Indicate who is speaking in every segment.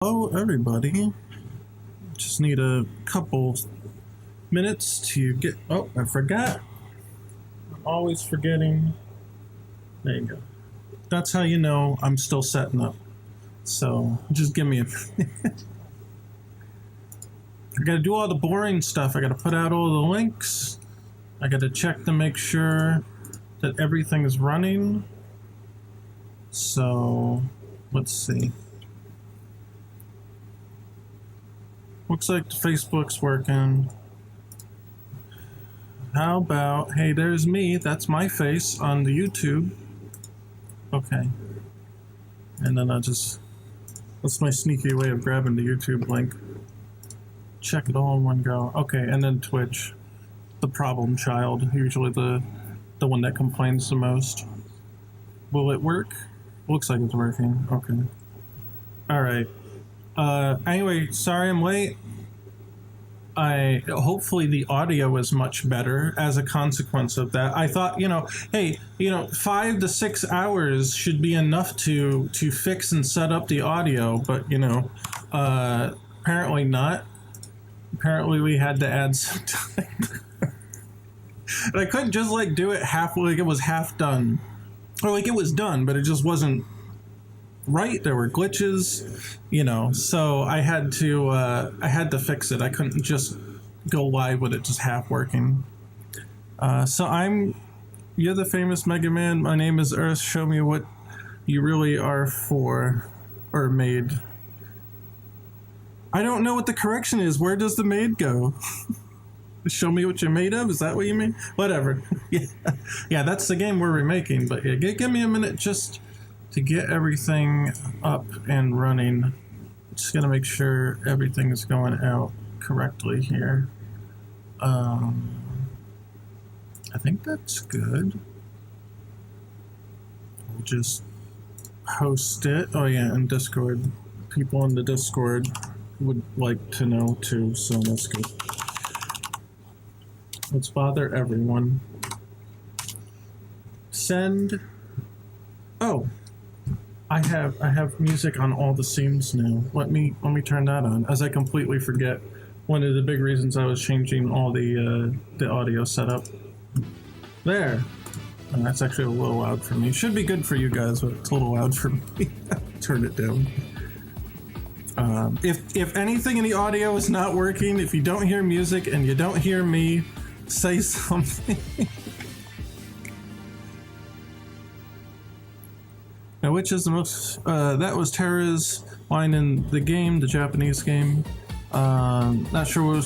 Speaker 1: Hello, everybody. Just need a couple minutes to get. Oh, I forgot. I'm always forgetting. There you go. That's how you know I'm still setting up. So just give me a. I gotta do all the boring stuff. I gotta put out all the links. I gotta check to make sure that everything is running. So let's see. Looks like the Facebook's working. How about, hey, there's me. That's my face on the YouTube. Okay. And then that's my sneaky way of grabbing the YouTube link. Check it all in one go. Okay, and then Twitch. The problem child, usually the one that complains the most. Will it work? Looks like it's working. Okay. All right. Anyway, sorry I'm late. Hopefully the audio is much better as a consequence of that. I thought, hey, 5 to 6 hours should be enough to fix and set up the audio, but apparently not. Apparently we had to add some time. And I couldn't just do it half, it was half done. Or it was done, but it just wasn't right. There were glitches, so I had to fix it. I couldn't just go live with it just half working. So you're the famous Mega Man. My name is Earth. Show me what you really are for, or made. I don't know what the correction is. Where does the made go? Show me what you're made of? Is that what you mean? Whatever. Yeah, that's the game we're remaking. But yeah, give me a minute just to get everything up and running. Just gonna make sure everything is going out correctly here. I think that's good. We'll just post it. Oh yeah, and Discord. People in the Discord would like to know too, so that's good. Let's bother everyone. Send. Oh, I have music on all the scenes now. Let me turn that on, as I completely forget one of the big reasons I was changing all the audio setup. There. And that's actually a little loud for me. Should be good for you guys, but it's a little loud for me. Turn it down. If anything in the audio is not working, if you don't hear music and you don't hear me, say something. Now, which is the most, that was Terra's line in the game, the Japanese game. Not sure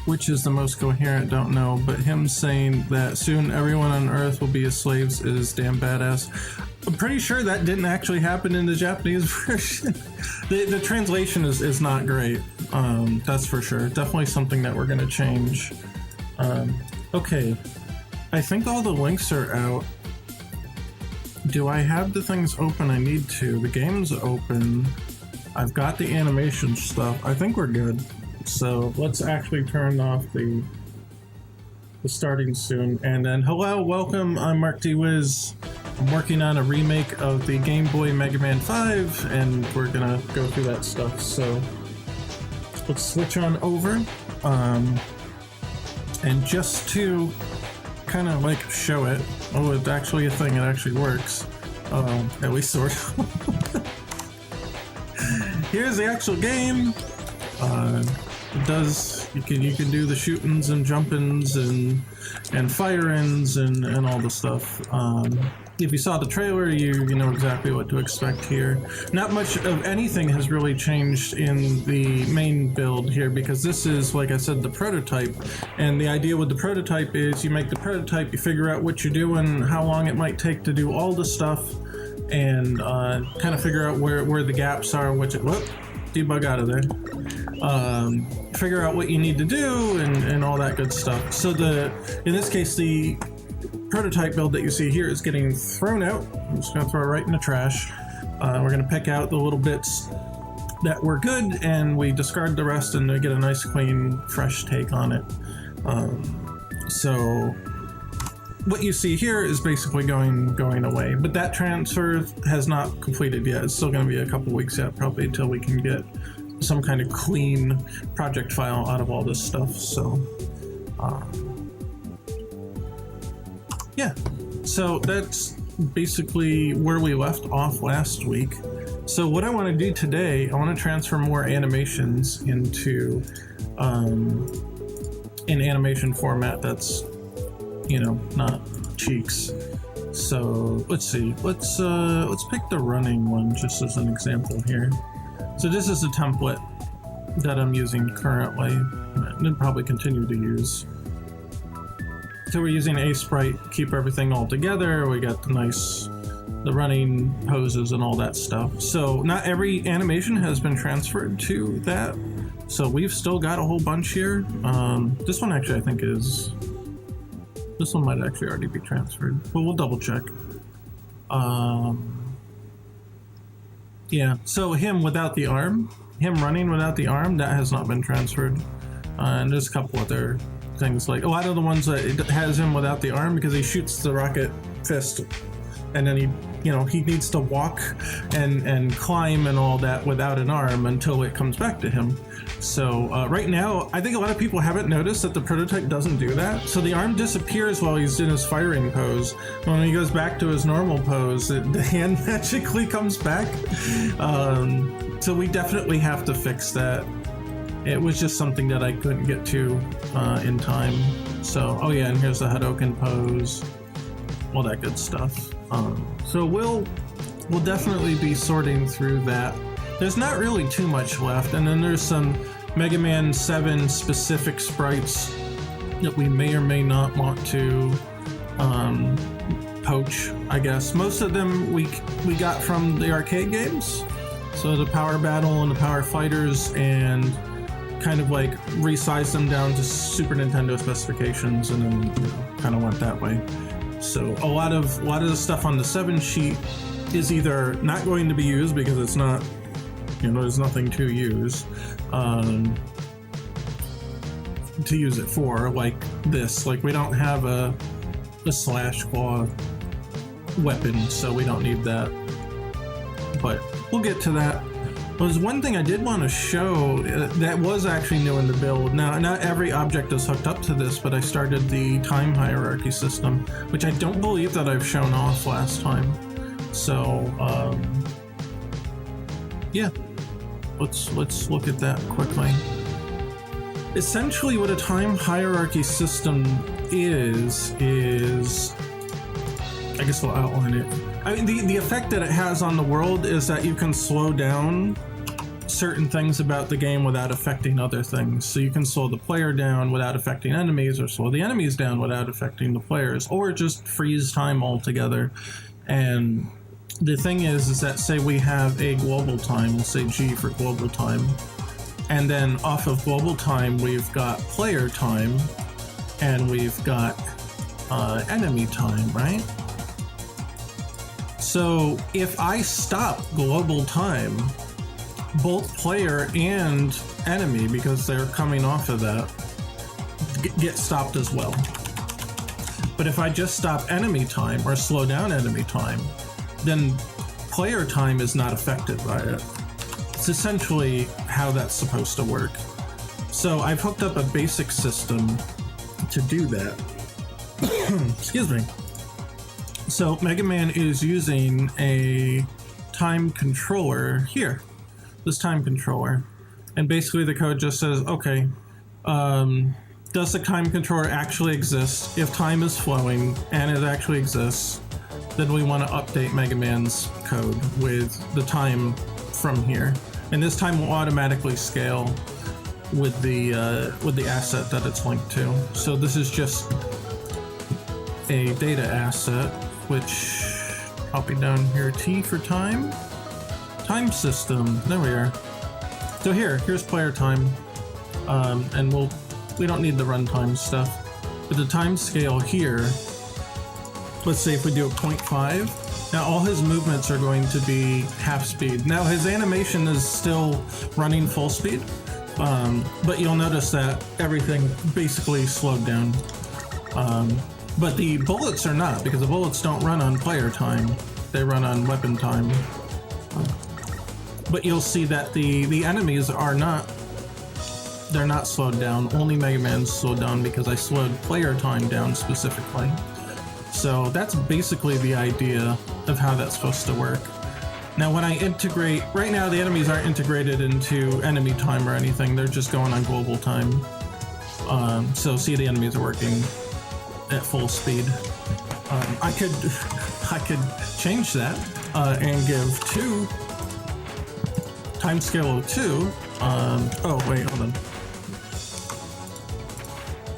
Speaker 1: which is the most coherent, don't know, but him saying that soon everyone on Earth will be his slaves is damn badass. I'm pretty sure that didn't actually happen in the Japanese version. The translation is not great, that's for sure. Definitely something that we're gonna change. Okay, I think all the links are out. Do I have the things open? I need to. The game's open. I've got the animation stuff. I think we're good. So let's actually turn off the starting soon. And then, hello, welcome. I'm Mark D. Wiz. I'm working on a remake of the Game Boy Mega Man 5, and we're gonna go through that stuff. So let's switch on over. And just to kind of show it. Oh, it's actually a thing. It actually works. At least sort of. Here's the actual game. It does. You can do the shootings and jumpings and fire-ins and all the stuff. If you saw the trailer, you know exactly what to expect here. Not much of anything has really changed in the main build here, because this is, like I said, the prototype. And the idea with the prototype is you make the prototype, you figure out what you're doing, how long it might take to do all the stuff, and kind of figure out where the gaps are, debug out of there. Figure out what you need to do and all that good stuff. So in this case, the prototype build that you see here is getting thrown out. I'm just gonna throw it right in the trash. We're gonna pick out the little bits that were good, and we discard the rest and get a nice, clean, fresh take on it. So what you see here is basically going away, but that transfer has not completed yet. It's still going to be a couple weeks yet, probably, until we can get some kind of clean project file out of all this stuff. So yeah, so that's basically where we left off last week. So what I want to do today, I want to transfer more animations into an animation format that's, you know, not cheeks. So let's see, let's pick the running one just as an example here. So this is a template that I'm using currently, and I'll probably continue to use. So we're using a sprite, keep everything all together. We got the running poses and all that stuff. So not every animation has been transferred to that. So we've still got a whole bunch here. This one actually I think is, this one might actually already be transferred, but we'll double check. Yeah, so him without the arm, him running without the arm, that has not been transferred. And there's a couple other things, like a lot of the ones that it has him without the arm because he shoots the rocket fist, and then he needs to walk and climb and all that without an arm until it comes back to him. So right now, I think a lot of people haven't noticed that the prototype doesn't do that. So the arm disappears while he's in his firing pose. When he goes back to his normal pose, the hand magically comes back. So we definitely have to fix that. It was just something that I couldn't get to in time. So, oh yeah, and here's the Hadoken pose, all that good stuff. So we'll definitely be sorting through that. There's not really too much left, and then there's some Mega Man 7 specific sprites that we may or may not want to poach, I guess. Most of them we got from the arcade games, so the Power Battle and the Power Fighters, and kind of like resized them down to Super Nintendo specifications, and then kind of went that way. So a lot of the stuff on the 7 sheet is either not going to be used because it's not, there's nothing to use it for, like this. Like we don't have a slash claw weapon, so we don't need that. But we'll get to that. There's one thing I did want to show that was actually new in the build. Now, not every object is hooked up to this, but I started the time hierarchy system, which I don't believe that I've shown off last time. So, yeah, let's look at that quickly. Essentially, what a time hierarchy system is I guess we'll outline it. I mean, the effect that it has on the world is that you can slow down certain things about the game without affecting other things. So you can slow the player down without affecting enemies, or slow the enemies down without affecting the players, or just freeze time altogether. And the thing is that, say we have a global time, we'll say G for global time, and then off of global time we've got player time, and we've got enemy time, right? So if I stop global time, both player and enemy, because they're coming off of that, get stopped as well. But if I just stop enemy time or slow down enemy time, then player time is not affected by it. It's essentially how that's supposed to work. So I've hooked up a basic system to do that. Excuse me. So Mega Man is using a time controller here, this time controller. And basically the code just says, okay, does the time controller actually exist? If time is flowing and it actually exists, then we want to update Mega Man's code with the time from here. And this time will automatically scale with the asset that it's linked to. So this is just a data asset, which copy down here, T for time system. There we are. So here's player time, and we don't need the runtime stuff, but the time scale here, let's say if we do a 0.5, now all his movements are going to be half speed. Now his animation is still running full speed, but you'll notice that everything basically slowed down. But the bullets are not, because the bullets don't run on player time. They run on weapon time. But you'll see that the enemies are not, they're not slowed down. Only Mega Man's slowed down because I slowed player time down specifically. So that's basically the idea of how that's supposed to work. Now when I integrate, right now the enemies aren't integrated into enemy time or anything, they're just going on global time. So see, the enemies are working at full speed. I could change that and give 2 time scale of 2. Oh wait, hold on.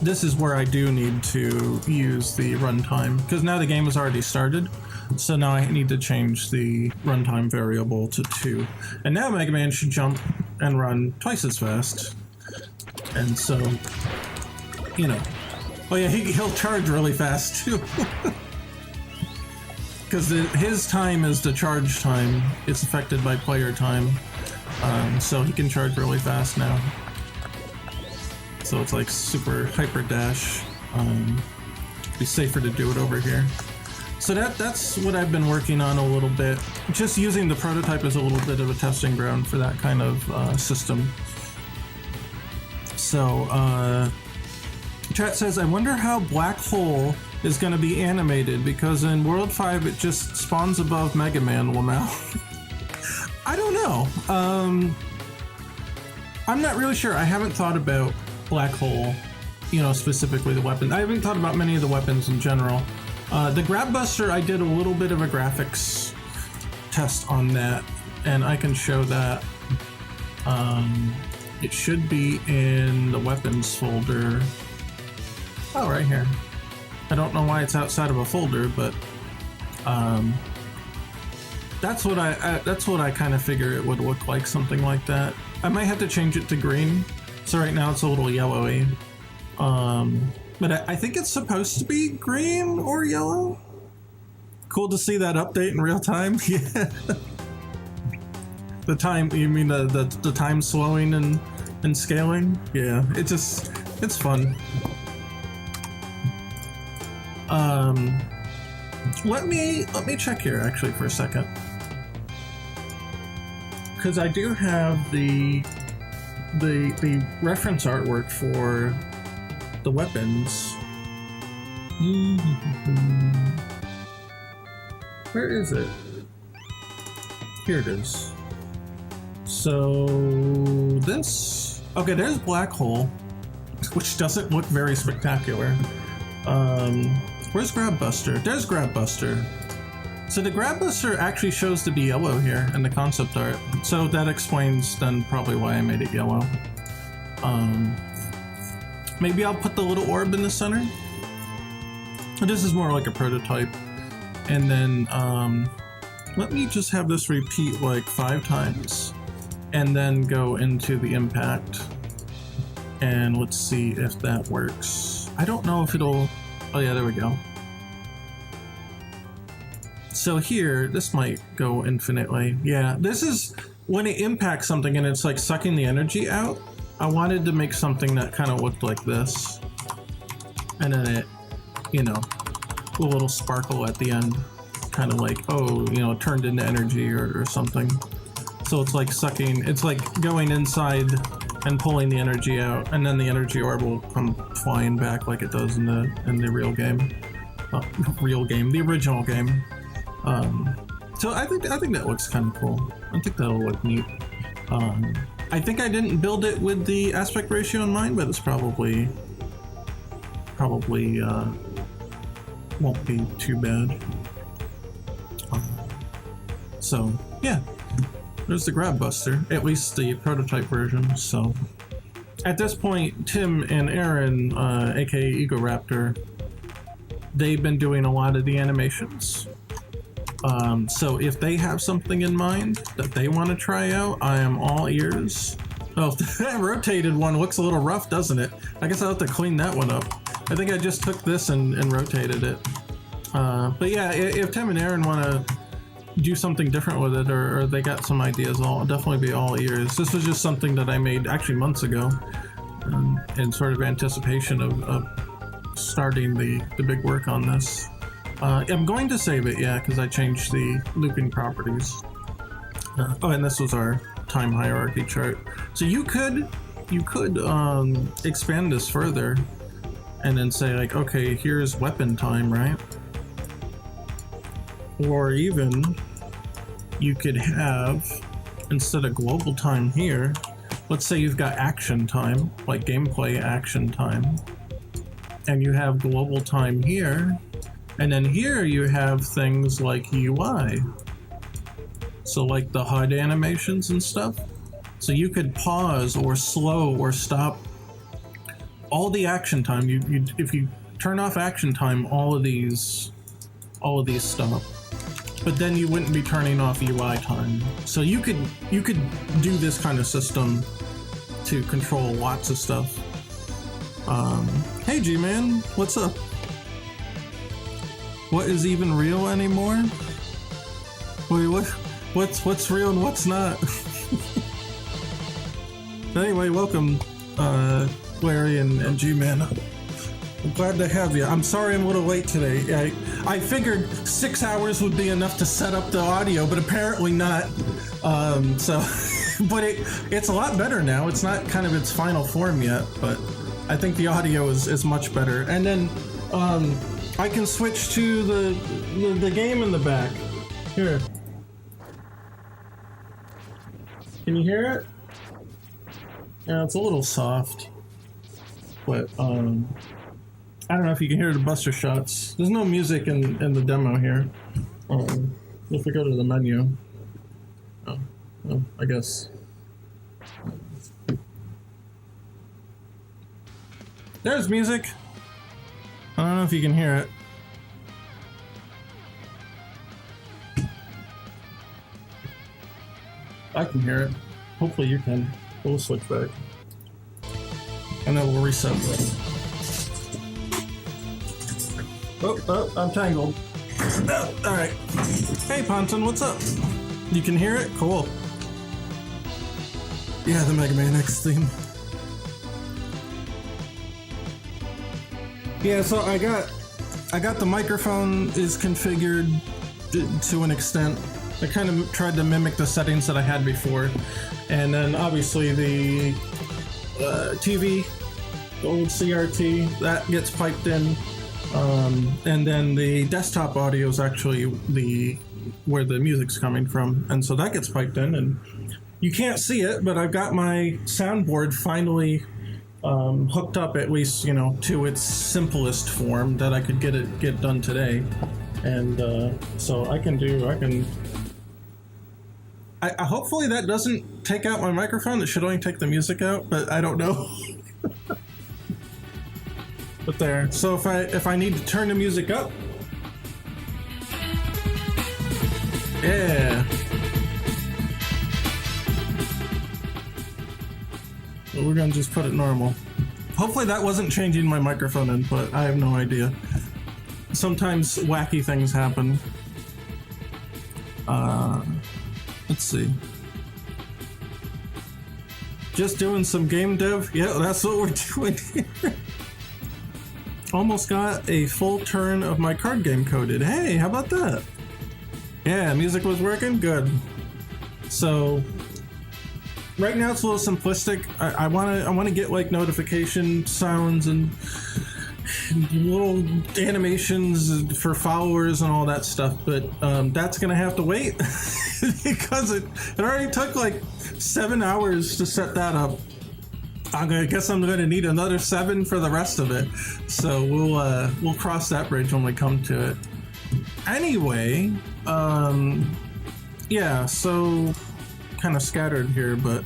Speaker 1: This is where I do need to use the runtime, because now the game has already started. So now I need to change the runtime variable to 2. And now Mega Man should jump and run twice as fast. And so, you know. Oh yeah, he'll charge really fast too. Because his time is the charge time. It's affected by player time. So he can charge really fast now. So it's like super hyper dash. Be safer to do it over here. So that's what I've been working on a little bit. Just using the prototype as a little bit of a testing ground for that kind of system. So chat says, I wonder how Black Hole is going to be animated, because in World 5 it just spawns above Mega Man. Well, now I don't know. I'm not really sure. I haven't thought about Black Hole, you know, specifically the weapon. I haven't thought about many of the weapons in general. The Grab Buster, I did a little bit of a graphics test on that, and I can show that. It should be in the weapons folder. Oh, right here. I don't know why it's outside of a folder, but that's what I kind of figure it would look like, something like that. I might have to change it to green. So right now it's a little yellowy. But I think it's supposed to be green or yellow. Cool to see that update in real time. Yeah. The time, you mean the time slowing and scaling? Yeah, it's fun. Let me check here actually for a second, because I do have the reference artwork for the weapons. Where is it? Here it is. So this, okay, there's Black Hole, which doesn't look very spectacular. Where's Grab Buster? There's Grab Buster. So the Grab Buster actually shows to be yellow here in the concept art. So that explains then probably why I made it yellow. Maybe I'll put the little orb in the center. This is more like a prototype. And then let me just have this repeat like 5 times and then go into the impact. And let's see if that works. I don't know if it'll, oh yeah, there we go. So here, this might go infinitely. Yeah, this is when it impacts something and it's like sucking the energy out. I wanted to make something that kind of looked like this. And then it, you know, a little sparkle at the end. Kind of like, oh, you know, turned into energy or something. So it's like sucking, it's like going inside and pulling the energy out, and then the energy orb will come flying back like it does in the real game. The original game. So I think that looks kind of cool. I think that'll look neat. I think I didn't build it with the aspect ratio in mind, but it's probably won't be too bad. So yeah, there's the Grab Buster, at least the prototype version. So at this point, Tim and Aaron, aka Egoraptor, they've been doing a lot of the animations. So if they have something in mind that they want to try out, I am all ears. Oh, that rotated one looks a little rough, doesn't it? I guess I'll have to clean that one up. I think I just took this and rotated it. But yeah, if Tim and Aaron want to do something different with it, or they got some ideas, I'll definitely be all ears. This was just something that I made actually months ago, in sort of anticipation of starting the big work on this. I'm going to save it, yeah, because I changed the looping properties. Oh, and this was our time hierarchy chart. So you could expand this further and then say like, okay, here's weapon time, right? Or even you could have, instead of global time here, let's say you've got action time, like gameplay action time, and you have global time here, and then here you have things like UI. So like the HUD animations and stuff. So you could pause or slow or stop all the action time. If you turn off action time, all of these stop. But then you wouldn't be turning off UI time. So you could do this kind of system to control lots of stuff. Hey G-Man, what's up? What is even real anymore? Wait, what's real and what's not? Anyway, welcome, Larry and G-Man. I'm glad to have you. I'm sorry I'm a little late today. I figured 6 hours would be enough to set up the audio, but apparently not. But it's a lot better now. It's not kind of its final form yet, but I think the audio is much better. And then I can switch to the game in the back. Here. Can you hear it? Yeah, it's a little soft, but I don't know if you can hear the buster shots. There's no music in the demo here. If we go to the menu, I guess there's music. I don't know if you can hear it. I can hear it. Hopefully you can. We'll switch back. And then we'll reset this. Oh, I'm tangled. Oh, alright. Hey Ponton, what's up? You can hear it? Cool. Yeah, the Mega Man X theme. Yeah, so I got the microphone is configured to an extent. I kind of tried to mimic the settings that I had before. And then obviously the TV, the old CRT, that gets piped in. And then the desktop audio is actually where the music's coming from. And so that gets piped in, and you can't see it, but I've got my soundboard finally hooked up, at least, to its simplest form that I could get done today. And so I hopefully that doesn't take out my microphone. It should only take the music out, but I don't know. But there. So if I need to turn the music up, yeah. So we're gonna just put it normal. Hopefully that wasn't changing my microphone input. I have no idea. Sometimes wacky things happen. Let's see. Just doing some game dev? Yeah, that's what we're doing here. Almost got a full turn of my card game coded. Hey, how about that? Yeah, music was working? Good. So, right now it's a little simplistic. I wanna get like notification sounds and little animations for followers and all that stuff, but that's gonna have to wait because it already took like 7 hours to set that up. I guess I'm gonna need another 7 for the rest of it, so we'll cross that bridge when we come to it. Anyway, yeah, so kind of scattered here, but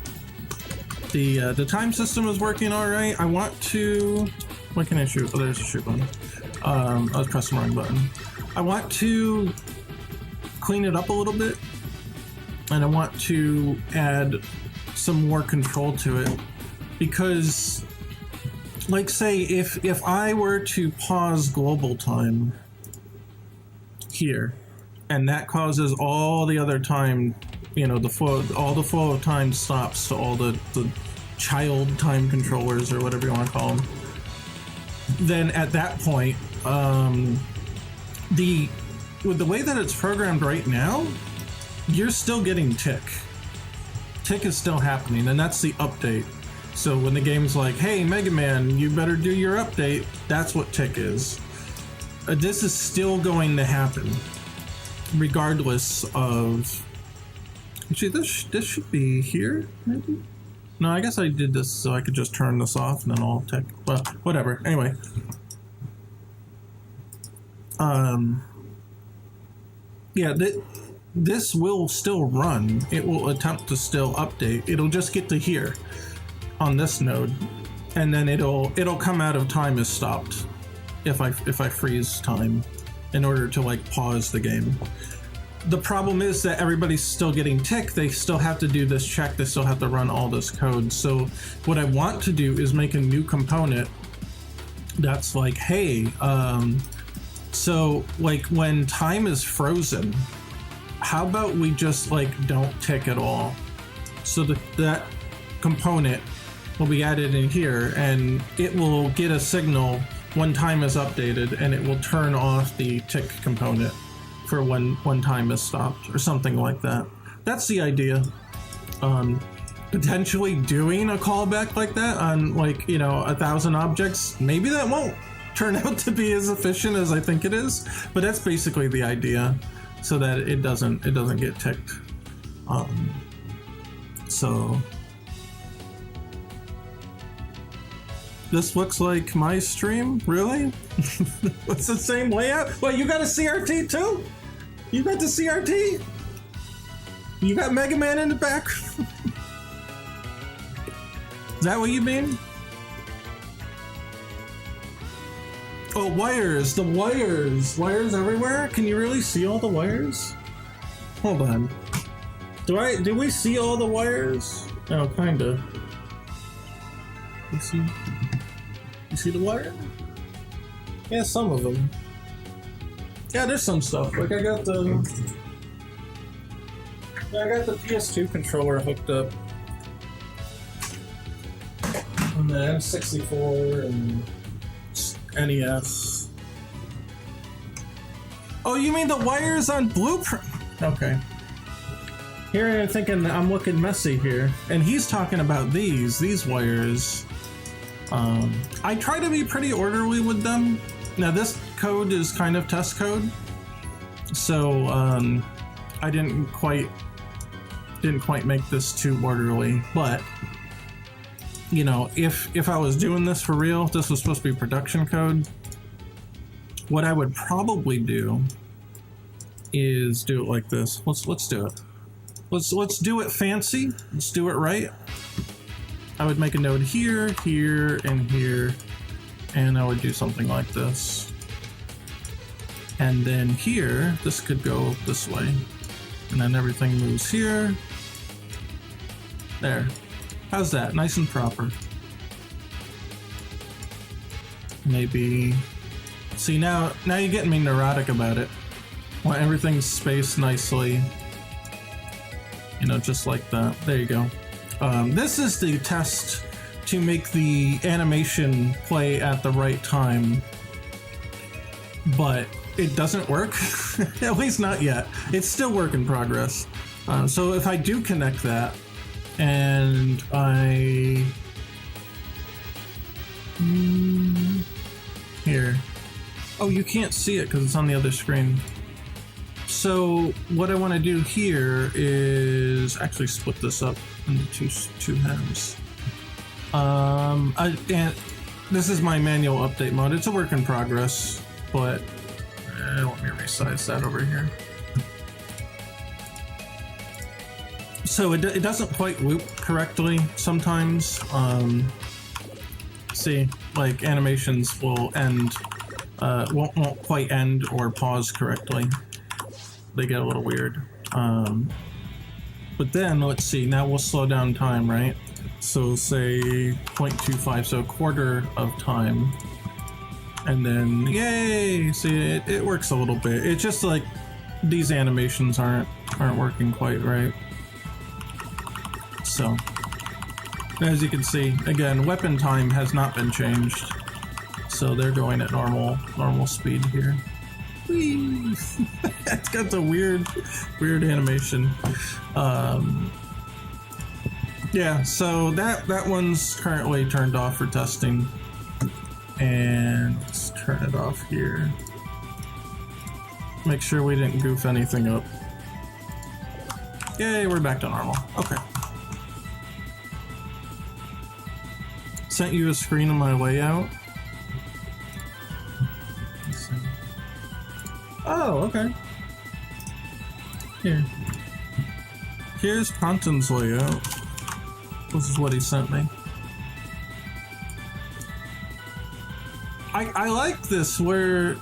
Speaker 1: the time system is working all right. I want to. What can I shoot? Oh, there's a shoot button. I was pressing the wrong button. I want to clean it up a little bit, and I want to add some more control to it, because, like, say if I were to pause global time here, and that causes all the other time, all the flow of time stops to all the child time controllers or whatever you want to call them. then at that point, with the way that it's programmed right now, you're still getting tick. Tick is still happening, and that's the update. So when the game's like, hey, Mega Man, you better do your update, that's what tick is. This is still going to happen, regardless of... Actually, this should be here, maybe? No, I guess I did this so I could just turn this off and then I'll tick. Well, whatever. Anyway. Yeah, this will still run. It will attempt to still update. It'll just get to here on this node, and then it'll come out of time as stopped if I freeze time in order to like pause the game. The problem is that everybody's still getting tick. They still have to do this check. They still have to run all this code. So what I want to do is make a new component that's like, hey, so like when time is frozen, how about we just like don't tick at all? So that component will be added in here, and it will get a signal when time is updated, and it will turn off the tick component for when time is stopped or something like that. That's the idea. Potentially doing a callback like that on like, 1,000 objects, maybe that won't turn out to be as efficient as I think it is, but that's basically the idea, so that it doesn't get ticked. So this looks like my stream, really? It's the same layout? Well, you got a CRT too? You got the CRT? You got Mega Man in the back? Is that what you mean? Oh, wires, the wires. Wires everywhere? Can you really see all the wires? Hold on. Do we see all the wires? Oh, kinda. You see the wire? Yeah, some of them. Yeah, there's some stuff. Like I got the PS2 controller hooked up. And the N64 and NES. Oh, you mean the wires on Blueprint? Okay. Here I'm thinking I'm looking messy here. And he's talking about these wires. I try to be pretty orderly with them. Now this code is kind of test code. So I didn't quite make this too orderly, but if I was doing this for real, this was supposed to be production code, what I would probably do is do it like this. Let's do it. Let's do it fancy. Let's do it right. I would make a node here, here, and here, and I would do something like this. And then here, this could go this way, and then everything moves here. There. How's that? Nice and proper. Maybe... See, now you're getting me neurotic about it. Want everything's spaced nicely. Just like that. There you go. This is the test to make the animation play at the right time. But it doesn't work. At least not yet. It's still work in progress. So if I do connect that, and I... Here. Oh, you can't see it because it's on the other screen. So what I want to do here is actually split this up into two halves. And this is my manual update mode. It's a work in progress, but let me resize that over here. So it doesn't quite loop correctly sometimes. See, like animations will end, won't quite end or pause correctly. They get a little weird. But then, let's see, now we'll slow down time, right? So say 0.25, so a quarter of time. And then, yay! See, it works a little bit. It's just like these animations aren't working quite right. So, as you can see, again, weapon time has not been changed. So they're going at normal speed here. Whee! It's got the weird animation. Yeah, so that one's currently turned off for testing. And let's turn it off here. Make sure we didn't goof anything up. Yay, we're back to normal. Okay. Sent you a screen of my layout. Let's see. Oh, okay. Here. Here's Ponton's layout. This is what he sent me. I like this where...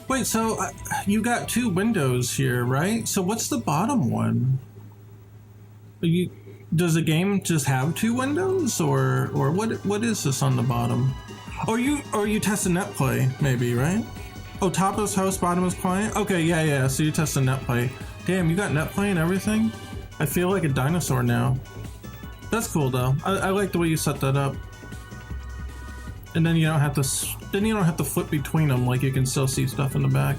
Speaker 1: Wait, so you got two windows here, right? So what's the bottom one? Does the game just have two windows, or what is this on the bottom? Or you testing NetPlay, maybe, right? Oh, top is host, bottom is client? Okay, yeah, so you testing NetPlay. Damn, you got NetPlay and everything? I feel like a dinosaur now. That's cool though. I like the way you set that up. And then you don't have to flip between them, like you can still see stuff in the back.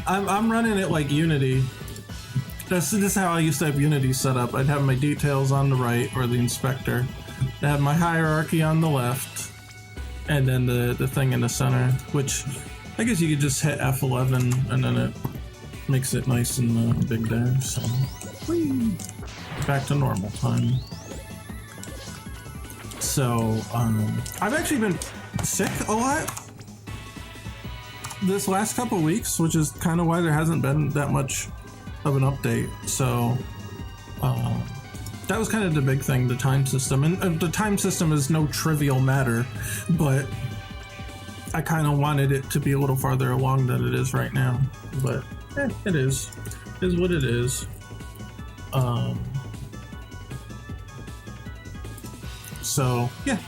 Speaker 1: I'm running it like Unity. This is how I used to have Unity set up. I'd have my details on the right, or the inspector. I'd have my hierarchy on the left, and then the thing in the center, which I guess you could just hit F11 and then it makes it nice and big there. So whee! Back to normal time. So I've actually been sick a lot this last couple weeks, which is kind of why there hasn't been that much of an update. So that was kind of the big thing, the time system. And the time system is no trivial matter, but I kind of wanted it to be a little farther along than it is right now. But it is what it is. So yeah,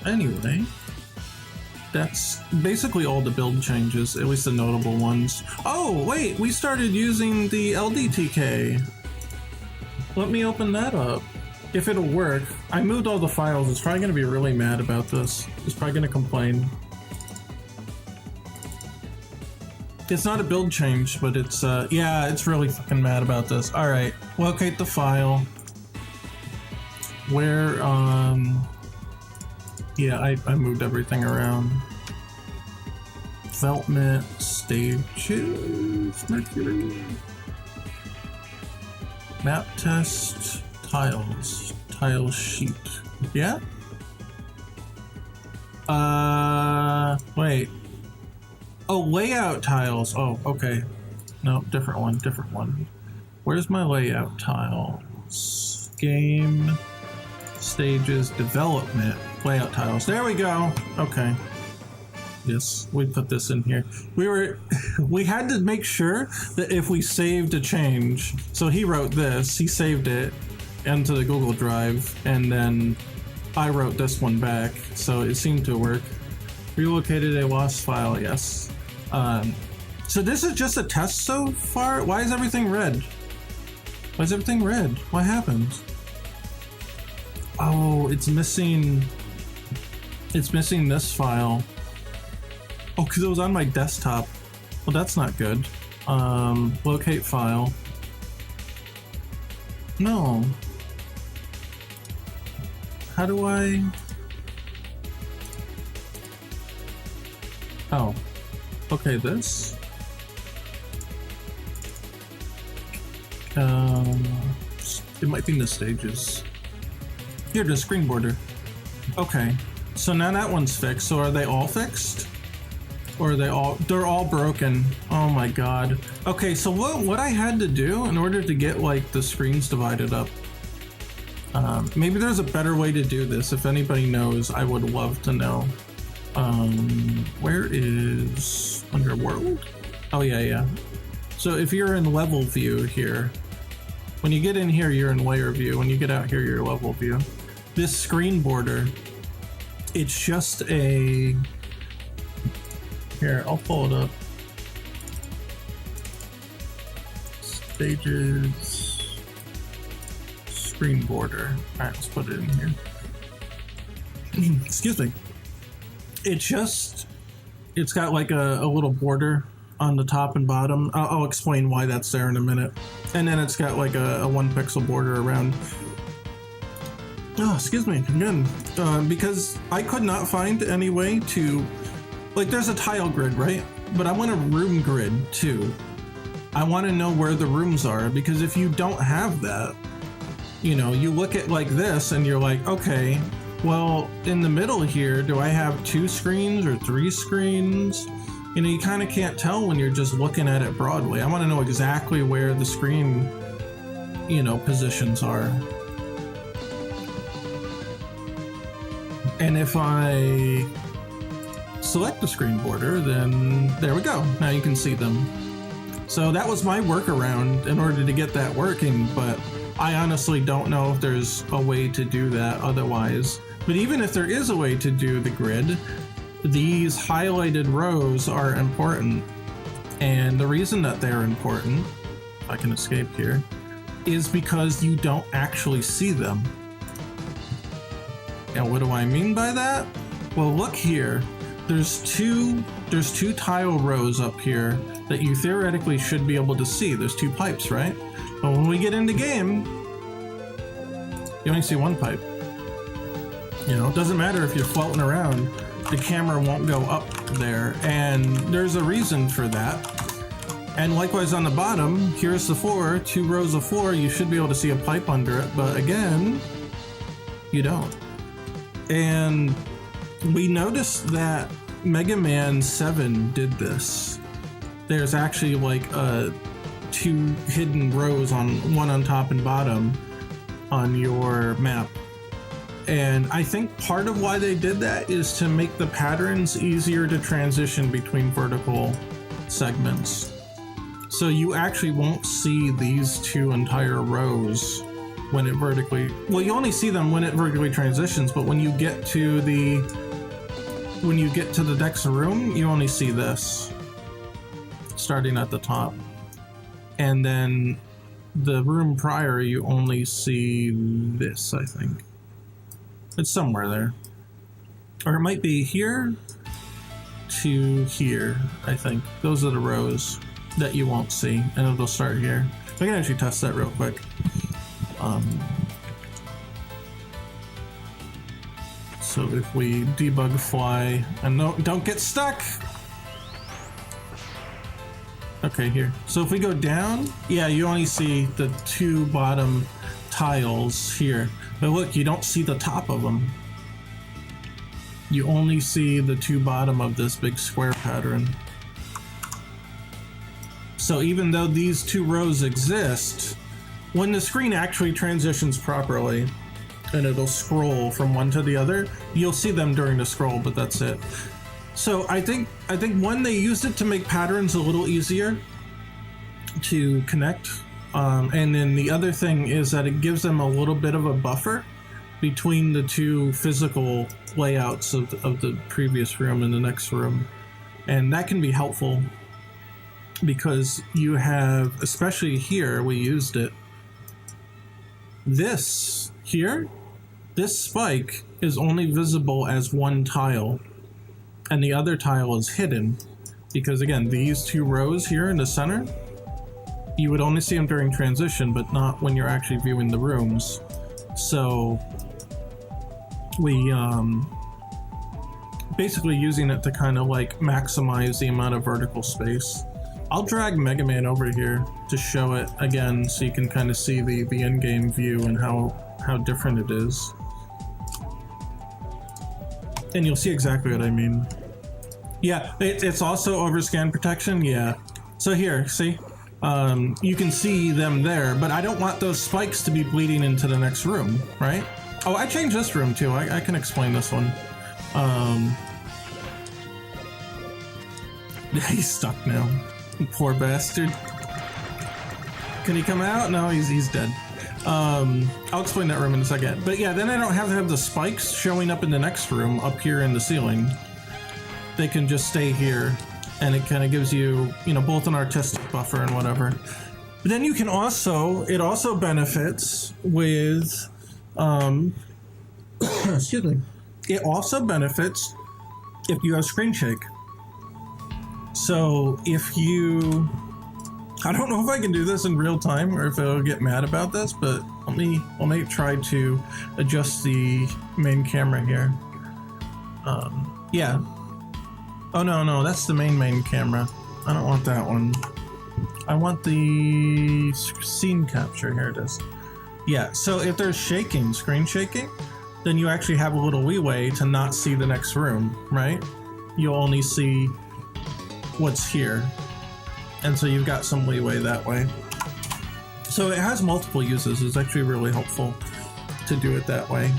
Speaker 1: anyway, that's basically all the build changes, at least the notable ones. Oh wait, we started using the LDTK. Let me open that up. If it'll work. I moved all the files. It's probably going to be really mad about this. It's probably going to complain. It's not a build change, but it's yeah, it's really fucking mad about this. All right, locate the file. Where yeah, I moved everything around. Development stages, Mercury. Map test, tiles, tile sheet. Yeah? Wait. Oh, layout tiles. Oh, okay. No, different one. Where's my layout tiles? Game, stages, development, layout tiles. There we go. Okay. Yes, we put this in here. We had to make sure that if we saved a change, so he wrote this, he saved it into the Google Drive, and then I wrote this one back, so it seemed to work. Relocated a lost file, yes. So this is just a test so far? Why is everything red? Why is everything red? What happened? Oh, it's missing this file. Oh, because it was on my desktop. Well, that's not good. Locate file. No. How do I... Oh. Okay, this. It might be in the stages. Here, the screen border. Okay. So now that one's fixed. So are they all fixed? Or are they're all broken. Oh my god. Okay, so what I had to do in order to get like the screens divided up, maybe there's a better way to do this. If anybody knows, I would love to know. Where is Underworld? Oh yeah. So if you're in level view here, when you get in here, you're in layer view. When you get out here, you're level view. This screen border, it's just a... Here, I'll pull it up. Stages, screen border. All right, let's put it in here. excuse me, it's got like a little border on the top and bottom. I'll explain why that's there in a minute. And then it's got like a 1 pixel border around. Oh, excuse me, again, because I could not find any way to, like, there's a tile grid, right? But I want a room grid too. I want to know where the rooms are, because if you don't have that, you know, you look at like this and you're like, okay, well, in the middle here, do I have 2 screens or 3 screens? You know, you kind of can't tell when you're just looking at it broadly. I want to know exactly where the screen, you know, positions are. And if I select the screen border, then there we go. Now you can see them. So that was my workaround in order to get that working, but I honestly don't know if there's a way to do that otherwise. But even if there is a way to do the grid, these highlighted rows are important. And the reason that they're important, if I can escape here, is because you don't actually see them. Now, what do I mean by that? Well, look here. There's two tile rows up here that you theoretically should be able to see. There's 2 pipes, right? But when we get into game, you only see 1 pipe. You know, it doesn't matter if you're floating around, the camera won't go up there, and there's a reason for that. And likewise on the bottom, here's the floor, 2 rows of floor, you should be able to see a pipe under it, but again, you don't. And we noticed that Mega Man 7 did this. There's actually like 2 hidden rows, one on top and bottom on your map. And I think part of why they did that is to make the patterns easier to transition between vertical segments. So you actually won't see these 2 entire rows when it vertically, well, you only see them when it vertically transitions, but when you get to the next room, you only see this starting at the top. And then the room prior, you only see this, I think. It's somewhere there. Or it might be here to here, I think. Those are the rows that you won't see, and it'll start here. I can actually test that real quick. So if we debug fly, and no, don't get stuck! Okay, here. So if we go down, yeah, you only see the 2 bottom tiles here. But look, you don't see the top of them. You only see the 2 bottom of this big square pattern. So even though these 2 rows exist, when the screen actually transitions properly, and it'll scroll from one to the other, you'll see them during the scroll, but that's it. So I think one, they used it to make patterns a little easier to connect. And then the other thing is that it gives them a little bit of a buffer between the 2 physical layouts of the previous room and the next room. And that can be helpful because you have, especially here, we used it. This here, this spike is only visible as 1 tile, and the other tile is hidden because, again, these 2 rows here in the center, you would only see them during transition, but not when you're actually viewing the rooms. So we basically using it to kind of like maximize the amount of vertical space. I'll drag Mega Man over here to show it again so you can kind of see the in-game view and how different it is. And you'll see exactly what I mean. Yeah, it's also overscan protection, yeah. So here, see? You can see them there, but I don't want those spikes to be bleeding into the next room, right? Oh, I changed this room too. I can explain this one. He's stuck now. Poor bastard. Can he come out? No, he's dead. I'll explain that room in a second. But yeah, then I don't have to have the spikes showing up in the next room up here in the ceiling. They can just stay here, and it kind of gives you, you know, both an artistic buffer and whatever. But then you can also, it also benefits with, excuse me, it also benefits if you have screen shake. So if you, I don't know if I can do this in real time or if it'll get mad about this, but let me try to adjust the main camera here. Yeah. Oh no, that's the main camera. I don't want that one. I want the scene capture. Here it is. Yeah, so if there's shaking, screen shaking, then you actually have a little leeway to not see the next room, right? You'll only see what's here. And so you've got some leeway that way. So it has multiple uses. It's actually really helpful to do it that way.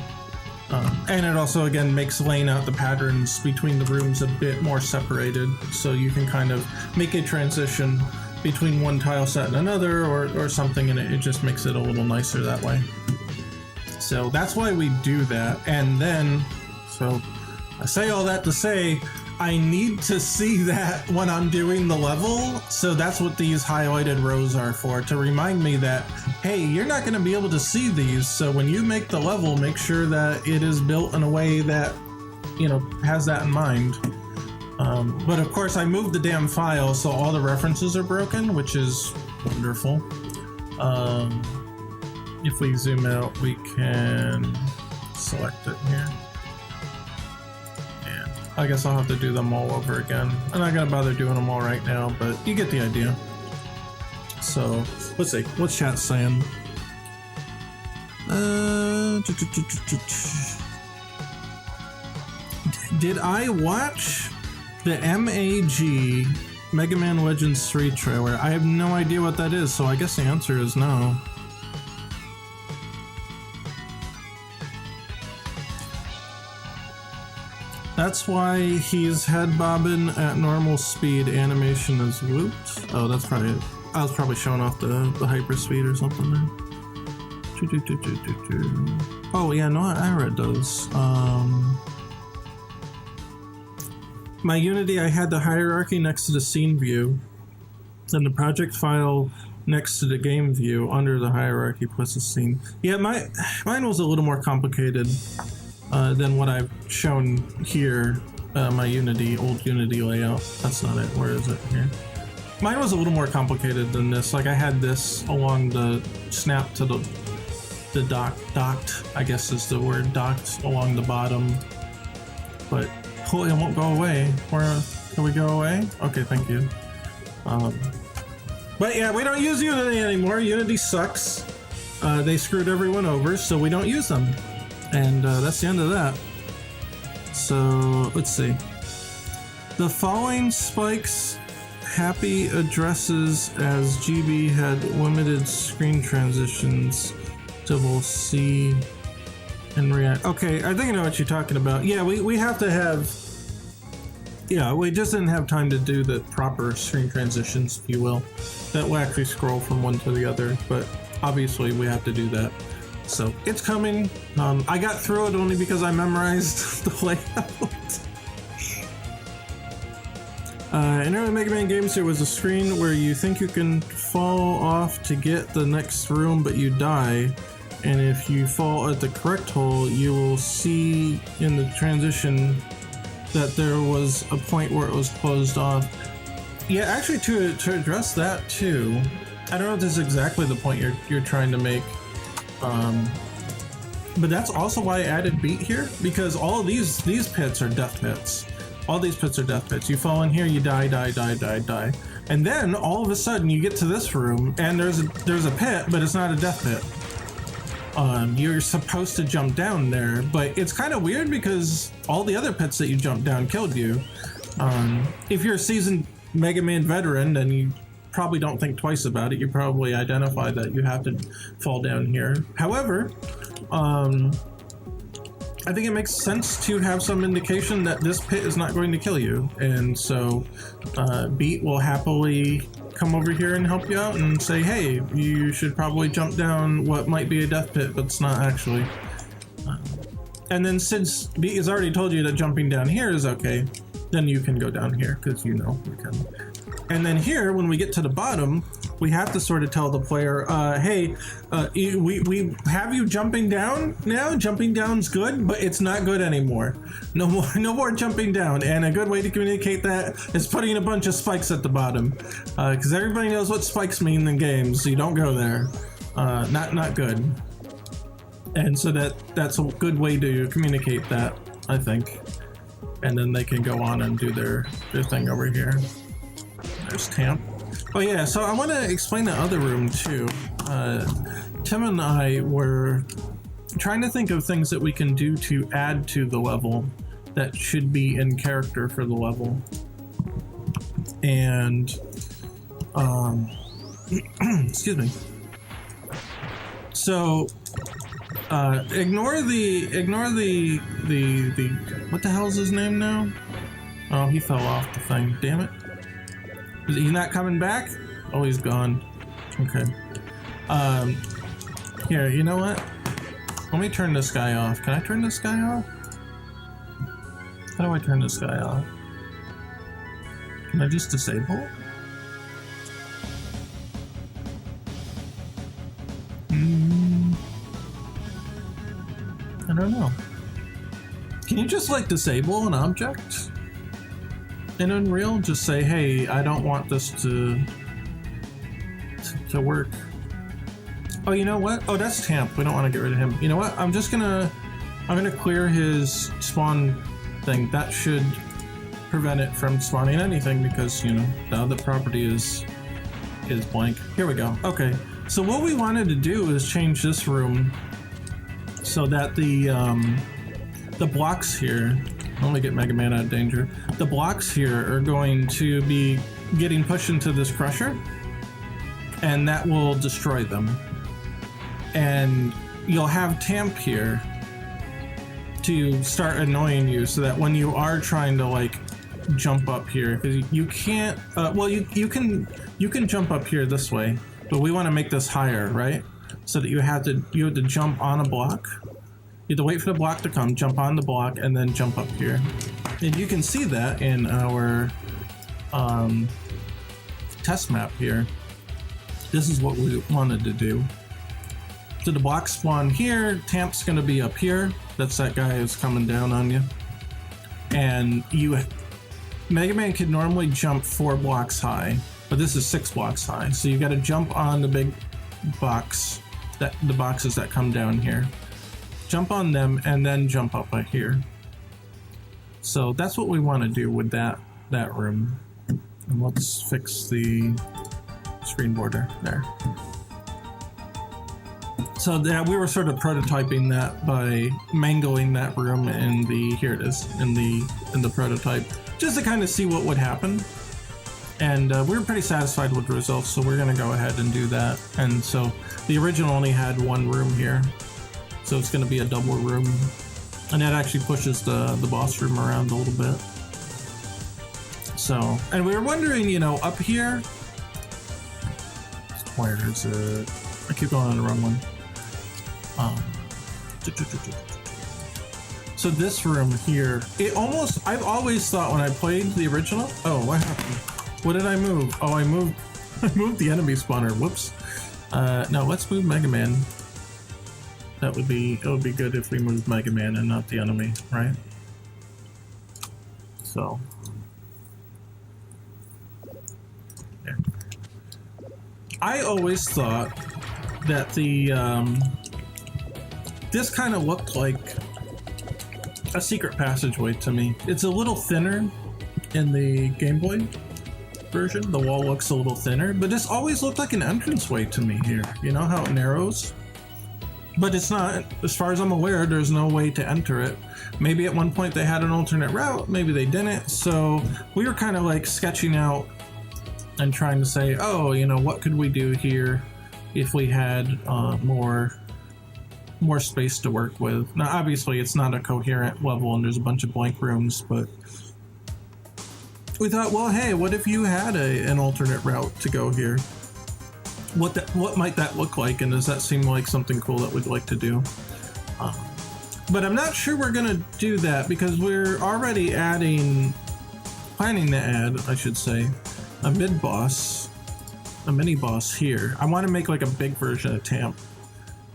Speaker 1: And it also, again, makes laying out the patterns between the rooms a bit more separated. So you can kind of make a transition between one tile set and another or something, and it just makes it a little nicer that way. So that's why we do that. And then, so I say all that to say, I need to see that when I'm doing the level. So that's what these highlighted rows are for, to remind me that, hey, you're not going to be able to see these. So when you make the level, make sure that it is built in a way that, you know, has that in mind. But of course I moved the damn file, so all the references are broken, which is wonderful. If we zoom out, we can select it here. And I guess I'll have to do them all over again. I'm not gonna bother doing them all right now, but you get the idea. So let's see, what's chat saying? Did I watch the MAG Mega Man Legends 3 trailer? I have no idea what that is, so I guess the answer is no. That's why he's head bobbing at normal speed. Animation is whooped. Oh, that's probably it. I was probably showing off the hyper speed or something there. Oh yeah, no, I read those. My Unity, I had the hierarchy next to the scene view, then the project file next to the game view under the hierarchy plus the scene. Yeah, mine was a little more complicated than what I've shown here. My Unity, old Unity layout. That's not it. Where is it here? Mine was a little more complicated than this. Like I had this along the snap to the docked, I guess is the word, docked along the bottom. But hopefully it won't go away. Can we go away? Okay, thank you. But yeah, we don't use Unity anymore. Unity sucks. They screwed everyone over, so we don't use them. And that's the end of that. So let's see. The following spikes Happy addresses as GB had limited screen transitions to both see and react. Okay, I think I know what you're talking about. Yeah, we have to have... Yeah, we just didn't have time to do the proper screen transitions, if you will. That will actually scroll from one to the other, but obviously we have to do that. So, it's coming. I got through it only because I memorized the layout. In early Mega Man games, there was a screen where you think you can fall off to get the next room, but you die. And if you fall at the correct hole, you will see in the transition that there was a point where it was closed off. Yeah, actually, to address that too, I don't know if this is exactly the point you're trying to make, but that's also why I added beat here, because all of these pits are death pits. All these pits are death pits. You fall in here, you die, die. And then all of a sudden you get to this room and there's a pit, but it's not a death pit. You're supposed to jump down there, but it's kind of weird because all the other pits that you jumped down killed you. If you're a seasoned Mega Man veteran, then you probably don't think twice about it. You probably identify that you have to fall down here. However, I think it makes sense to have some indication that this pit is not going to kill you, and so Beat will happily come over here and help you out and say, hey, you should probably jump down what might be a death pit, but it's not actually. And then since Beat has already told you that jumping down here is okay, then you can go down here, because you know you can. And then here, when we get to the bottom, we have to sort of tell the player, hey, we have you jumping down now. Jumping down's good, but it's not good anymore. No more jumping down. And a good way to communicate that is putting a bunch of spikes at the bottom, because everybody knows what spikes mean in games. So you don't go there. Not good. And so that's a good way to communicate that, I think. And then they can go on and do their thing over here. There's Tamp. Oh yeah, so I want to explain the other room too. Tim and I were trying to think of things that we can do to add to the level that should be in character for the level. And excuse me. So ignore the what the hell is his name now? Oh, he fell off the thing. Damn it. He's not coming back? Oh, he's gone. Okay. Here, you know what? Let me turn this guy off. Can I turn this guy off? How do I turn this guy off? Can I just disable? I don't know. Can you just like disable an object in Unreal? Just say, hey, I don't want this to work. Oh, you know what? Oh, that's Tamp. We don't want to get rid of him. You know what? I'm gonna clear his spawn thing. That should prevent it from spawning anything because, you know, the other property is blank. Here we go. Okay. So what we wanted to do is change this room so that the blocks here, let me get Mega Man out of danger. The blocks here are going to be getting pushed into this crusher, and that will destroy them. And you'll have Tamp here to start annoying you so that when you are trying to like jump up here, because you can't, well, you can jump up here this way, but we want to make this higher, right? So that you have to jump on a block. You have to wait for the block to come, jump on the block, and then jump up here. And you can see that in our test map here. This is what we wanted to do. So the blocks spawn here, Tamp's gonna be up here. That's that guy who's coming down on you. And Mega Man can normally jump 4 blocks high, but this is 6 blocks high. So you gotta jump on the big box, the boxes that come down here. Jump on them and then jump up right here. So that's what we want to do with that room. And let's fix the screen border there. So we were sort of prototyping that by mangling that room in the, here it is, in the prototype, just to kind of see what would happen. And we were pretty satisfied with the results, so we're gonna go ahead and do that. And so the original only had 1 room here, so it's gonna be a double room. And that actually pushes the boss room around a little bit. So, and we were wondering, you know, up here, where is it? I keep going on the wrong one. So this room here, I've always thought when I played the original, oh, what happened? What did I move? Oh, I moved the enemy spawner. Whoops. No, let's move Mega Man. It would be good if we moved Mega Man and not the enemy, right? So. Yeah. I always thought that this kind of looked like a secret passageway to me. It's a little thinner in the Game Boy version. The wall looks a little thinner, but this always looked like an entranceway to me here. You know how it narrows? But it's not. As far as I'm aware, there's no way to enter it. Maybe at one point they had an alternate route, maybe they didn't. So we were kind of like sketching out and trying to say, oh, you know, what could we do here if we had more space to work with. Now, obviously, it's not a coherent level and there's a bunch of blank rooms, but we thought, well, hey, what if you had an alternate route to go here? What might that look like, and does that seem like something cool that we'd like to do? But I'm not sure we're gonna do that because we're already planning to add, I should say, a mid-boss a mini boss here. I want to make like a big version of Tamp.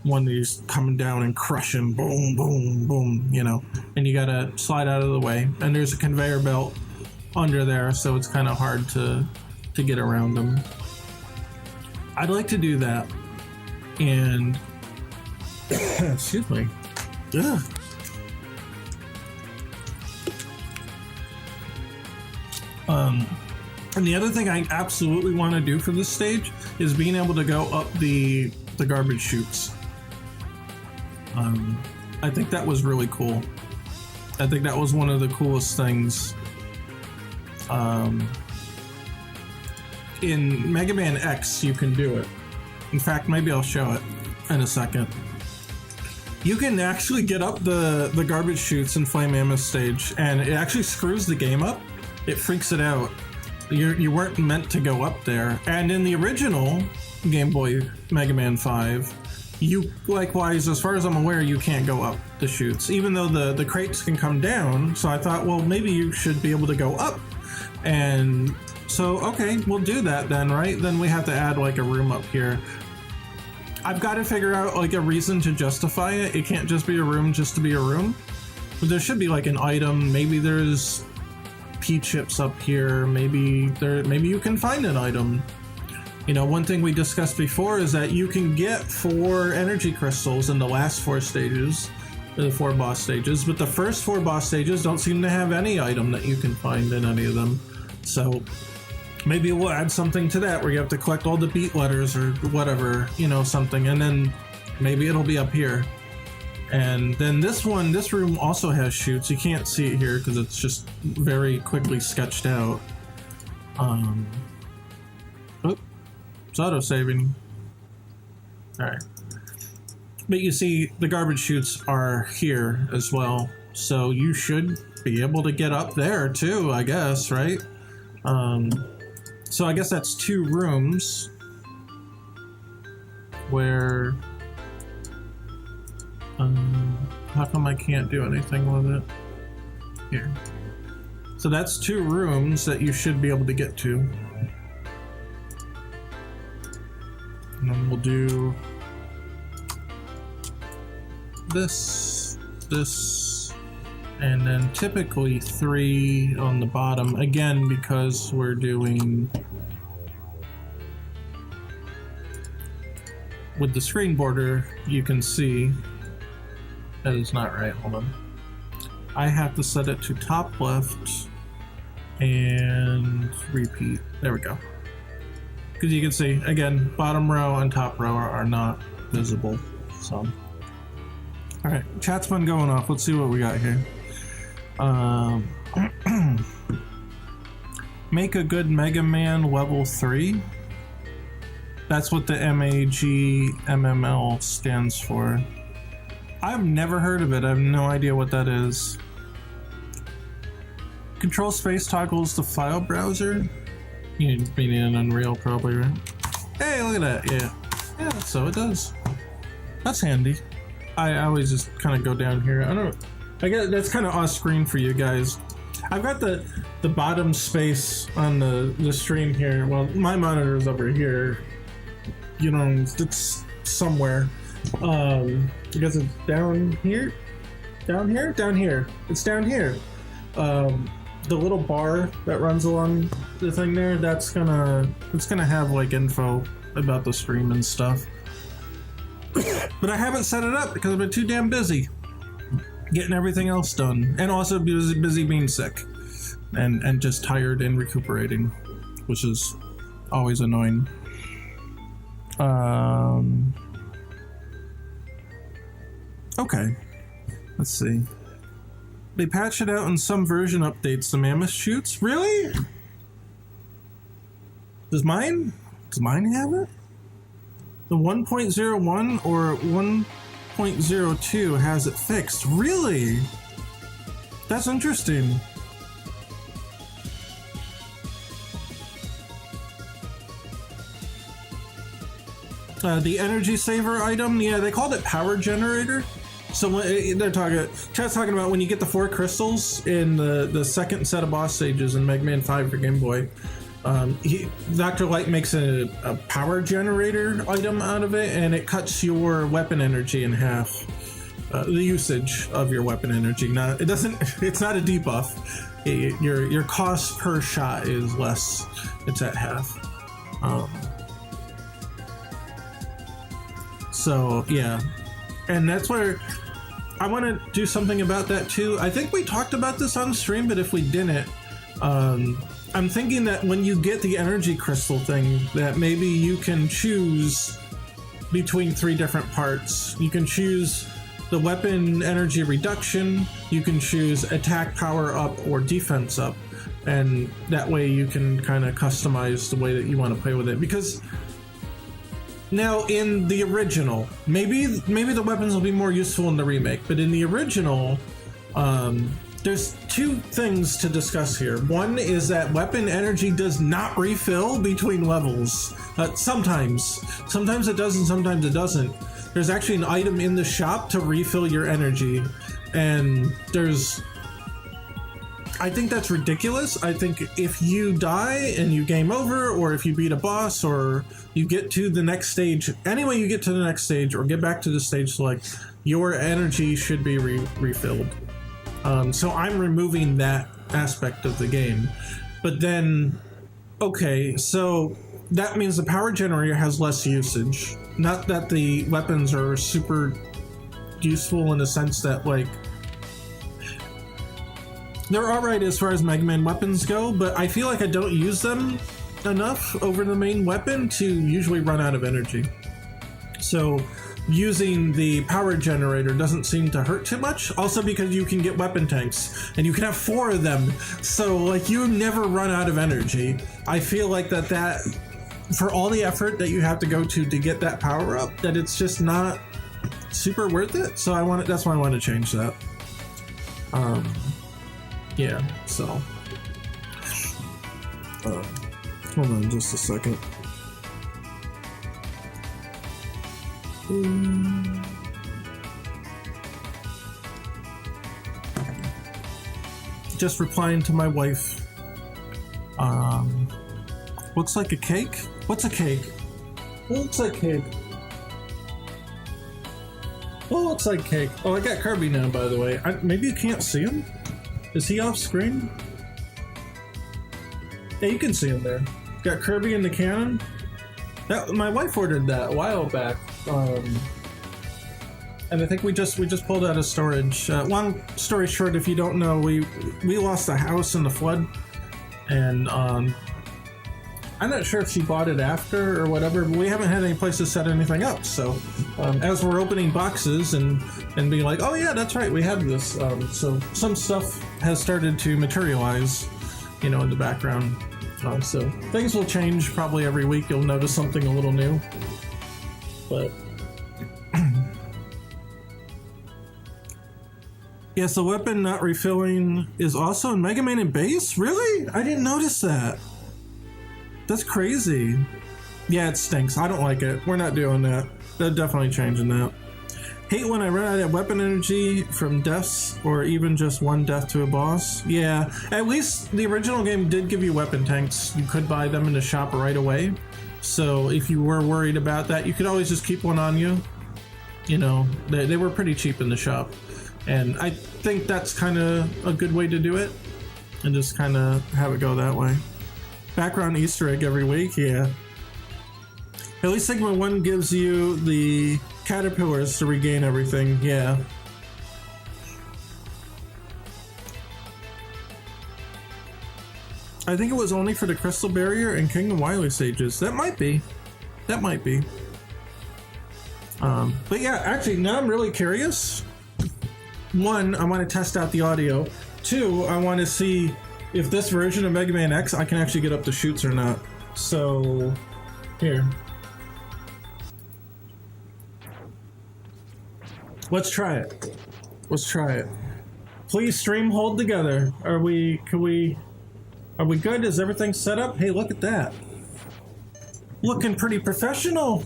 Speaker 1: One who's coming down and crushing, boom, boom, boom, you know. And you gotta slide out of the way. And there's a conveyor belt under there, so it's kind of hard to get around them. I'd like to do that. And excuse me. Ugh. And the other thing I absolutely want to do for this stage is being able to go up the garbage chutes. I think that was really cool. I think that was one of the coolest things. In Mega Man X, you can do it. In fact, maybe I'll show it in a second. You can actually get up the garbage chutes in Flame Mammoth stage, and it actually screws the game up. It freaks it out. You weren't meant to go up there. And in the original Game Boy Mega Man 5, you likewise, as far as I'm aware, you can't go up the chutes, even though the crates can come down. So I thought, well, maybe you should be able to go up. And so, okay, we'll do that then, right? Then we have to add like a room up here. I've got to figure out like a reason to justify it. It can't just be a room just to be a room. But there should be like an item. Maybe there's P-chips up here. Maybe you can find an item. You know, one thing we discussed before is that you can get 4 energy crystals in the last 4 stages, the 4 boss stages, but the first 4 boss stages don't seem to have any item that you can find in any of them. So maybe we'll add something to that where you have to collect all the beat letters or whatever, you know, something, and then maybe it'll be up here. And then this room also has chutes. You can't see it here because it's just very quickly sketched out. It's auto-saving. Alright. But you see, the garbage chutes are here as well. So you should be able to get up there too, I guess, right? So I guess that's 2 rooms where... how come I can't do anything with it? Here. So that's 2 rooms that you should be able to get to. And then we'll do this, and then typically 3 on the bottom, again because we're doing with the screen border. You can see that is not right. Hold on, I have to set it to top left and repeat. There we go. Because you can see, again, bottom row and top row are not visible. So, alright, chat's been going off. Let's see what we got here. Make a good Mega Man level 3. That's what the MAGMML stands for. I've never heard of it. I have no idea what that is. Control space toggles the file browser. You mean in Unreal, probably, right? Hey, look at that. Yeah, so it does. That's handy. I always just kind of go down here. I guess that's kind of off screen for you guys. I've got the bottom space on the stream here. Well, my monitor is over here. You know, it's somewhere. I guess it's down here. Down here. It's down here. The little bar that runs along the thing there, it's gonna have like info about the stream and stuff. But I haven't set it up because I've been too damn busy getting everything else done, and also busy being sick and just tired and recuperating, which is always annoying. Okay, let's see. They patched it out in some version updates, the Mammoth chutes. Really? Does mine have it? The 1.01 or 1.02 has it fixed. Really? That's interesting. The energy saver item, yeah, they called it power generator. So Chad's talking about when you get the 4 crystals in the second set of boss stages in Mega Man 5 for Game Boy, Dr. Light makes a power generator item out of it, and it cuts your weapon energy in half. The usage of your weapon energy. Now, it doesn't. It's not a debuff. Your cost per shot is less. It's at half. So yeah, and that's where I want to do something about that too. I think we talked about this on stream, but if we didn't, I'm thinking that when you get the energy crystal thing, that maybe you can choose between 3 different parts. You can choose the weapon energy reduction, you can choose attack power up or defense up, and that way you can kind of customize the way that you want to play with it. Because now in the original, maybe the weapons will be more useful in the remake, but in the original, there's 2 things to discuss here. One is that weapon energy does not refill between levels. Sometimes it does and sometimes it doesn't. There's actually an item in the shop to refill your energy, and I think that's ridiculous. I think if you die and you game over, or if you beat a boss, or you get to the next stage, anyway you get to the next stage or get back to the stage select, your energy should be refilled. So I'm removing that aspect of the game. But then, okay, so that means the power generator has less usage. Not that the weapons are super useful in the sense that, like, they're alright as far as Mega Man weapons go, but I feel like I don't use them enough over the main weapon to usually run out of energy. So using the power generator doesn't seem to hurt too much. Also because you can get weapon tanks, and you can have 4 of them, so like you never run out of energy. I feel like that for all the effort that you have to go to get that power up, that it's just not super worth it. So that's why I want to change that. Yeah, so hold on just a second. Just replying to my wife. Looks like a cake? What's a cake? What looks like cake? What looks like cake? Oh, I got Kirby now, by the way. Maybe you can't see him? Is he off screen? Yeah, you can see him there. Got Kirby in the cannon. My wife ordered that a while back. And I think we just pulled out of storage. Long story short, if you don't know, we lost the house in the flood, and I'm not sure if she bought it after or whatever, but we haven't had any place to set anything up. So as we're opening boxes and being like, oh yeah, that's right, we had this. So some stuff has started to materialize, in the background. So things will change probably every week. You'll notice something a little new. But yes, the weapon not refilling is also in Mega Man and Base? Really? I didn't notice that. That's crazy. Yeah, it stinks. I don't like it. We're not doing that. They're definitely changing that. Hate when I run out of weapon energy from deaths, or even just one death to a boss. Yeah, at least the original game did give you weapon tanks. You could buy them in the shop right away. So if you were worried about that, you could always just keep one on you. They were pretty cheap in the shop. And I think that's kind of a good way to do it. And just kind of have it go that way. Background Easter egg every week, yeah. At least Sigma 1 gives you the caterpillars to regain everything, yeah. I think it was only for the Crystal Barrier and Kingdom Wily stages. That might be. But yeah, actually, now I'm really curious. 1, I want to test out the audio. 2, I want to see if this version of Mega Man X I can actually get up the chutes or not. So, here. Let's try it. Please stream hold together. Are we good? Is everything set up? Hey, look at that. Looking pretty professional,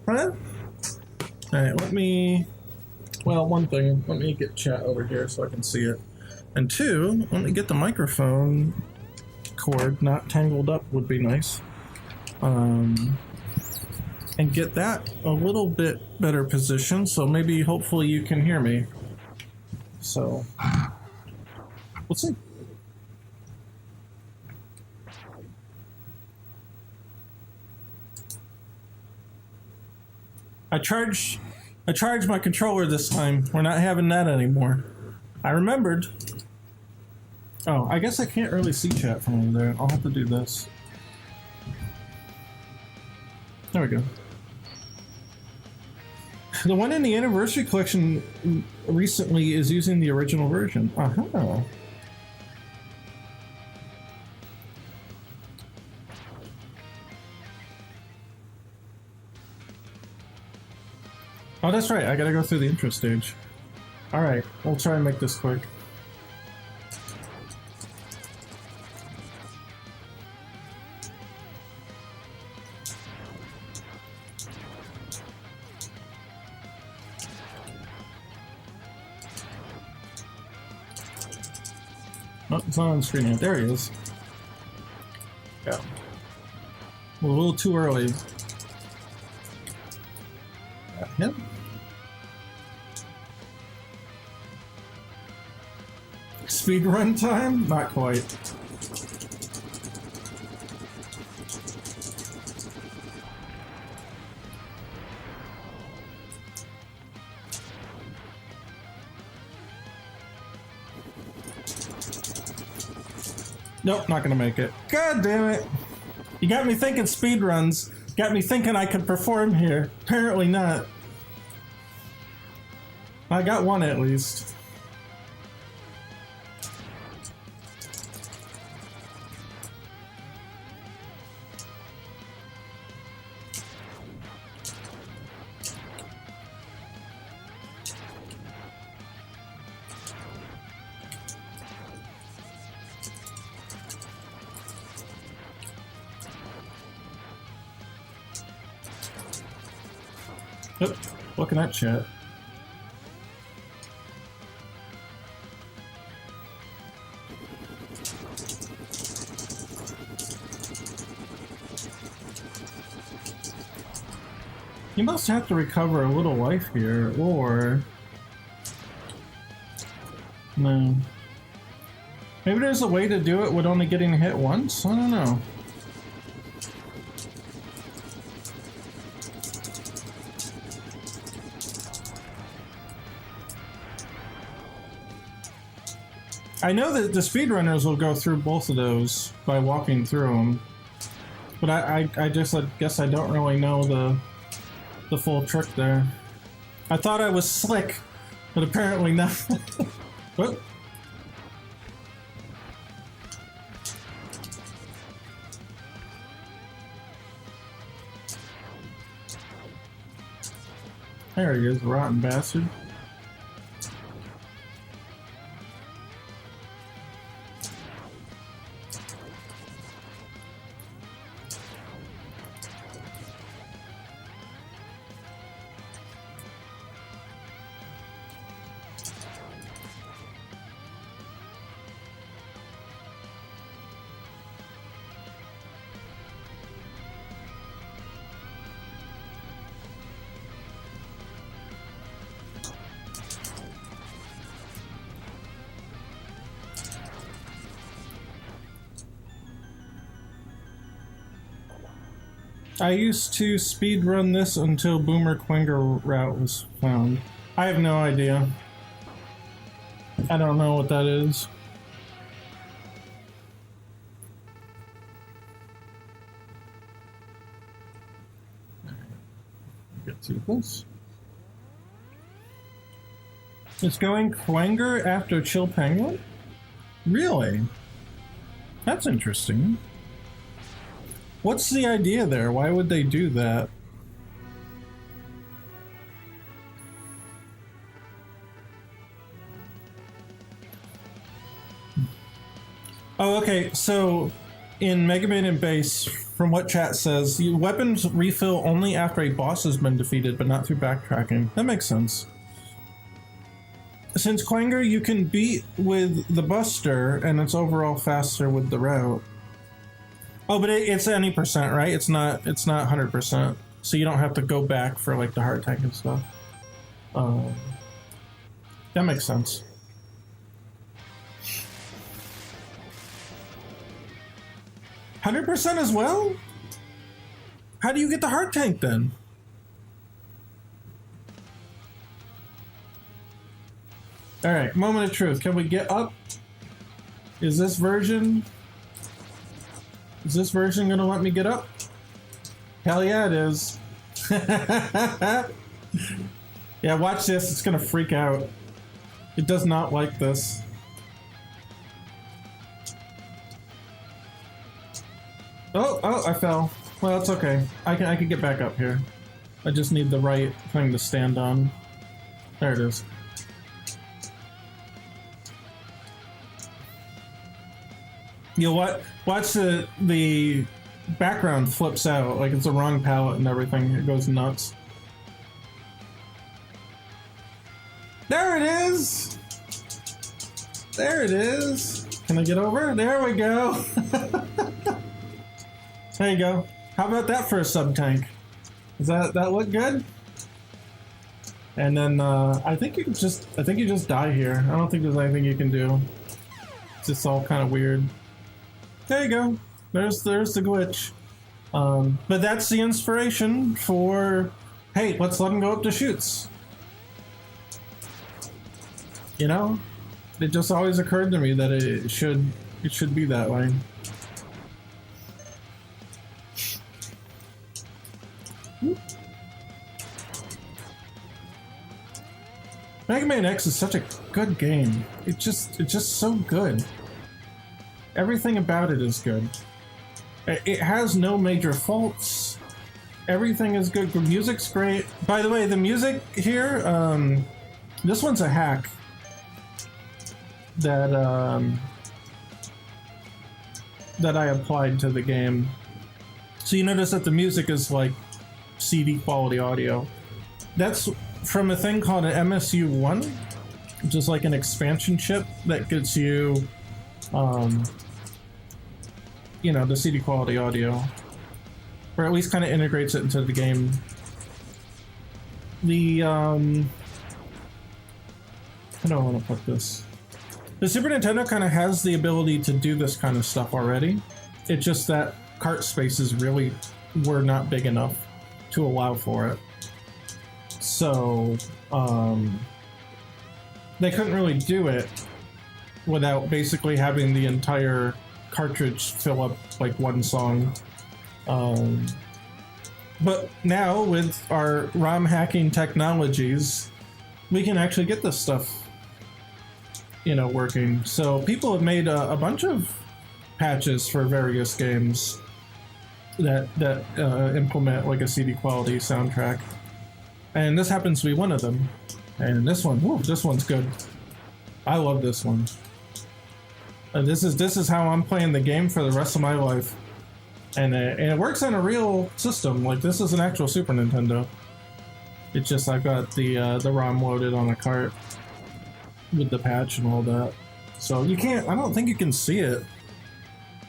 Speaker 1: huh? Alright, one thing, let me get chat over here so I can see it. And 2, let me get the microphone cord, not tangled up, would be nice. And get that a little bit better position, so maybe hopefully you can hear me. So we'll see. I charged my controller this time. We're not having that anymore. I remembered. Oh, I guess I can't really see chat from over there. I'll have to do this. There we go. The one in the Anniversary Collection recently is using the original version. Uh-huh. Oh, that's right. I gotta go through the intro stage. Alright, we'll try and make this quick. Oh, it's not on the screen yet. There he is. Yeah. We're a little too early. Him? Speed run time? Not quite. Nope, not gonna make it. God damn it! You got me thinking speed runs. Got me thinking I could perform here. Apparently not. I got one at least. Yep, looking at chat. You must have to recover a little life here, or... No. Maybe there's a way to do it with only getting hit once? I don't know. I know that the speedrunners will go through both of those by walking through them, but I guess I don't really know the full trick there. I thought I was slick, but apparently not. Whoop. There he is, rotten bastard. I used to speedrun this until Boomer Quenga route was found. I have no idea. I don't know what that is. Get to this. It's going Quenga after Chill Penguin? Really? That's interesting. What's the idea there? Why would they do that? Oh, okay, so in Mega Man and Base, from what chat says, the weapons refill only after a boss has been defeated, but not through backtracking. That makes sense. Since Quenga you can beat with the Buster, and it's overall faster with the route. Oh, but it's any percent, right? It's not 100%. So you don't have to go back for like the heart tank and stuff. That makes sense. %100 as well? How do you get the heart tank then? Alright, moment of truth. Can we get up? Is this version gonna let me get up? Hell yeah, it is. Yeah, watch this. It's gonna freak out. It does not like this. Oh, I fell. Well, it's okay. I can get back up here. I just need the right thing to stand on. There it is. You know what? Watch the background flips out like it's the wrong palette and everything. It goes nuts. There it is. There it is. Can I get over? There we go. There you go. How about that for a sub tank? Does that look good? And then I think you just die here. I don't think there's anything you can do. It's just all kind of weird. There you go. There's the glitch. But that's the inspiration for, hey, let's let him go up the chutes. You know, it just always occurred to me that it should be that way. Mega Man X is such a good game. It's just so good. Everything about it is good. It has no major faults. Everything is good. The music's great. By the way, the music here, this one's a hack that I applied to the game. So you notice that the music is like CD quality audio. That's from a thing called an MSU1, which is like an expansion chip that gets you, you know, the CD quality audio, or at least kind of integrates it into the game. The how do I want to put this? The Super Nintendo kind of has the ability to do this kind of stuff already. It's just that cart spaces really were not big enough to allow for it. So they couldn't really do it without basically having the entire cartridge fill up like one song. But now with our ROM hacking technologies, we can actually get this stuff, you know, working. So people have made a bunch of patches for various games that implement like a CD quality soundtrack, and this happens to be one of them. And this one, whoa, this one's good. I love this one. This is how I'm playing the game for the rest of my life, and it works on a real system. Like, this is an actual Super Nintendo. It's just I've got the ROM loaded on a cart with the patch and all that. So you can't. I don't think you can see it.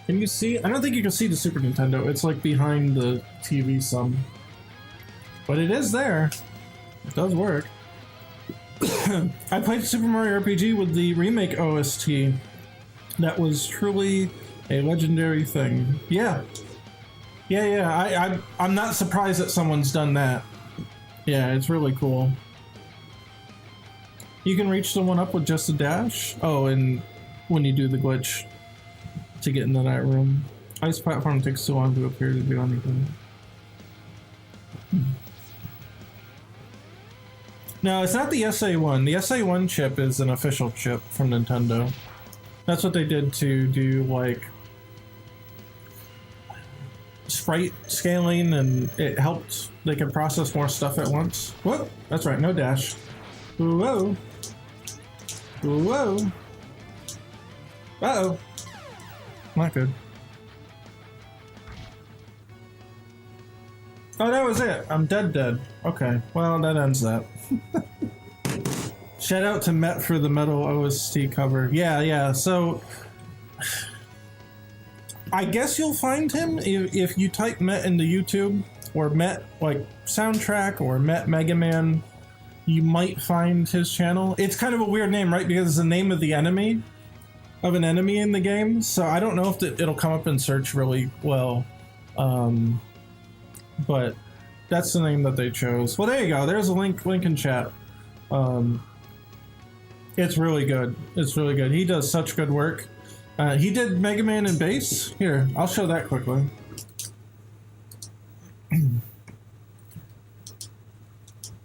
Speaker 1: Can you see? I don't think you can see the Super Nintendo. It's like behind the TV some. But it is there. It does work. I played Super Mario RPG with the remake OST. That was truly a legendary thing. Yeah. I'm not surprised that someone's done that. Yeah, it's really cool. You can reach the one up with just a dash. Oh, and when you do the glitch to get into that room. Ice platform takes so long to appear to do anything. No, it's not the SA1. The SA1 chip is an official chip from Nintendo. That's what they did to do, like, sprite scaling, and it helped. They could process more stuff at once. Whoop! That's right, no dash. Whoa! Whoa! Uh-oh. Not good. Oh, that was it. I'm dead. Okay, well, that ends that. Shout out to Met for the metal OST cover. Yeah, so I guess you'll find him if you type Met into YouTube, or Met like soundtrack, or Met Mega Man. You might find his channel. It's kind of a weird name, right? Because it's the name of the enemy, of an enemy in the game. So I don't know if it'll come up in search really well. But that's the name that they chose. Well, there you go. There's a link in chat. It's really good. It's really good. He does such good work. He did Mega Man and Bass. Here, I'll show that quickly.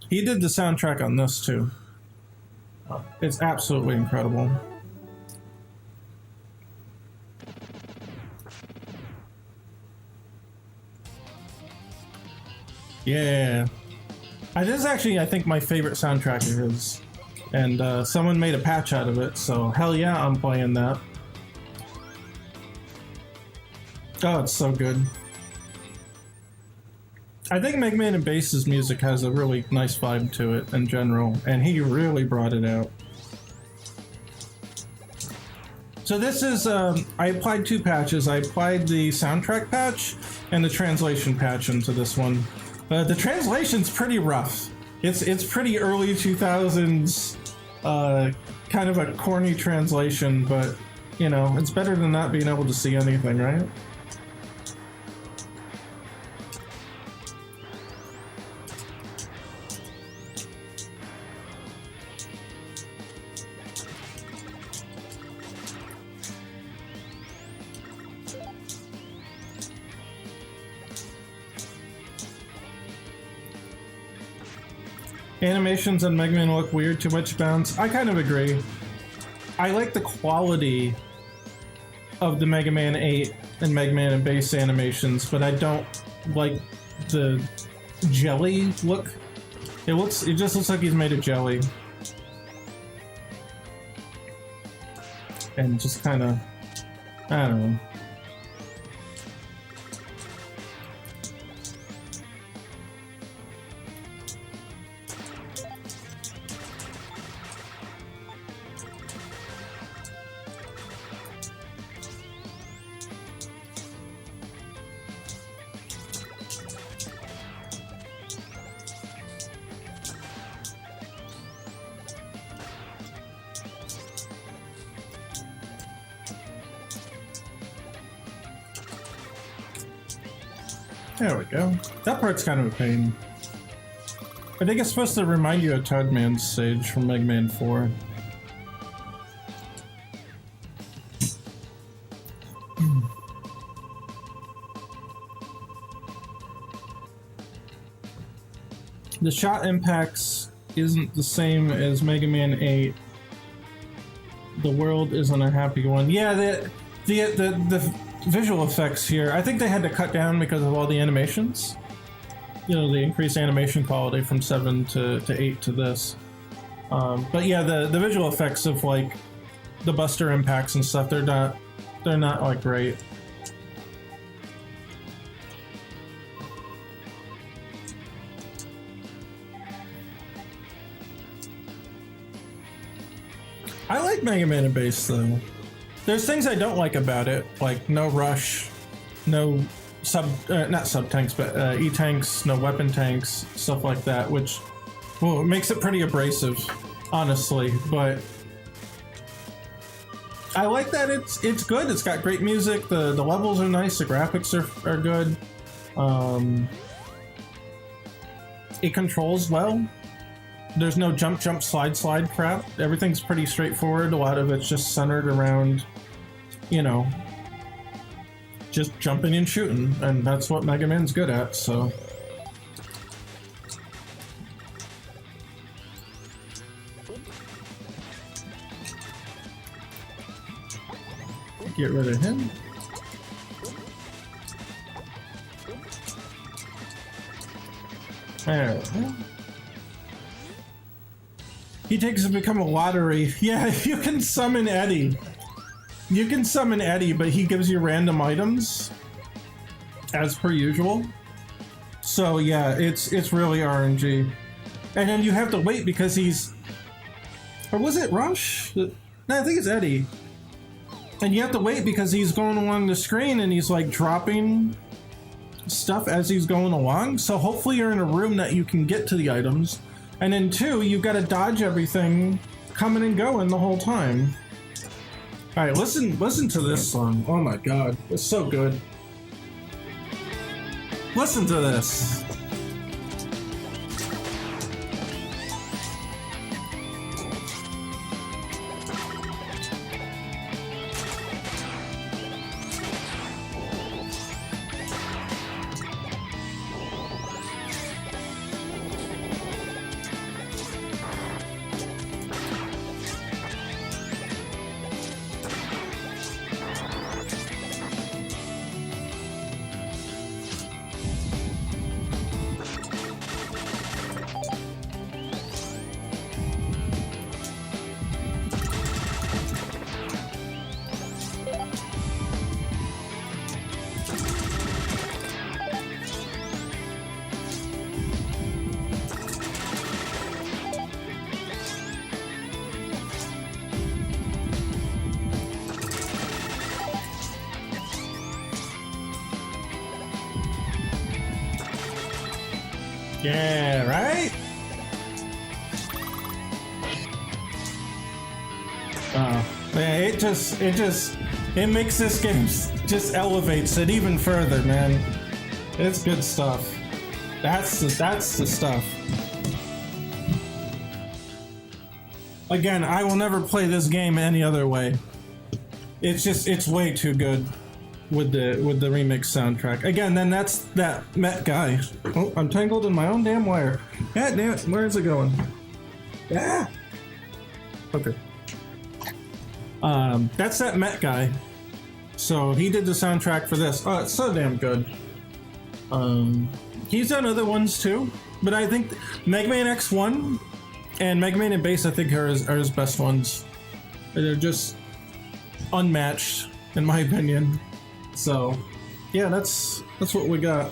Speaker 1: He did the soundtrack on this too. It's absolutely incredible. Yeah. This is actually, I think, my favorite soundtrack of his. And someone made a patch out of it, so hell yeah, I'm playing that. Oh, it's so good. I think Mega Man and Bass's music has a really nice vibe to it in general, and he really brought it out. So this is, I applied 2 patches. I applied the soundtrack patch and the translation patch into this one. The translation's pretty rough. It's pretty early 2000s, kind of a corny translation, but, you know, it's better than not being able to see anything, right? Animations on Mega Man look weird, too much bounce. I kind of agree. I like the quality of the Mega Man 8 and Mega Man and Bass animations, but I don't like the jelly look. It just looks like he's made of jelly. And just kind of, I don't know. There we go. That part's kind of a pain. I think it's supposed to remind you of Toadman's stage from Mega Man 4. The shot impacts isn't the same as Mega Man 8. The world isn't a happy one. Yeah, the visual effects here, I think they had to cut down because of all the animations. You know, the increased animation quality from 7 to 8 to this. But yeah, the visual effects of like the Buster impacts and stuff, they're not like great. I like Mega Man and Bass though. There's things I don't like about it, like no rush, no not sub-tanks, but E-tanks, no weapon tanks, stuff like that, which, well, it makes it pretty abrasive, honestly, but I like that it's good. It's got great music, the levels are nice, the graphics are good, it controls well. There's no jump, slide crap. Everything's pretty straightforward. A lot of it's just centered around, you know, just jumping and shooting, and that's what Mega Man's good at, so. Get rid of him. There we go. He takes to become a lottery. Yeah, you can summon Eddie. You can summon Eddie, but he gives you random items, as per usual. So yeah, it's really RNG. And then you have to wait because he's... Or was it Rush? No, I think it's Eddie. And you have to wait because he's going along the screen and he's like dropping stuff as he's going along. So hopefully you're in a room that you can get to the items. And then 2, you've got to dodge everything coming and going the whole time. All right, listen to this song. Oh my God, it's so good. Listen to this. Yeah, right? Man, it makes this game just elevates it even further, man. It's good stuff. That's the stuff. Again, I will never play this game any other way. It's way too good with the remix soundtrack. Again, then that's that Met guy. Oh, I'm tangled in my own damn wire. God damn it, where is it going? Yeah. Okay. That's that Met guy. So he did the soundtrack for this. Oh, it's so damn good. He's done other ones too, but I think Mega Man X1 and Mega Man and Bass, I think, are his best ones. They're just unmatched, in my opinion. So, yeah, that's what we got.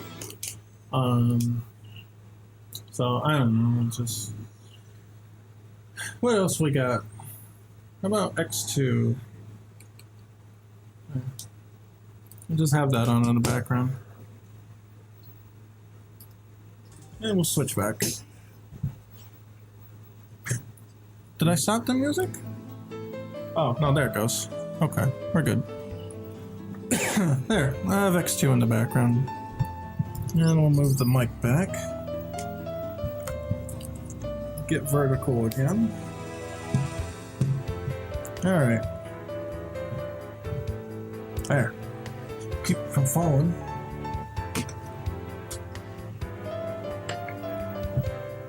Speaker 1: So I don't know. Just what else we got? How about X2? We'll just have that on in the background. And we'll switch back. Did I stop the music? Oh, no, there it goes. Okay, we're good. There, I have X2 in the background. And we'll move the mic back. Get vertical again. Alright. There. Keep from falling.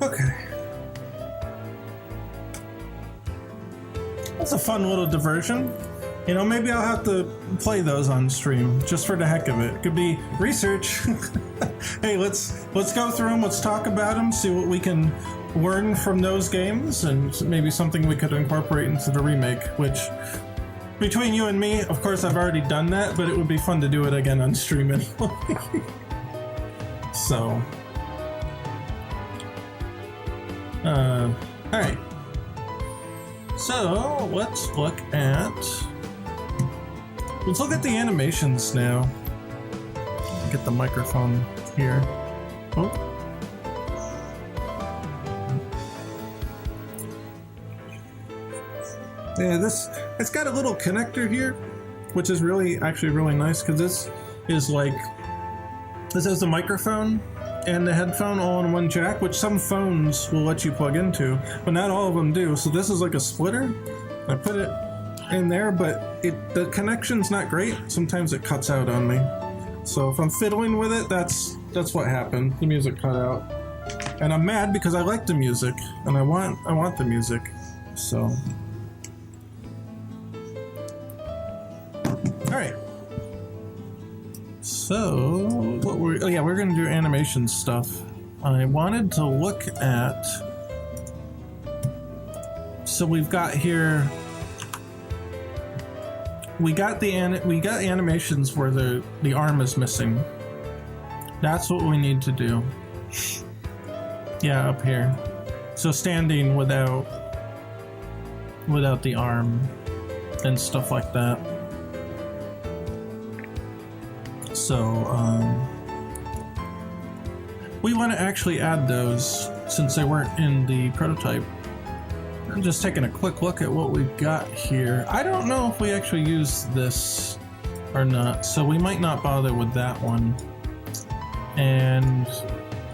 Speaker 1: Okay. That's a fun little diversion. You know, maybe I'll have to play those on stream just for the heck of it. It could be research. Hey, let's go through them. Let's talk about them. See what we can learn from those games, and maybe something we could incorporate into the remake. Which, between you and me, of course, I've already done that, but it would be fun to do it again on stream anyway. So, all right. So let's look at the animations now. Get the microphone here. Oh. Yeah, it's got a little connector here, which is actually really nice, because this has the microphone and the headphone all in one jack, which some phones will let you plug into, but not all of them do. So this is like a splitter. I put it in there, but the connection's not great. Sometimes it cuts out on me. So if I'm fiddling with it, that's what happened. The music cut out, and I'm mad because I like the music and I want the music. So, all right. So we're gonna do animation stuff. I wanted to look at. So we've got here. We got animations where the arm is missing. That's what we need to do. Yeah, up here. So standing without the arm and stuff like that. So we want to actually add those since they weren't in the prototype. I'm just taking a quick look at what we've got here. I don't know if we actually use this or not, so we might not bother with that one. And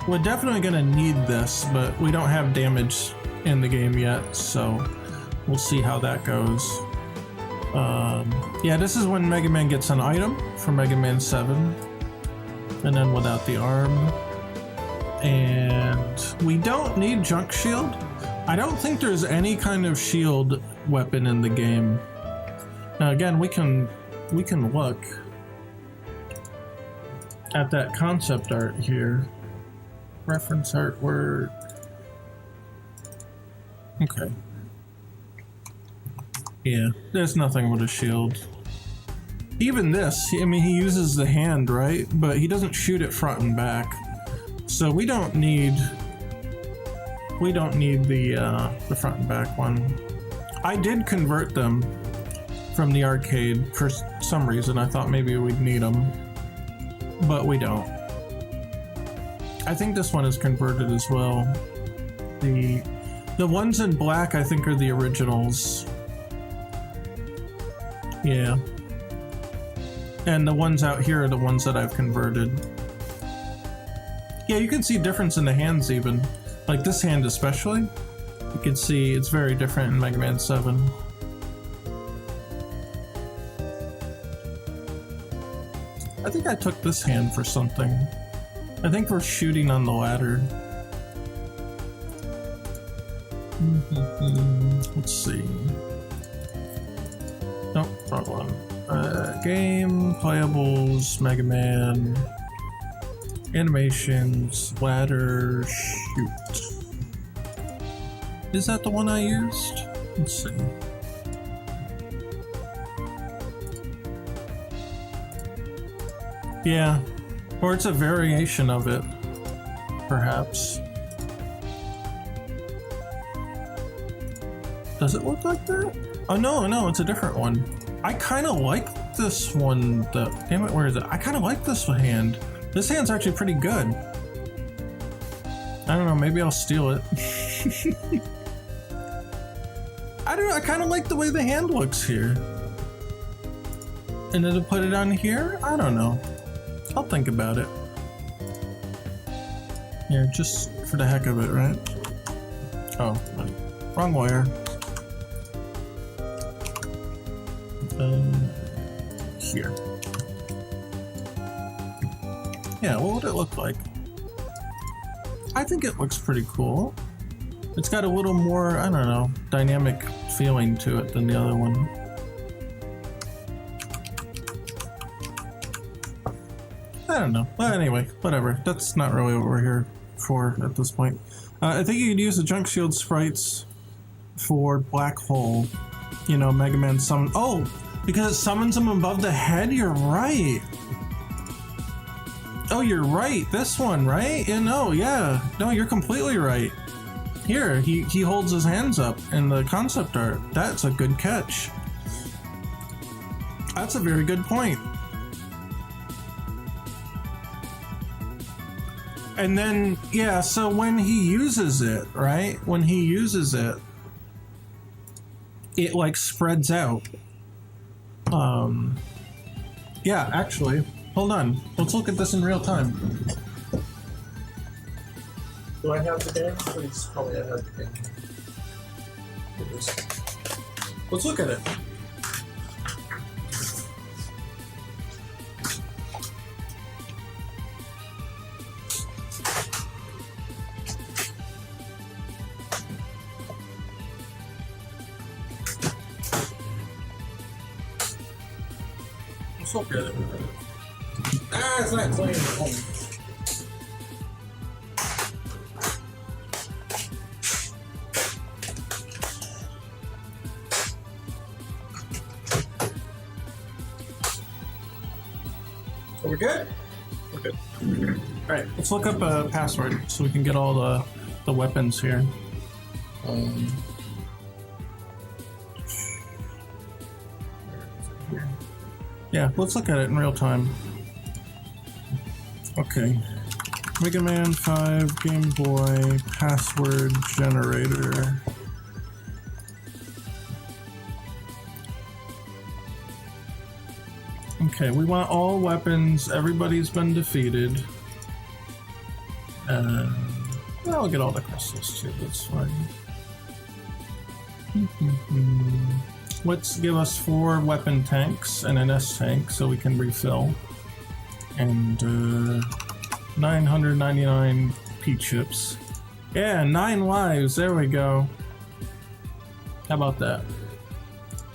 Speaker 1: we're definitely going to need this, but we don't have damage in the game yet, so we'll see how that goes. Yeah, this is when Mega Man gets an item for Mega Man 7, and then without the arm. And we don't need Junk Shield. I don't think there's any kind of shield weapon in the game. Now again, we can look at that concept art here. Reference artwork. Okay. Yeah, there's nothing with a shield. Even this, I mean, he uses the hand, right? But he doesn't shoot it front and back. So we don't need the front and back one. I did convert them from the arcade for some reason. I thought maybe we'd need them, but we don't. I think this one is converted as well. The ones in black I think are the originals. Yeah. And the ones out here are the ones that I've converted. Yeah, you can see difference in the hands even. Like this hand especially. You can see it's very different in Mega Man 7. I think I took this hand for something. I think we're shooting on the ladder. Let's see. Nope, wrong one. Game, playables, Mega Man, animations, ladder, shoot. Is that the one I used? Let's see. Yeah, or it's a variation of it, perhaps. Does it look like that? Oh no, it's a different one. I kind of like this one. Damn it, where is it? I kind of like this hand. This hand's actually pretty good. I don't know, maybe I'll steal it. I don't know, I kind of like the way the hand looks here. And then to put it on here? I don't know. I'll think about it. Yeah, just for the heck of it, right? Oh, wrong wire. Here. Yeah, what would it look like? I think it looks pretty cool. It's got a little more, I don't know, dynamic feeling to it than the other one. I don't know. Well, anyway, whatever. That's not really what we're here for at this point. I think you could use the Junk Shield sprites for Black Hole. You know, Mega Man summon. Oh, because it summons him above the head? You're right. Oh, you're right. This one, right? Yeah, no, yeah. No, you're completely right. Here, he holds his hands up in the concept art. That's a good catch. That's a very good point. And then, yeah, so when he uses it, right? When he uses it, it like spreads out. Yeah, actually, hold on. Let's look at this in real time. Do I have the game? Please tell me I have the game. Let's look at it. Let's look at it. Ah, it's not playing at home. Are we good? We're good. Alright, let's look up a password so we can get all the weapons here. Yeah, let's look at it in real time. Okay. Mega Man 5 Game Boy password generator. Okay, we want all weapons. Everybody's been defeated. I'll get all the crystals too, that's fine. Let's give us 4 weapon tanks and an S tank so we can refill. And 999 P chips. Yeah, 9 lives, there we go. How about that?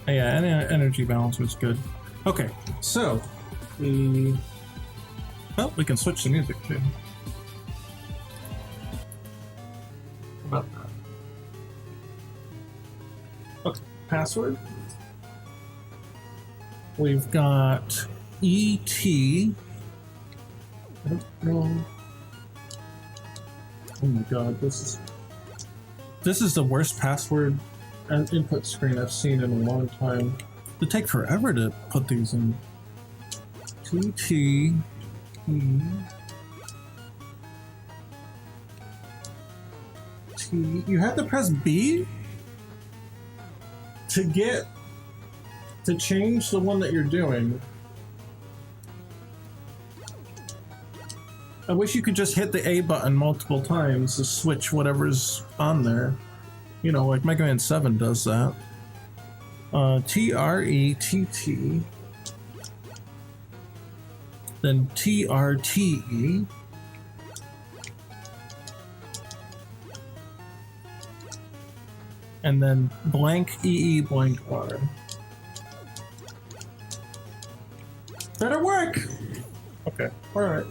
Speaker 1: Yeah, and energy balance was good. Okay, so we can switch the music too. How about that? Okay, password. We've got ET. I don't know. Oh my god, this is the worst password and input screen I've seen in a long time. It'd take forever to put these in. TT. You have to press B to change the one that you're doing. I wish you could just hit the A button multiple times to switch whatever's on there. You know, like Mega Man 7 does that. TRETT. Then TRTE. And then blank EE blank R. Better work! Okay, alright.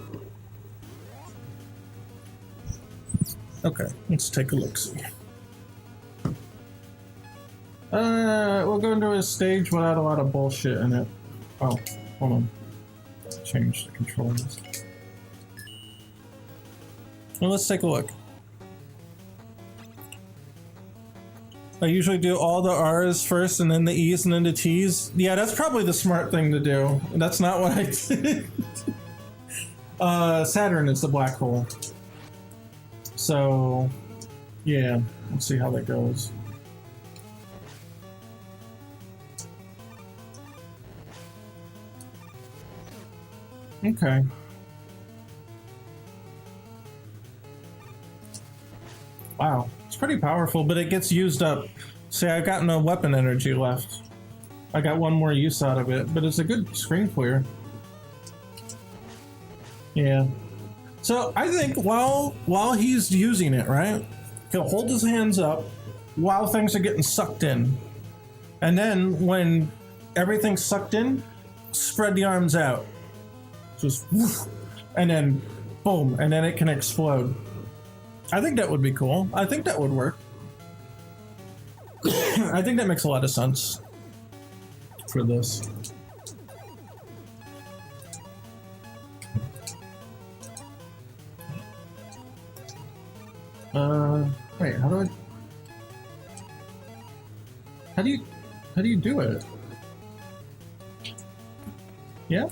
Speaker 1: Okay, let's take a look-see. We'll go into a stage without a lot of bullshit in it. Oh, hold on. Change the controls. Well, let's take a look. I usually do all the R's first and then the E's and then the T's. Yeah, that's probably the smart thing to do. That's not what I did. Saturn is the black hole. So, yeah, let's see how that goes. Okay. Wow, it's pretty powerful, but it gets used up. See, I've got no weapon energy left. I got one more use out of it, but it's a good screen clear. Yeah. So I think while he's using it, right, he'll hold his hands up while things are getting sucked in. And then when everything's sucked in, spread the arms out. Just woof, and then boom, and then it can explode. I think that would be cool. I think that would work. I think that makes a lot of sense for this. Wait, how do you do it? Yeah?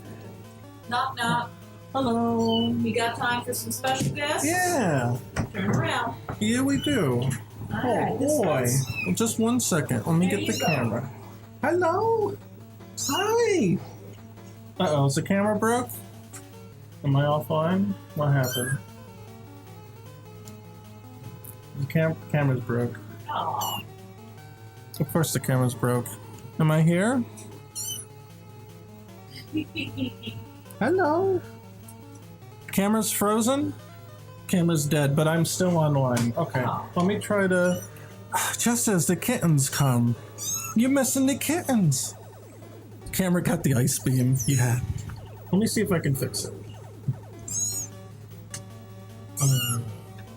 Speaker 2: Knock, knock.
Speaker 1: Hello.
Speaker 2: You got time for some special guests?
Speaker 1: Yeah.
Speaker 2: Turn around.
Speaker 1: Yeah, we do.
Speaker 2: All
Speaker 1: Oh
Speaker 2: right, this
Speaker 1: boy.
Speaker 2: one's-
Speaker 1: Just 1 second. Let me
Speaker 2: There
Speaker 1: get
Speaker 2: you
Speaker 1: the
Speaker 2: go.
Speaker 1: camera. Hello. Hi. Uh-oh, is the camera broke? Am I offline? What happened? The camera's broke.
Speaker 2: Aw.
Speaker 1: Of course the camera's broke. Am I here? Hello. Camera's frozen? Camera's dead, but I'm still online. Okay, let me try to... Just as the kittens come. You're missing the kittens. Camera got the ice beam. Yeah. Let me see if I can fix it.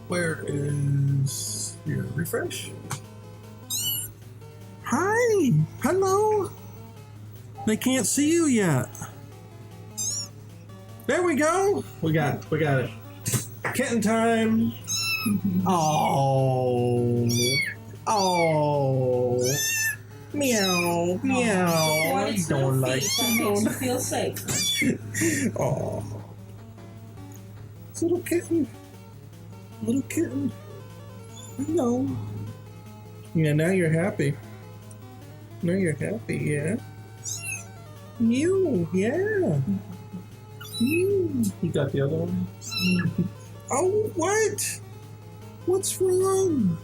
Speaker 1: Where is your refresh? Hi! Hello! They can't see you yet. There we go! We got it. Kitten time! Oh! Oh! Meow! Meow!
Speaker 2: What
Speaker 1: I
Speaker 2: is
Speaker 1: don't
Speaker 2: little
Speaker 1: like
Speaker 2: feet that makes you feel safe?
Speaker 1: Oh. Little kitten. Little kitten. Hello. Yeah, now you're happy. Now you're happy, yeah. Mew, yeah. Mew. You got the other one? Oh, what? What's wrong?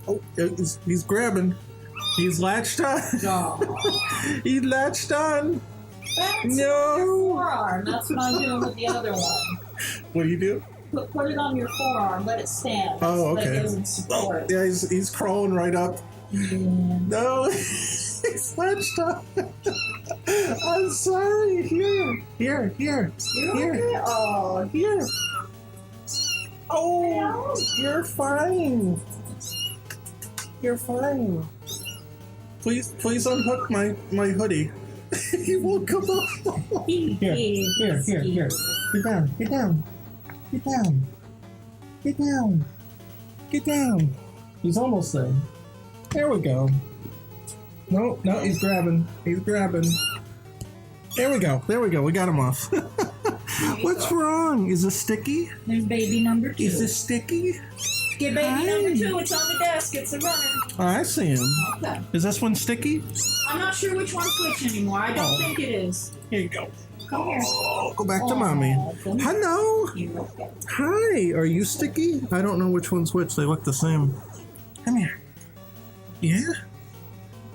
Speaker 1: Oh, he's grabbing. He's latched on.
Speaker 2: Oh.
Speaker 1: He latched on.
Speaker 2: That's
Speaker 1: No.
Speaker 2: your forearm. That's what I'm doing with the other one.
Speaker 1: What do you do?
Speaker 2: Put it on your forearm. Let it stand.
Speaker 1: Oh,
Speaker 2: Let
Speaker 1: okay.
Speaker 2: it doesn't support.
Speaker 1: Yeah, he's crawling right up.
Speaker 2: Yeah.
Speaker 1: No, he's latched on. I'm sorry. Here.
Speaker 2: You're
Speaker 1: Here.
Speaker 2: okay? Oh,
Speaker 1: Here. Oh, you're fine. You're fine. Please unhook my hoodie. He won't come off. Here. Get down. Get down. Get down. Get down. Get down. He's almost there. There we go. No, he's grabbing. He's grabbing. There we go. We got him off. What's wrong? Is this sticky?
Speaker 2: There's baby number 2.
Speaker 1: Is this sticky?
Speaker 2: Get baby
Speaker 1: Hi.
Speaker 2: number 2. It's on the desk. It's a runner.
Speaker 1: Oh, I see him.
Speaker 2: Okay.
Speaker 1: Is this one sticky?
Speaker 2: I'm not sure which one's which anymore. I don't think it is.
Speaker 1: Here you go.
Speaker 2: Come here.
Speaker 1: Oh, go back to mommy.
Speaker 2: Come here.
Speaker 1: Hello.
Speaker 2: You're okay.
Speaker 1: Hi. Are you sticky? I don't know which one's which. They look the same. Come here. Yeah.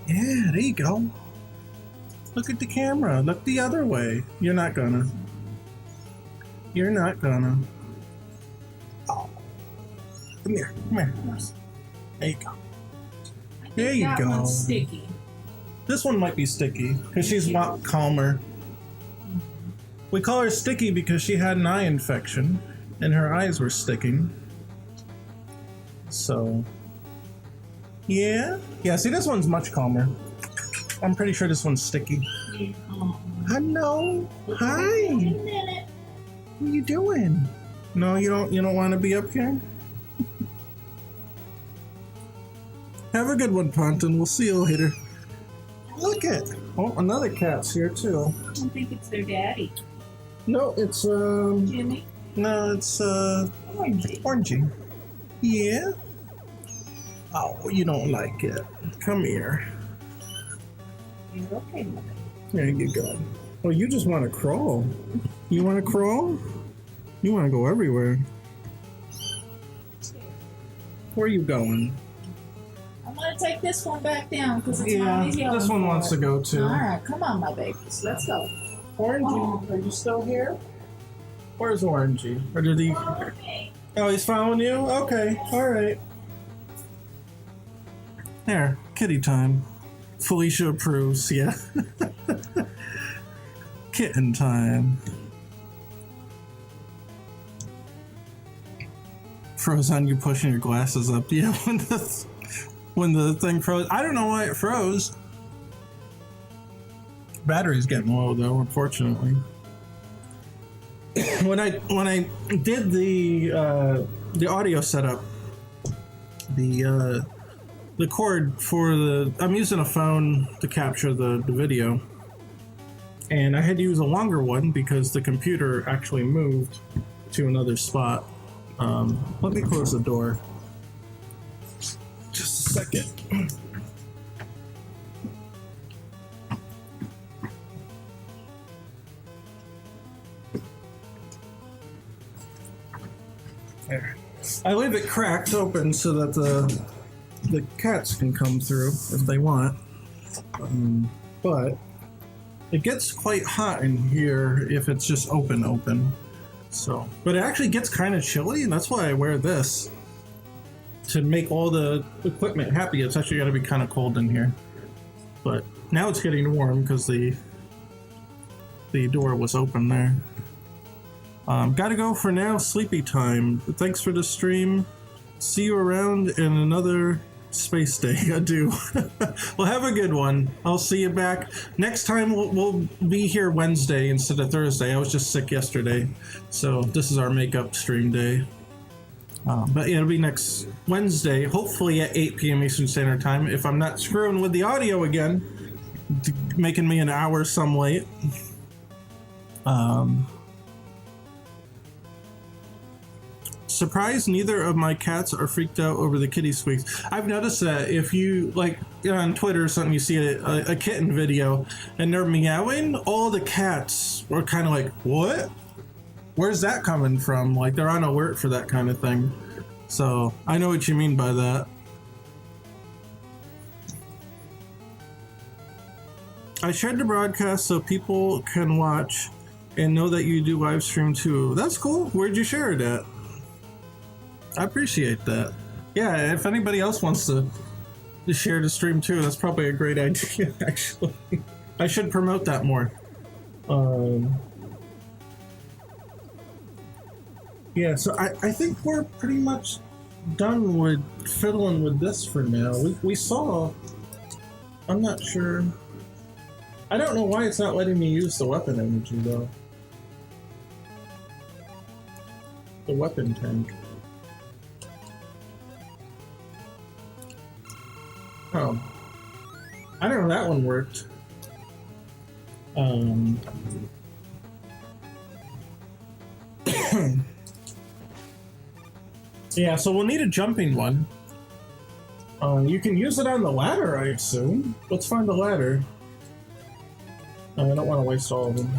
Speaker 1: Yeah, there you go. Look at the camera. Look the other way. You're not gonna. You're not gonna. Oh. Come here. There you go. There you
Speaker 2: that
Speaker 1: go.
Speaker 2: one's sticky.
Speaker 1: This one might be sticky because she's a lot calmer. We call her sticky because she had an eye infection and her eyes were sticking. So, yeah. Yeah, see, this one's much calmer. I'm pretty sure this one's sticky.
Speaker 2: Oh.
Speaker 1: Hello. Hi.
Speaker 2: Wait a minute.
Speaker 1: What are you doing? No, you don't want to be up here? Have a good one, Ponton. We'll see you later. Look at. Oh, another cat's here too.
Speaker 2: I don't think it's their daddy.
Speaker 1: No, it's
Speaker 2: Jimmy?
Speaker 1: no, it's
Speaker 2: Orangey.
Speaker 1: Orangey. Yeah. Oh, you don't like it. Come here.
Speaker 2: You're okay with it.
Speaker 1: There you go. Oh, you just want to crawl. You want to crawl? You want to go everywhere. Where are you going?
Speaker 2: I'm going to take this one back down because it's
Speaker 1: Yeah,
Speaker 2: mommy's yelling
Speaker 1: this one
Speaker 2: for
Speaker 1: wants
Speaker 2: it.
Speaker 1: to go too.
Speaker 2: All right, come on, my babies. Let's go.
Speaker 1: Orangey, are you still here? Where's Orangey? Or did he?
Speaker 2: Okay.
Speaker 1: Oh, he's following you? Okay, alright. There, kitty time. Felicia approves, yeah. Kitten time. Frozen, you pushing your glasses up. Yeah, when the thing froze. I don't know why it froze. Battery's getting low though, unfortunately. when I did the audio setup, the cord for I'm using a phone to capture the video, and I had to use a longer one because the computer actually moved to another spot. Let me close the door. Just a second. There. I leave it cracked open so that the cats can come through if they want. But it gets quite hot in here if it's just open. So, but it actually gets kind of chilly, and that's why I wear this to make all the equipment happy. It's actually got to be kind of cold in here, but now it's getting warm because the door was open there. Gotta go for now. Sleepy time. Thanks for the stream. See you around in another space day. I do. Well, have a good one. I'll see you back next time. We'll be here Wednesday instead of Thursday. I was just sick yesterday, so this is our makeup stream day. But yeah, it'll be next Wednesday, hopefully at 8 p.m. Eastern Standard Time. If I'm not screwing with the audio again, making me an hour some late. surprised neither of my cats are freaked out over the kitty squeaks. I've noticed that if you, like, on Twitter or something, you see a kitten video and they're meowing, all the cats are kind of like, what? Where's that coming from? Like, they're on alert for that kind of thing. So, I know what you mean by that. I shared the broadcast so people can watch and know that you do live stream too. That's cool. Where'd you share it at? I appreciate that. Yeah, if anybody else wants to share the stream too, that's probably a great idea, actually. I should promote that more. Yeah, so I think we're pretty much done with fiddling with this for now. We saw... I'm not sure... I don't know why it's not letting me use the weapon energy, though. The weapon tank. Oh. I don't know, that one worked. Yeah, so we'll need a jumping one. You can use it on the ladder, I assume. Let's find the ladder. I don't want to waste all of them.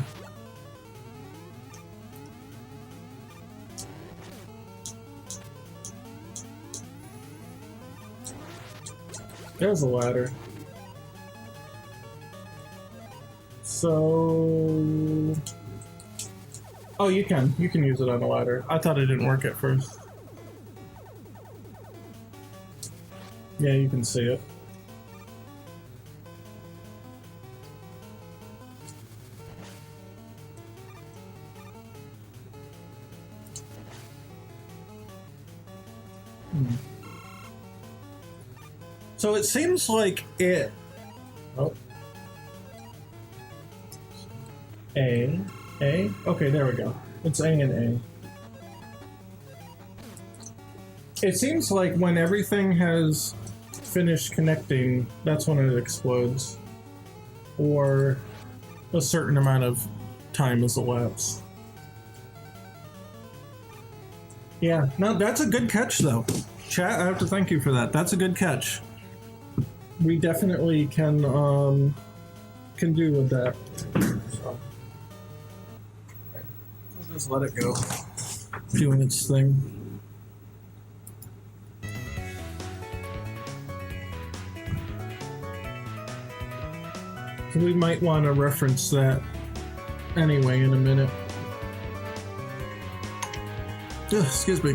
Speaker 1: There's a ladder. So... Oh, you can use it on a ladder. I thought it didn't work at first. Yeah, you can see it. So it seems like it... Oh. A. Okay, there we go. It's A and A. It seems like when everything has finished connecting, that's when it explodes. Or a certain amount of time has elapsed. Yeah, no, that's a good catch though. Chat, I have to thank you for that. That's a good catch. We definitely can do with that. So. We'll just let it go. Doing its thing. So we might want to reference that anyway in a minute. Ugh, excuse me.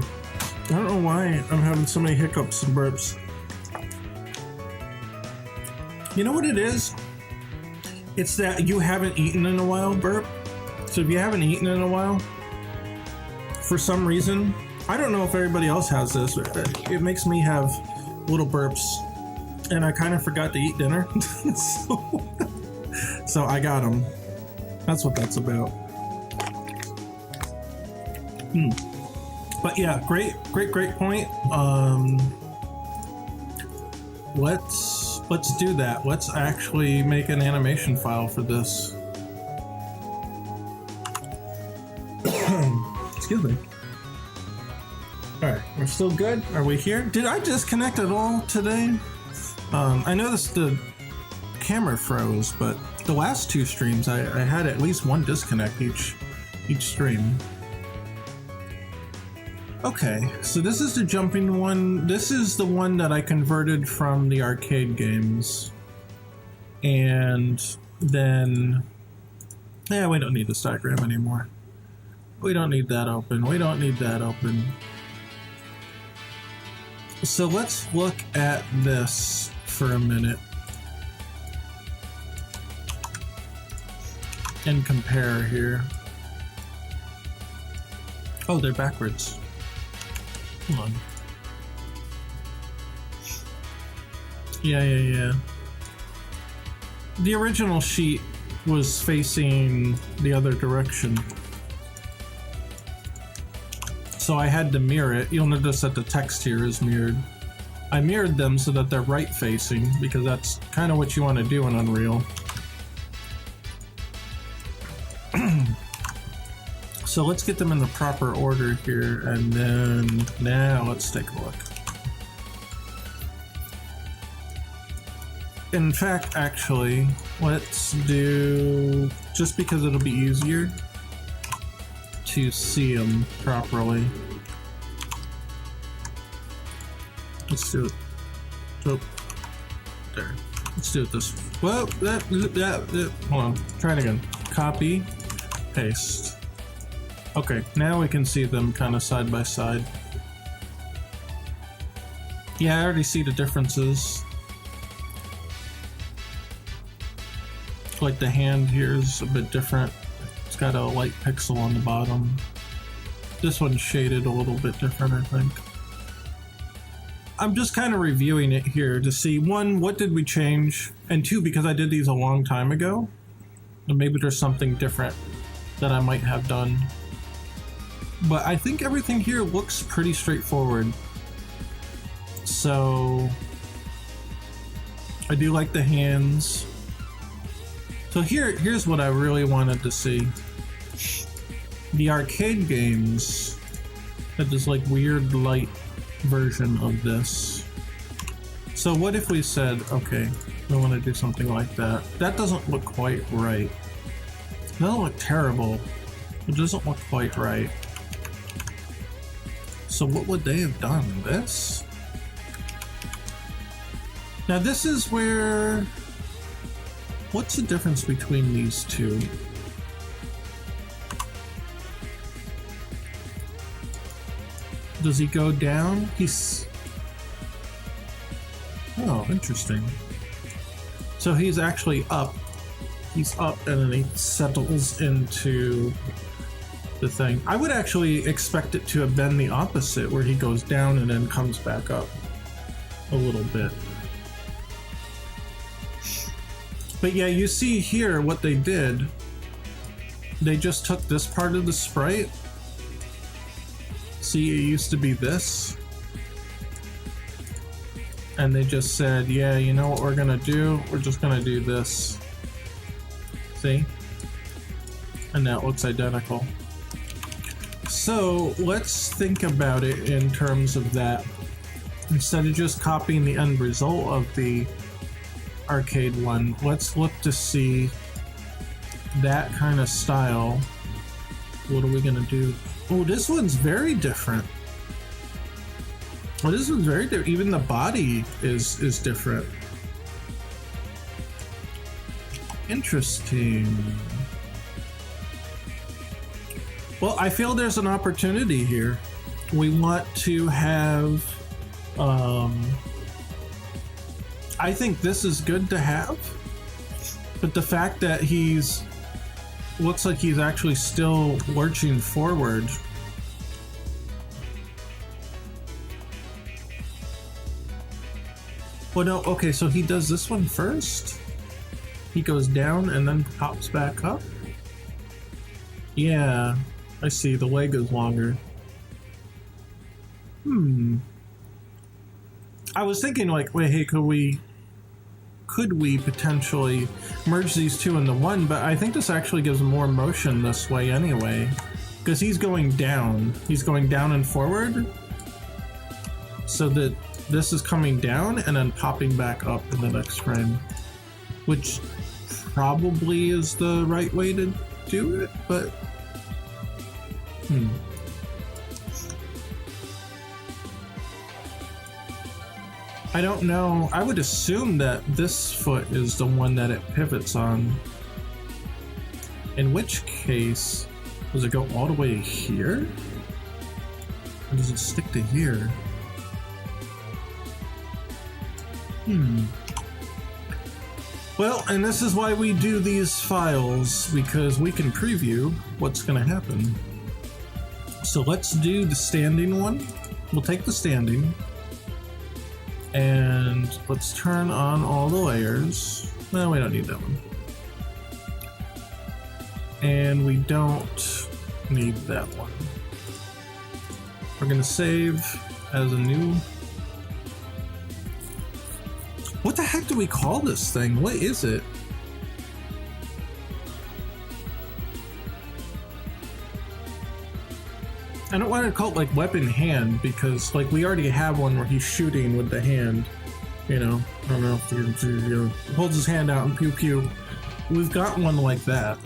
Speaker 1: I don't know why I'm having so many hiccups and burps. You know what it is? It's that you haven't eaten in a while, burp. So if you haven't eaten in a while, for some reason, I don't know if everybody else has this, but it makes me have little burps. And I kind of forgot to eat dinner. So I got them. That's what that's about. But yeah, great point. Let's do that. Let's actually make an animation file for this. Excuse me. Alright, we're still good? Are we here? Did I disconnect at all today? I noticed the camera froze, but the last two streams I had at least one disconnect each stream. Okay, so this is the jumping one. This is the one that I converted from the arcade games. And then... Yeah, we don't need this diagram anymore. We don't need that open. We don't need that open. So let's look at this for a minute. And compare here. Oh, they're backwards. Hold on. Yeah. The original sheet was facing the other direction. So I had to mirror it. You'll notice that the text here is mirrored. I mirrored them so that they're right facing, because that's kind of what you want to do in So So let's get them in the proper order here, and then now let's take a look. In fact, actually, let's do, just because it'll be easier to see them properly. Let's do it. Oh, there. Let's do it this way. Well, hold on. Try it again. Copy, paste. Okay, now we can see them kind of side by side. Yeah, I already see the differences. Like the hand here is a bit different. It's got a light pixel on the bottom. This one's shaded a little bit different, I think. I'm just kind of reviewing it here to see, one, what did we change? And two, because I did these a long time ago, and maybe there's something different that I might have done. But I think everything here looks pretty straightforward. So I do like the hands. So here's what I really wanted to see. The arcade games had this like weird light version of this. So what if we said, okay, we want to do something like that. That doesn't look quite right. It doesn't look terrible. It doesn't look quite right. So what would they have done? This? Now this is where... What's the difference between these two? Does he go down? He's... Oh, interesting. So he's actually up. He's up and then he settles into the thing. I would actually expect it to have been the opposite, where he goes down and then comes back up a little bit. But yeah, you see here what they did. They just took this part of the sprite. See, it used to be this. And they just said, yeah, you know what we're gonna do? We're just gonna do this. See? And that looks identical. So let's think about it in terms of that. Instead of just copying the end result of the arcade one, let's look to see that kind of style. What are we gonna do? Oh, this one's very different. Well, this one's very different. Even the body is different. Interesting. Well, I feel there's an opportunity here. We want to have I think this is good to have, but the fact that he's looks like he's actually still lurching forward. Well, no, okay, so he does this one first. He goes down and then pops back up. Yeah, I see, the leg is longer. I was thinking like, wait, hey, could we potentially merge these two into one? But I think this actually gives more motion this way anyway, because he's going down and forward, so that this is coming down and then popping back up in the next frame, which probably is the right way to do it, but I don't know. I would assume that this foot is the one that it pivots on. In which case, does it go all the way here? Or does it stick to here? Well, and this is why we do these files, because we can preview what's going to happen. So let's do the standing one. We'll take the standing. And let's turn on all the layers. No, we don't need that one. And we don't need that one. We're gonna save as a new... What the heck do we call this thing? What is it? I don't want to call it like weapon hand because like we already have one where he's shooting with the hand. You know, I don't know if you holds his hand out and pew pew. We've got one like that.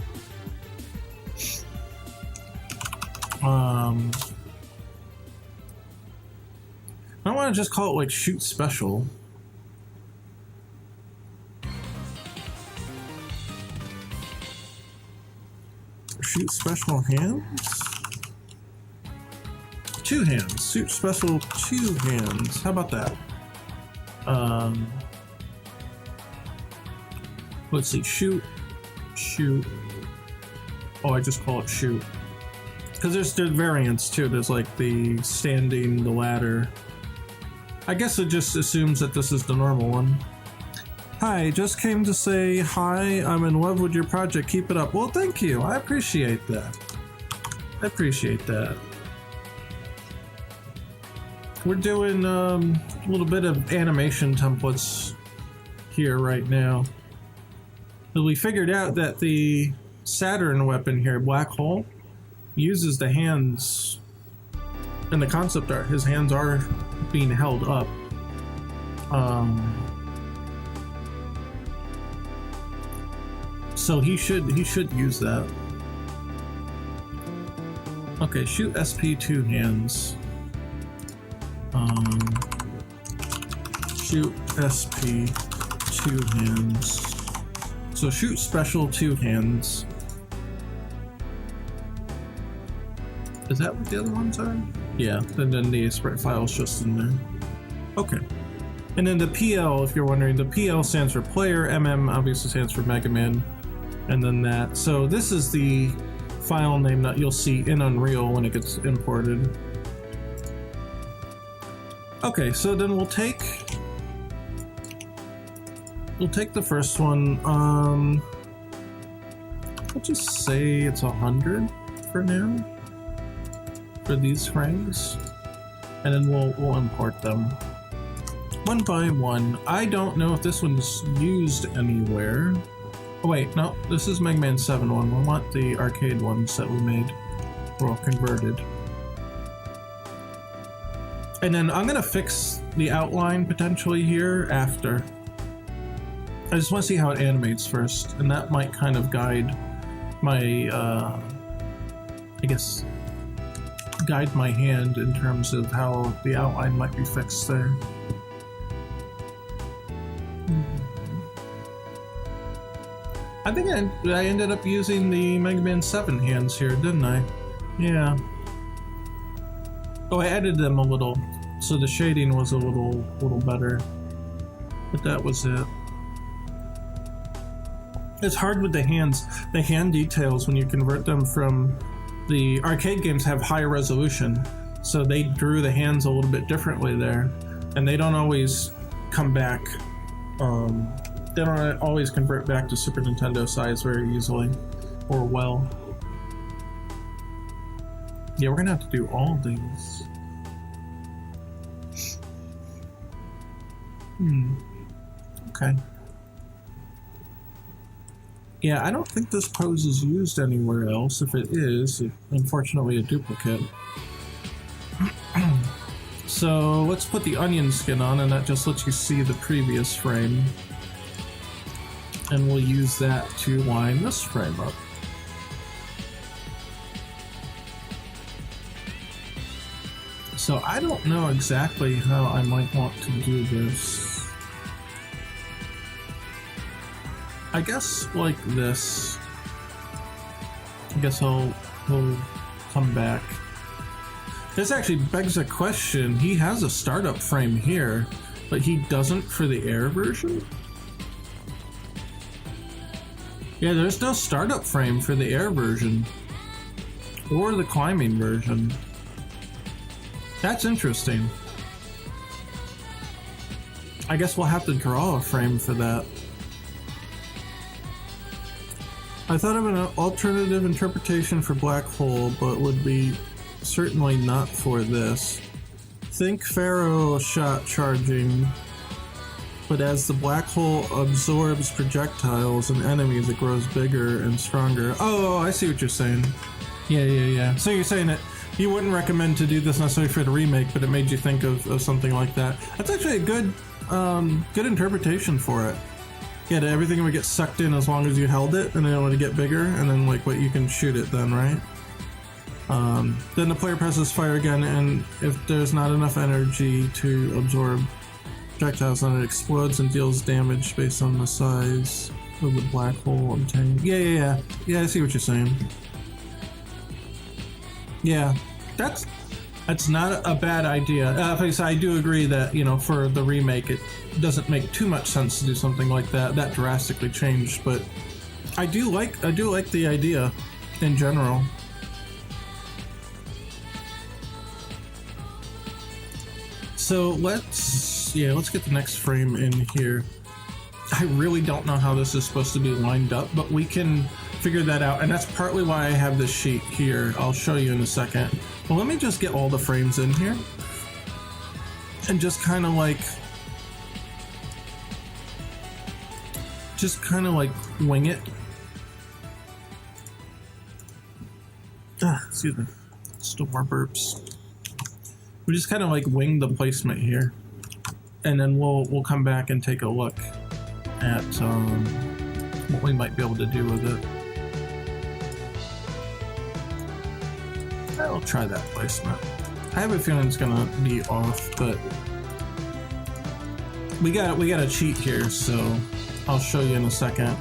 Speaker 1: I want to just call it like shoot special. Shoot special hands? 2 hands. Shoot special 2 hands. How about that? Let's see. Shoot. Oh, I just call it shoot. Because there's variants too. There's like the standing, the ladder. I guess it just assumes that this is the normal one. Hi, just came to say hi. I'm in love with your project. Keep it up. Well, thank you. I appreciate that. We're doing a little bit of animation templates here right now. But we figured out that the Saturn weapon here, Black Hole, uses the hands. In the concept art, his hands are being held up. So he should use that. Okay, shoot SP 2 hands. Shoot SP 2 hands. So shoot special 2 hands. Is that what the other ones are? Yeah, and then the sprite file's just in there. Okay. And then the PL, if you're wondering, the PL stands for player, MM obviously stands for Mega Man, and then that. So this is the file name that you'll see in Unreal when it gets imported. Okay, so then we'll take the first one. I'll just say it's 100 for now for these frames, and then we'll import them one by one. I don't know if this one's used anywhere. Oh wait, no, this is Mega Man 7 one. We want the arcade ones that we made. We're all converted. And then I'm gonna fix the outline potentially here after. I just want to see how it animates first, and that might kind of guide my, I guess, guide my hand in terms of how the outline might be fixed there. I think I ended up using the Mega Man 7 hands here, didn't I? Yeah. Oh, I edited them a little, so the shading was a little better. But that was it. It's hard with the hands. The hand details, when you convert them from the arcade games, have high resolution, so they drew the hands a little bit differently there, and they don't always come back. They don't always convert back to Super Nintendo size very easily or well. Yeah, we're gonna have to do all these. Okay. Yeah, I don't think this pose is used anywhere else. If it is, it's unfortunately a duplicate. So let's put the onion skin on, and that just lets you see the previous frame. And we'll use that to line this frame up. So I don't know exactly how I might want to do this. I guess like this. I guess he'll come back. This actually begs a question. He has a startup frame here, but he doesn't for the air version? Yeah, there's no startup frame for the air version. Or the climbing version. That's interesting. I guess we'll have to draw a frame for that. I thought of an alternative interpretation for Black Hole, but would be certainly not for this. Think Pharaoh shot charging, but as the black hole absorbs projectiles and enemies, it grows bigger and stronger. Oh, I see what you're saying. Yeah. So you're saying that you wouldn't recommend to do this necessarily for the remake, but it made you think of something like that. That's actually a good interpretation for it. Yeah, everything would get sucked in as long as you held it, and then it would get bigger, and then like what you can shoot it then, right? Then the player presses fire again, and if there's not enough energy to absorb projectiles, then it explodes and deals damage based on the size of the black hole obtained. Yeah, I see what you're saying. Yeah, that's not a bad idea. I do agree that, you know, for the remake, it doesn't make too much sense to do something like that. That drastically changed, but I do like the idea in general. So let's get the next frame in here. I really don't know how this is supposed to be lined up, but we can figure that out, and that's partly why I have this sheet here. I'll show you in a second. Well, let me just get all the frames in here and just kind of like wing it. Excuse me. Still more burps. We just kind of like wing the placement here, and then we'll come back and take a look at what we might be able to do with it. I'll try that placement. I have a feeling it's gonna be off, but we got a cheat here, so I'll show you in a second.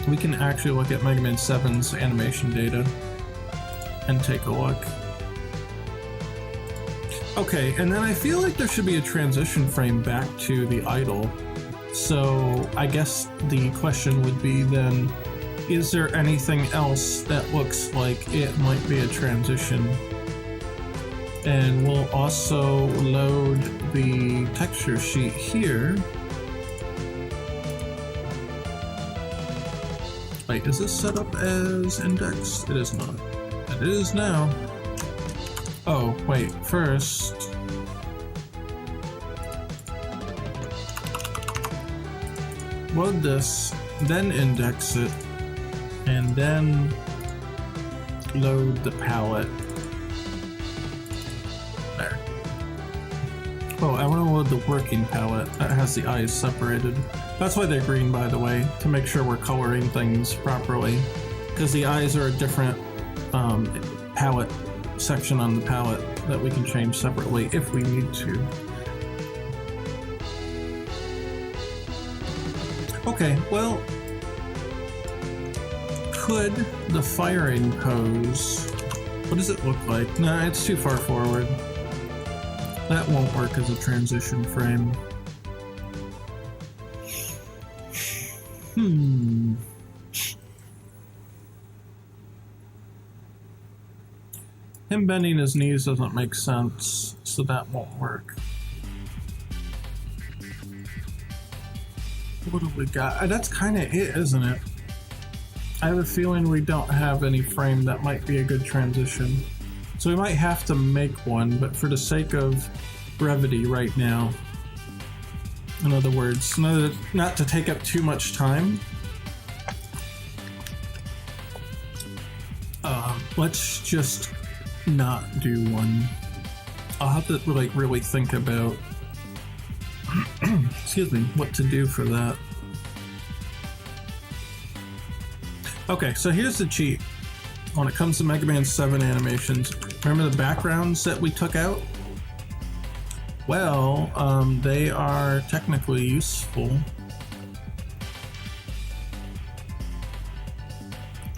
Speaker 1: We can actually look at Mega Man 7's animation data and take a look. Okay, and then I feel like there should be a transition frame back to the idle. So I guess the question would be then, is there anything else that looks like it might be a transition? And we'll also load the texture sheet here. Wait, is this set up as indexed? It is not. It is now. Oh, wait, first. Load this, then index it, and then load the palette. There. Oh, I want to load the working palette. That has the eyes separated. That's why they're green, by the way, to make sure we're coloring things properly. Because the eyes are a different palette section on the palette that we can change separately if we need to. Okay, well, could the firing pose, what does it look like? Nah, it's too far forward. That won't work as a transition frame. Him bending his knees doesn't make sense, so that won't work. What do we got? That's kind of it, isn't it? I have a feeling we don't have any frame that might be a good transition. So we might have to make one, but for the sake of brevity right now, in other words, not to take up too much time, let's just not do one. I'll have to like really think about excuse me, what to do for that. Okay, so here's the cheat when it comes to Mega Man 7 animations. Remember the backgrounds that we took out? Well, they are technically useful.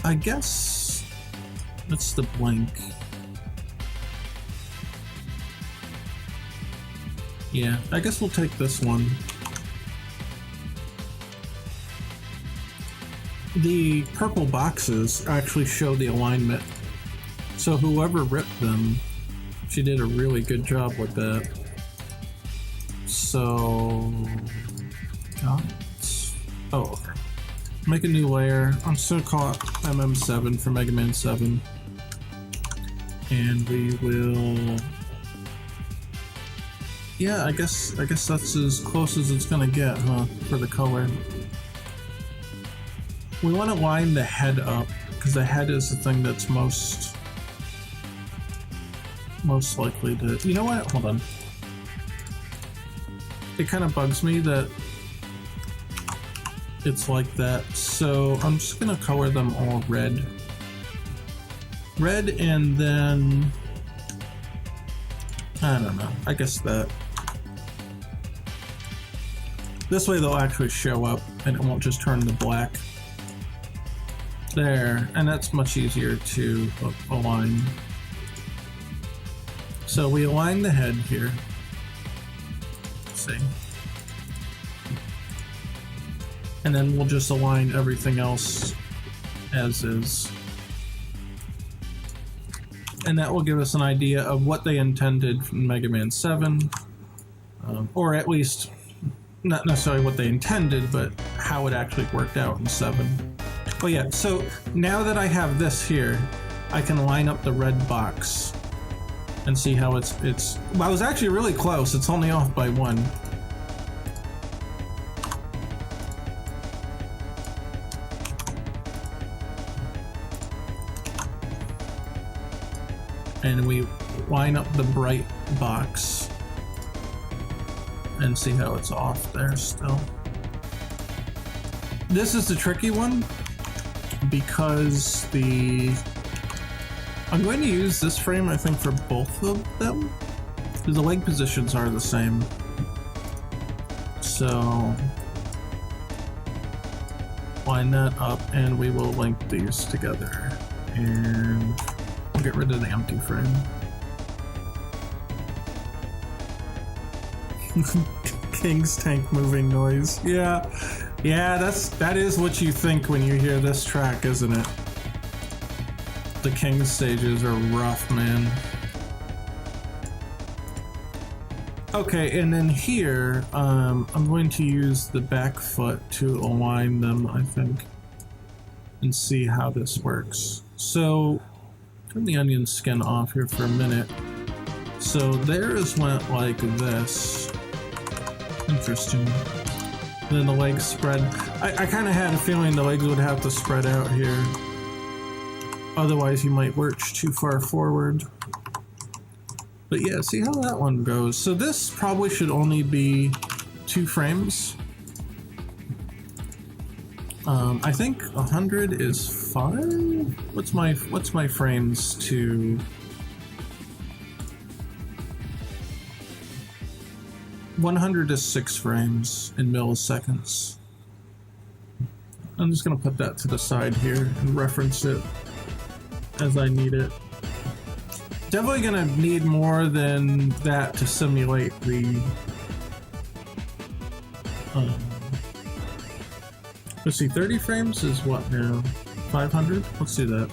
Speaker 1: I guess it's the blink. Yeah, I guess we'll take this one. The purple boxes actually show the alignment, so whoever ripped them, she did a really good job with that. So, oh, okay. Make a new layer. I'm just gonna call it MM7 for Mega Man 7, and we will. Yeah, I guess that's as close as it's gonna get, huh, for the color. We want to line the head up, because the head is the thing that's most most likely to... You know what? Hold on. It kind of bugs me that it's like that, so I'm just gonna color them all red. Red, and then... I don't know. I guess that. This way they'll actually show up and it won't just turn to black. There, and that's much easier to align. So we align the head here. Let's see. And then we'll just align everything else as is. And that will give us an idea of what they intended from Mega Man 7. Or at least, not necessarily what they intended, but how it actually worked out in 7. But yeah, so now that I have this here, I can line up the red box and see how it's well, I was actually really close. It's only off by 1. And we line up the bright box and see how it's off there still. This is the tricky one because I'm going to use this frame, I think, for both of them because the leg positions are the same. So line that up and we will link these together and get rid of the empty frame. King's tank moving noise. Yeah, that is what you think when you hear this track, isn't it? The King stages are rough, man. Okay, and then here, I'm going to use the back foot to align them, I think, and see how this works. So, turn the onion skin off here for a minute. So theirs went like this. Interesting. Then the legs spread. I kind of had a feeling the legs would have to spread out here. Otherwise you might lurch too far forward. But yeah, see how that one goes. So this probably should only be 2 frames. I think 100 is 5? What's my frames to... $100 is 6 frames in milliseconds. I'm just gonna put that to the side here and reference it as I need it. Definitely gonna need more than that to simulate the let's see, 30 frames is what now? 500? Let's do that.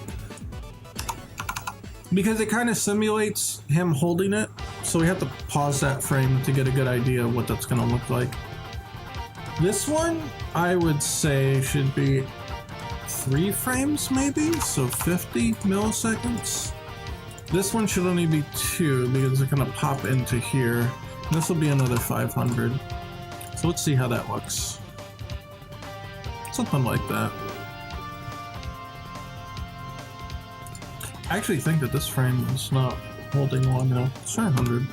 Speaker 1: Because it kind of simulates him holding it, so we have to pause that frame to get a good idea of what that's going to look like. This one, I would say, should be 3 frames maybe, so 50 milliseconds. This one should only be 2 because it's going to pop into here. This will be another 500. So let's see how that looks. Something like that. I actually think that this frame is not holding long enough. Let's try 100.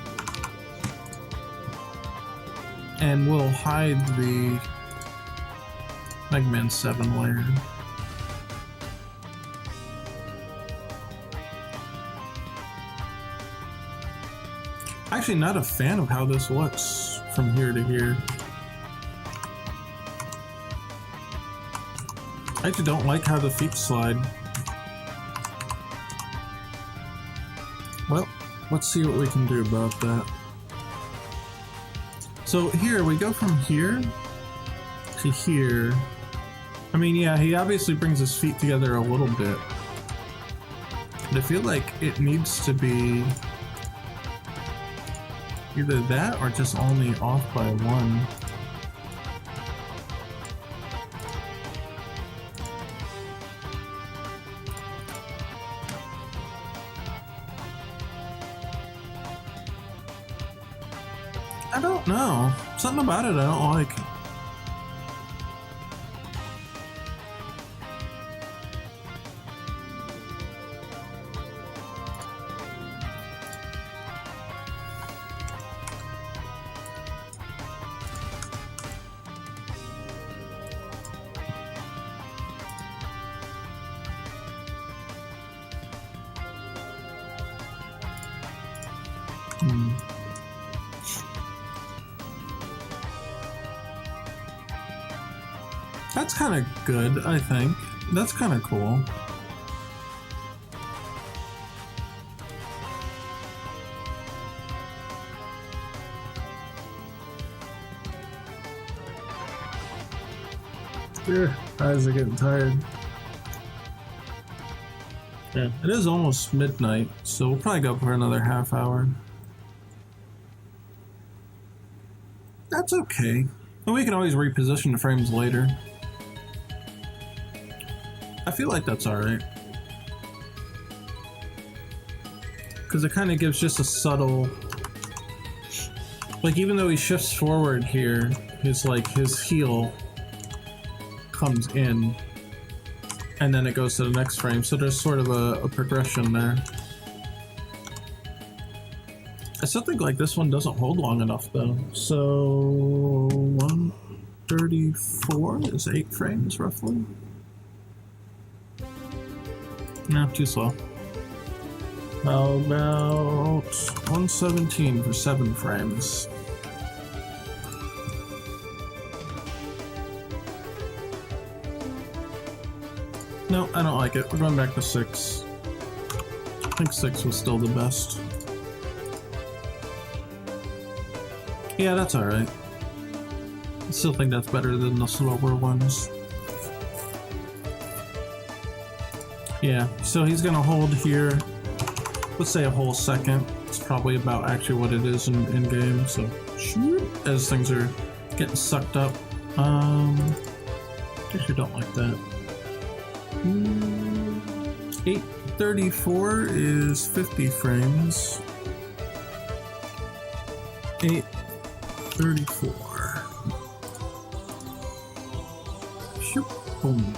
Speaker 1: And we'll hide the Mega Man 7 layer. Actually, not a fan of how this looks from here to here. I actually don't like how the feet slide. Well, let's see what we can do about that. So here, we go from here to here. I mean, yeah, he obviously brings his feet together a little bit. But I feel like it needs to be either that or just only off by 1. I don't know. Something about it I don't like. That's kind of good, I think. That's kind of cool. Yeah, eyes are getting tired. Yeah, it is almost midnight, so we'll probably go for another half hour. That's okay. And we can always reposition the frames later. I feel like that's alright. Because it kind of gives just a subtle... Like, even though he shifts forward here, his heel comes in, and then it goes to the next frame, so there's sort of a progression there. I still think like this one doesn't hold long enough though. So 134 is 8 frames roughly. No, too slow. How about 117 for 7 frames? No, I don't like it. We're going back to 6. I think 6 was still the best. Yeah, that's alright. I still think that's better than the slower ones. Yeah, so he's gonna hold here, let's say a whole second. It's probably about actually what it is in game, so as things are getting sucked up. Actually don't like that. 834 is 50 frames. 834. Shoop, boom.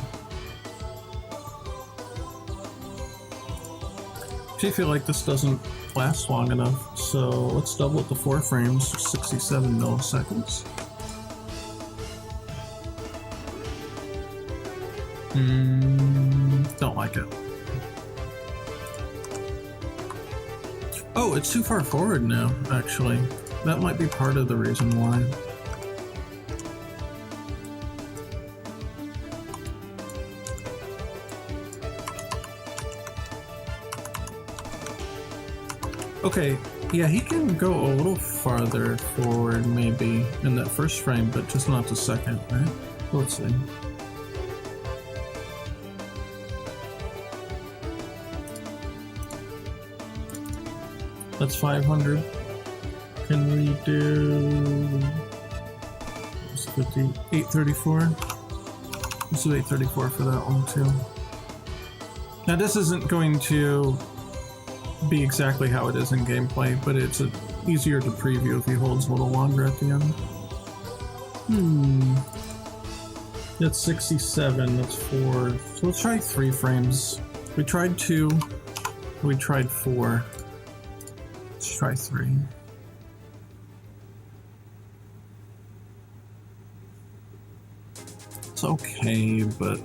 Speaker 1: I feel like this doesn't last long enough, so let's double it to 4 frames, 67 milliseconds. Don't like it. Oh, it's too far forward now, actually. That might be part of the reason why. Okay, yeah, he can go a little farther forward maybe in that first frame, but just not the second, right? Let's see. That's 500. Can we do 50, 834? Let's do 834 for that one too. Now this isn't going to be exactly how it is in gameplay, but it's easier to preview if he holds a little longer at the end. That's 67, that's 4. So let's try 3 frames. We tried 2, we tried 4. Let's try 3. It's okay, but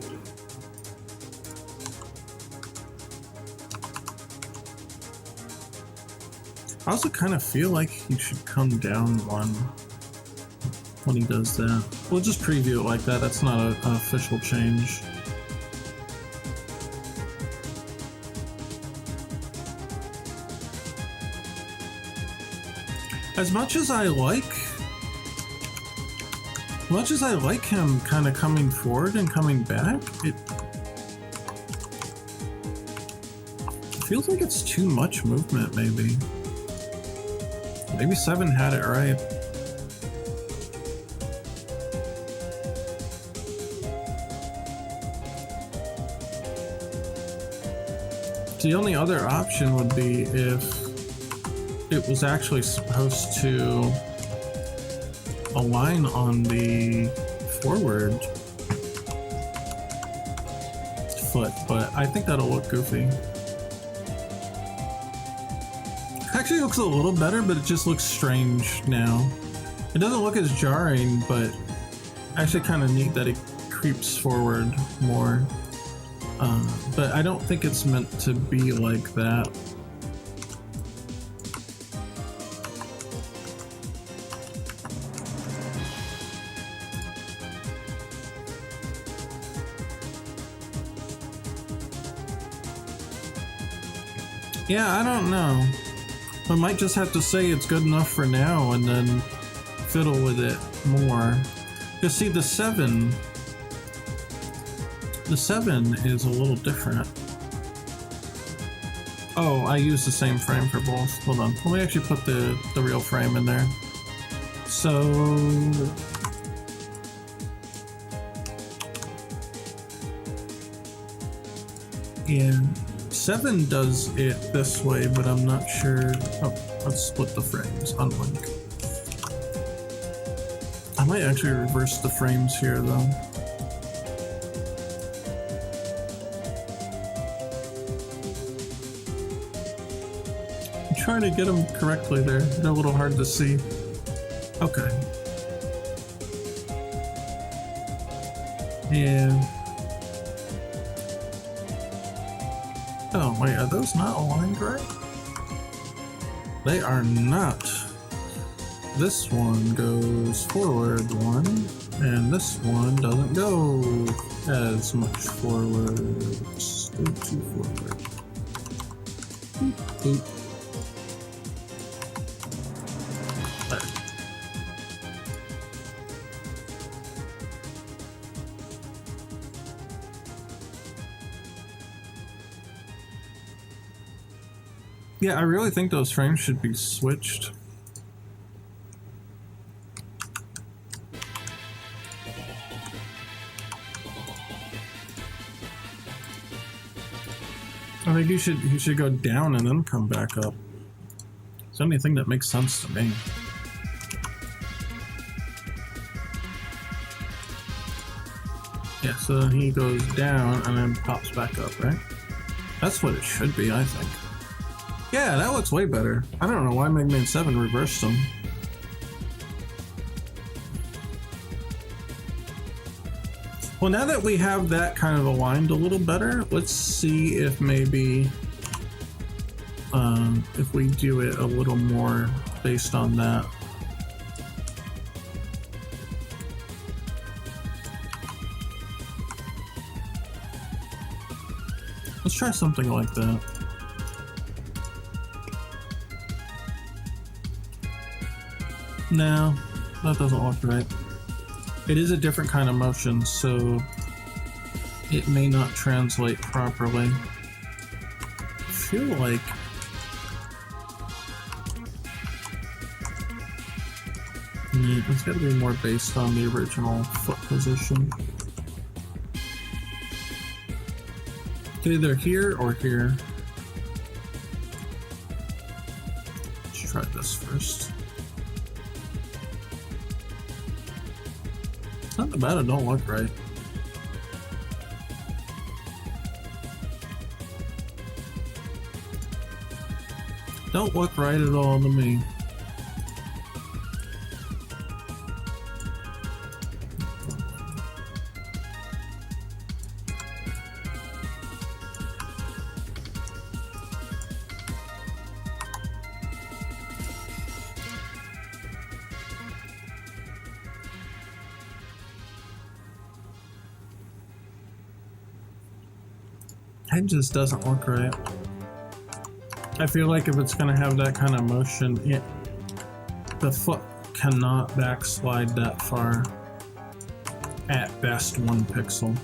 Speaker 1: I also kind of feel like he should come down 1 when he does that. We'll just preview it like that. That's not an official change. As much as I like him kind of coming forward and coming back, it feels like it's too much movement, maybe. Maybe 7 had it right. The only other option would be if it was actually supposed to align on the forward foot, but I think that'll look goofy. Actually looks a little better, but it just looks strange now. It doesn't look as jarring, but actually kind of neat that it creeps forward more. But I don't think it's meant to be like that. Yeah, I don't know. I might just have to say it's good enough for now and then fiddle with it more. You see, the 7 is a little different. Oh, I used the same frame for both. Hold on. Let me actually put the real frame in there. So... yeah, 7 does it this way, but I'm not sure. Oh, let's split the frames. Unlink. I might actually reverse the frames here, though. I'm trying to get them correctly there. They're a little hard to see. Okay. And... oh, wait, are those not aligned right? They are not. This one goes forward 1, and this one doesn't go as much forward. Let's go too forward. Boop, boop. There. Yeah, I really think those frames should be switched. I think you should go down and then come back up. It's the only thing that makes sense to me. Yeah, so he goes down and then pops back up, right? That's what it should be, I think. Yeah, that looks way better. I don't know why Mega Man 7 reversed them. Well, now that we have that kind of aligned a little better, let's see if maybe if we do it a little more based on that. Let's try something like that. No, that doesn't look right. It is a different kind of motion, so it may not translate properly. I feel like it's got to be more based on the original foot position. Either here or here. Let's try this first. Not bad, it don't look right. Don't look right at all to me. It just doesn't look right. I feel like if it's gonna have that kind of motion, the foot cannot backslide that far. At best, 1 pixel.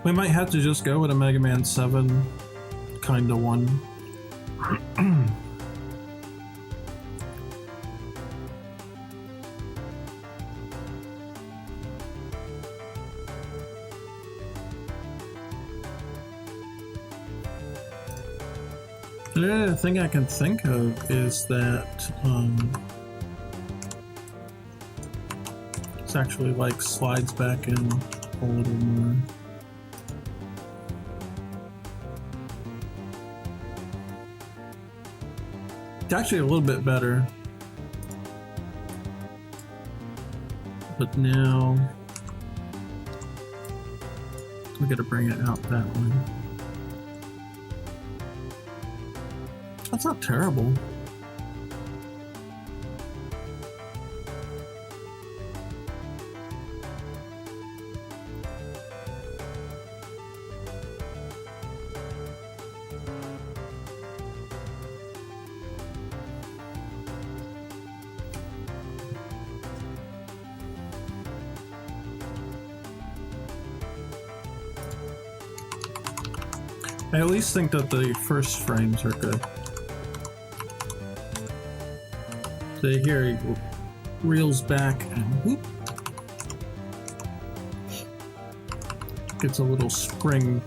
Speaker 1: We might have to just go with a Mega Man 7 kind of one. The other thing I can think of is that it's actually like slides back in a little more. It's actually a little bit better. But now we gotta bring it out that way. That's not terrible. I at least think that the first frames are good. So here he reels back and whoop. Gets a little spring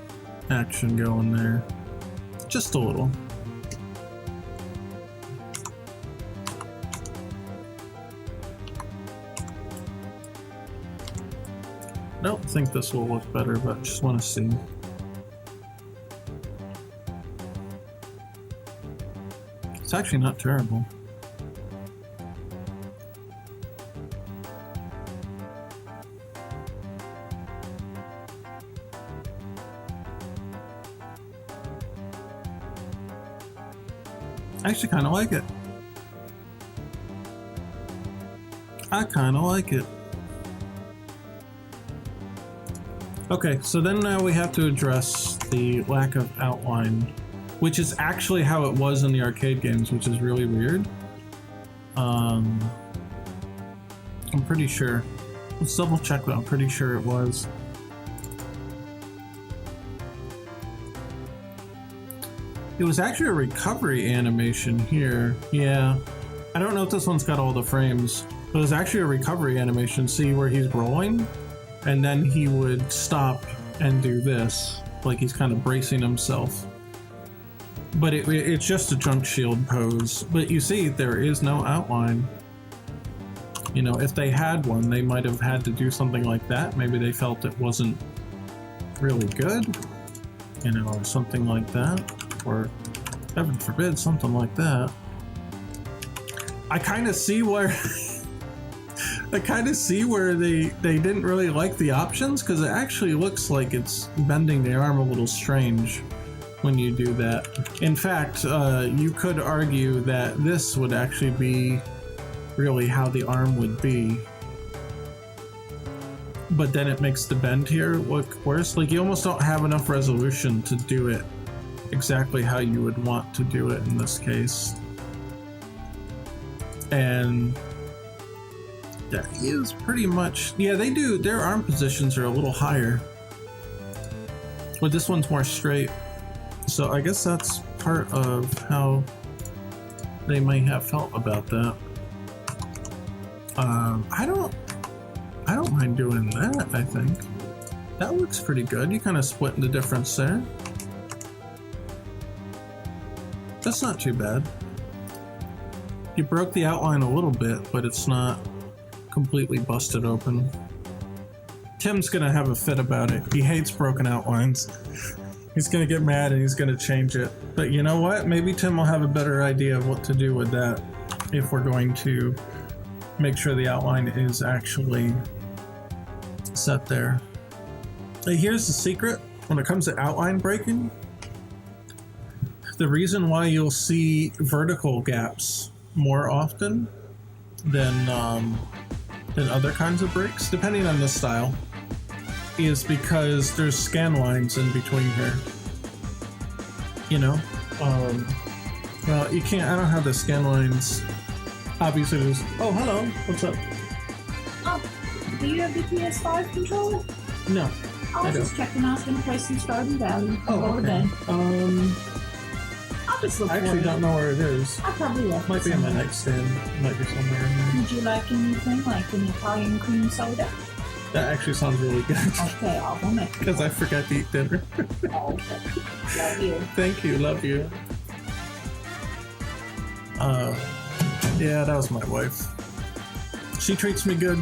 Speaker 1: action going there. Just a little. I don't think this will look better, but just want to see. It's actually not terrible. I actually kind of like it. I kind of like it. Okay, so then now we have to address the lack of outline, which is actually how it was in the arcade games, which is really weird. I'm pretty sure. Let's double check, but I'm pretty sure it was. It was actually a recovery animation here. Yeah. I don't know if this one's got all the frames, but it was actually a recovery animation. See where he's rolling? And then he would stop and do this, like he's kind of bracing himself. But it's just a jump shield pose. But you see, there is no outline. You know, if they had one, they might have had to do something like that. Maybe they felt it wasn't really good. You know, or something like that. Or, heaven forbid, something like that. I kind of see where... I kind of see where they didn't really like the options, because it actually looks like it's bending the arm a little strange when you do that. In fact, you could argue that this would actually be really how the arm would be. But then it makes the bend here look worse. Like, you almost don't have enough resolution to do it exactly how you would want to do it in this case. And that is pretty much... Yeah, they do. Their arm positions are a little higher. But this one's more straight. So I guess that's part of how they might have felt about that. I don't mind doing that, I think. That looks pretty good. You kind of split the difference there. That's not too bad. You broke the outline a little bit, but it's not completely busted open. Tim's gonna have a fit about it. He hates broken outlines. He's gonna get mad and he's gonna change it. But you know what? Maybe Tim will have a better idea of what to do with that if we're going to make sure the outline is actually set there. Hey, here's the secret when it comes to outline breaking. The reason why you'll see vertical gaps more often than other kinds of breaks, depending on the style, is because there's scan lines in between here. You know? Well, you can't, I don't have the scan lines. Obviously there's... Oh, hello. What's up?
Speaker 2: Oh, do you have the PS5 controller?
Speaker 1: No.
Speaker 2: I was just checking. I was going to play some Stardew Valley.
Speaker 1: Oh,
Speaker 2: over
Speaker 1: okay.
Speaker 2: then. I'll just look
Speaker 1: I actually don't know where it is.
Speaker 2: I probably left
Speaker 1: Might
Speaker 2: it
Speaker 1: be in my
Speaker 2: somewhere.
Speaker 1: nightstand. Might be somewhere in there.
Speaker 2: Would you like anything, like an Italian cream soda?
Speaker 1: That actually sounds really good.
Speaker 2: Okay, I'll go make it.
Speaker 1: Because I forgot to eat dinner.
Speaker 2: Oh, okay. Love you.
Speaker 1: Thank you, love you. Yeah, that was my wife. She treats me good.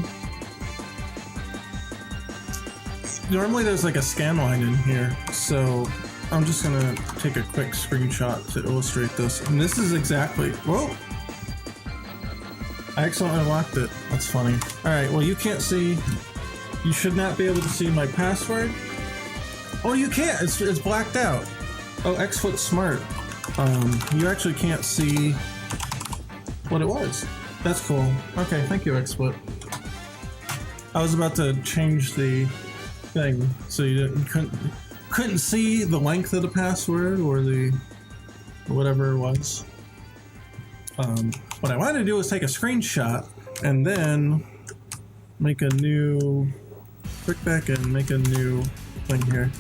Speaker 1: Normally there's like a scan line in here, so I'm just gonna take a quick screenshot to illustrate this. And this is exactly... Whoa! I accidentally locked it. That's funny. Alright, well you can't see... You should not be able to see my password. Oh, you can't! It's blacked out. Oh, Xfoot's smart. You actually can't see what it was. That's cool. Okay, thank you, XSplit. I was about to change the thing so you couldn't see the length of the password or the whatever it was. What I wanted to do was take a screenshot and then make a new click back and make a new thing here.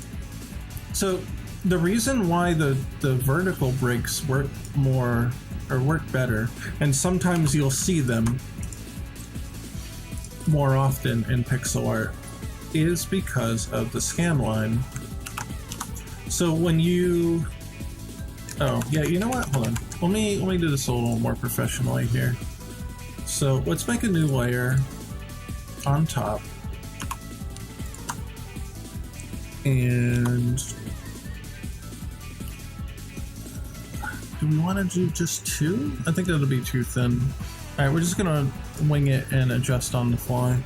Speaker 1: So the reason why the vertical breaks work more or work better, and sometimes you'll see them more often in pixel art, is because of the scan line. So when you, oh yeah, you know what? Hold on. Let me do this a little more professionally here. So let's make a new layer on top, and do we want to do just 2? I think that'll be too thin. All right, we're just gonna wing it and adjust on the fly.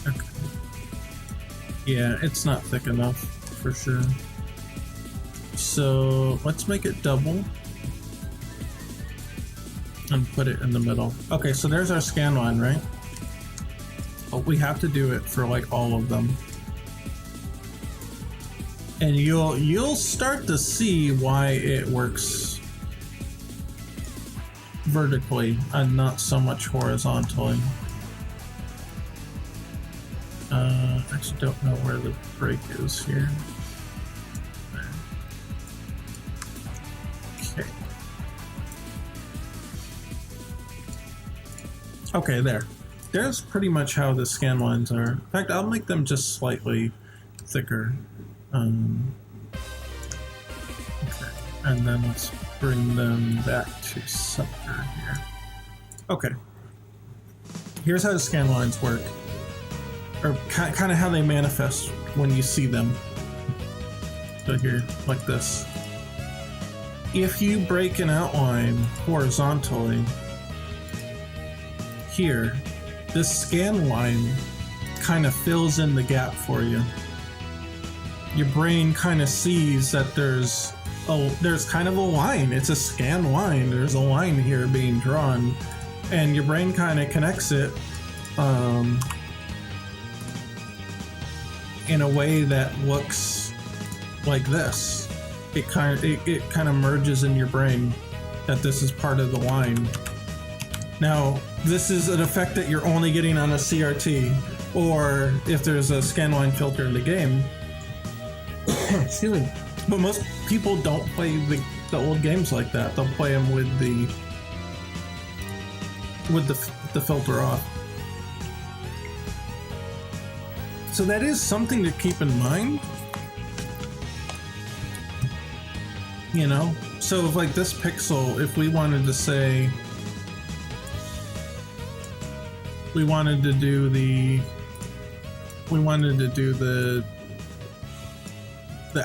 Speaker 1: Okay. Yeah, it's not thick enough for sure. So let's make it double and put it in the middle. Okay, so there's our scan line, right? But we have to do it for like all of them. And you'll start to see why it works vertically and not so much horizontally. I actually don't know where the break is here. Okay. Okay, there. There's pretty much how the scan lines are. In fact, I'll make them just slightly thicker. Okay. And then let's bring them back to center here. Okay. Here's how the scan lines work. Or kind of how they manifest when you see them. So here, like this. If you break an outline horizontally, here, this scan line kind of fills in the gap for you. Your brain kind of sees that there's kind of a line. It's a scan line. There's a line here being drawn, and your brain kind of connects it in a way that looks like this. It kind of merges in your brain that this is part of the line. Now, this is an effect that you're only getting on a CRT, or if there's a scanline filter in the game. Excuse me. But most people don't play the old games like that. They'll play them with the filter off. So that is something to keep in mind. You know? So if like this pixel, if we wanted to say we wanted to do the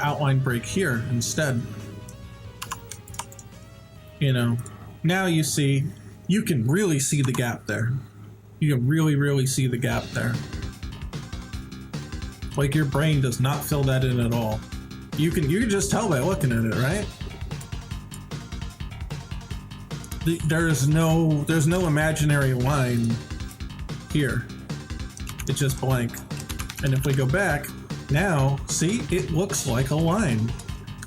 Speaker 1: outline break here instead. You know, now you see, you can really see the gap there. You can really see the gap there. Like your brain does not fill that in at all. You can just tell by looking at it, right? There's no imaginary line here. It's just blank. And if we go back, now, see, it looks like a line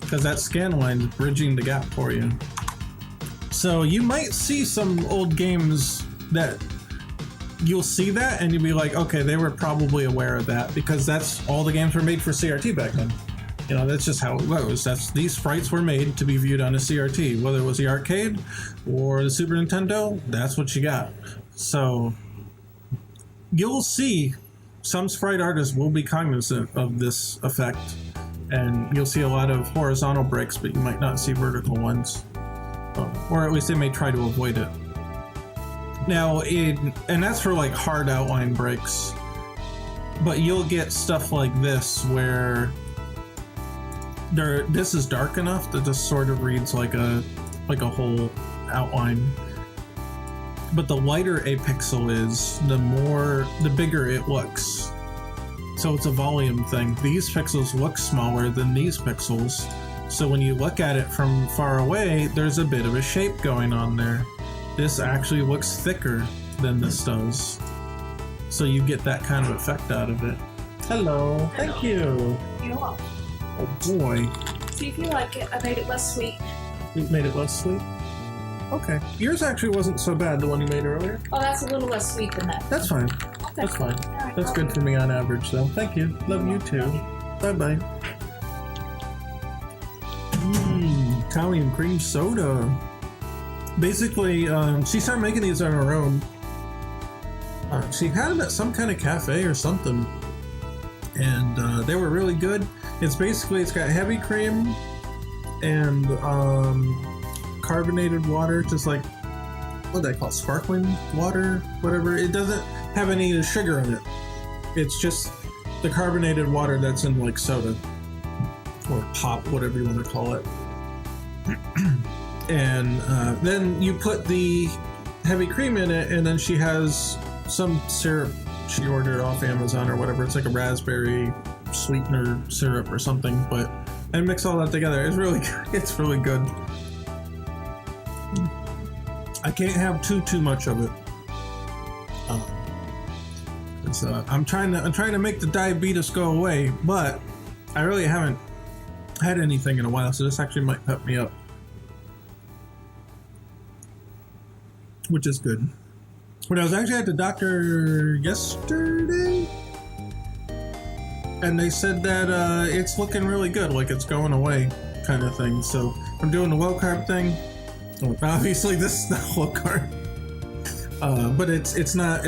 Speaker 1: because that scan line is bridging the gap for you. So you might see some old games that you'll see that and you'll be like, okay, they were probably aware of that because that's all the games were made for CRT back then. You know, that's just how it goes. These sprites were made to be viewed on a CRT, whether it was the arcade or the Super Nintendo, that's what you got. So you'll see some sprite artists will be cognizant of this effect, and you'll see a lot of horizontal breaks, but you might not see vertical ones, or at least they may try to avoid it. Now, and that's for like hard outline breaks, but you'll get stuff like this where this is dark enough that this sort of reads like a whole outline. but the lighter a pixel is, the bigger it looks. So it's a volume thing. These pixels look smaller than these pixels. So when you look at it from far away, there's a bit of a shape going on there. This actually looks thicker than this does. So you get that kind of effect out of it. Hello. Thank you.
Speaker 2: You're welcome.
Speaker 1: Oh boy.
Speaker 2: See if you like it. I made it less sweet.
Speaker 1: You made it less sweet? Okay. Yours actually wasn't so bad, the one you made earlier.
Speaker 2: Oh, that's a little less sweet than that.
Speaker 1: That's fine.
Speaker 2: Okay.
Speaker 1: That's fine.
Speaker 2: All right,
Speaker 1: That's good for me on average, though. Thank you. Love you too. Bye-bye. Italian cream soda. Basically, she started making these on her own. She had them at some kind of cafe or something, and they were really good. It's got heavy cream and carbonated water, just like what do they call it? Sparkling water, whatever. It doesn't have any sugar in it. It's just the carbonated water that's in like soda or pop, whatever you want to call it. And then you put the heavy cream in it, and then she has some syrup she ordered off Amazon or whatever. It's like a raspberry sweetener syrup or something, and mix all that together. It's really good. I can't have too much of it. I'm trying to make the diabetes go away, but I really haven't had anything in a while, so this actually might pep me up, which is good. But I was actually at the doctor yesterday, and they said that it's looking really good, like it's going away kind of thing. So I'm doing the low carb thing. Obviously this is not low carb, but it's not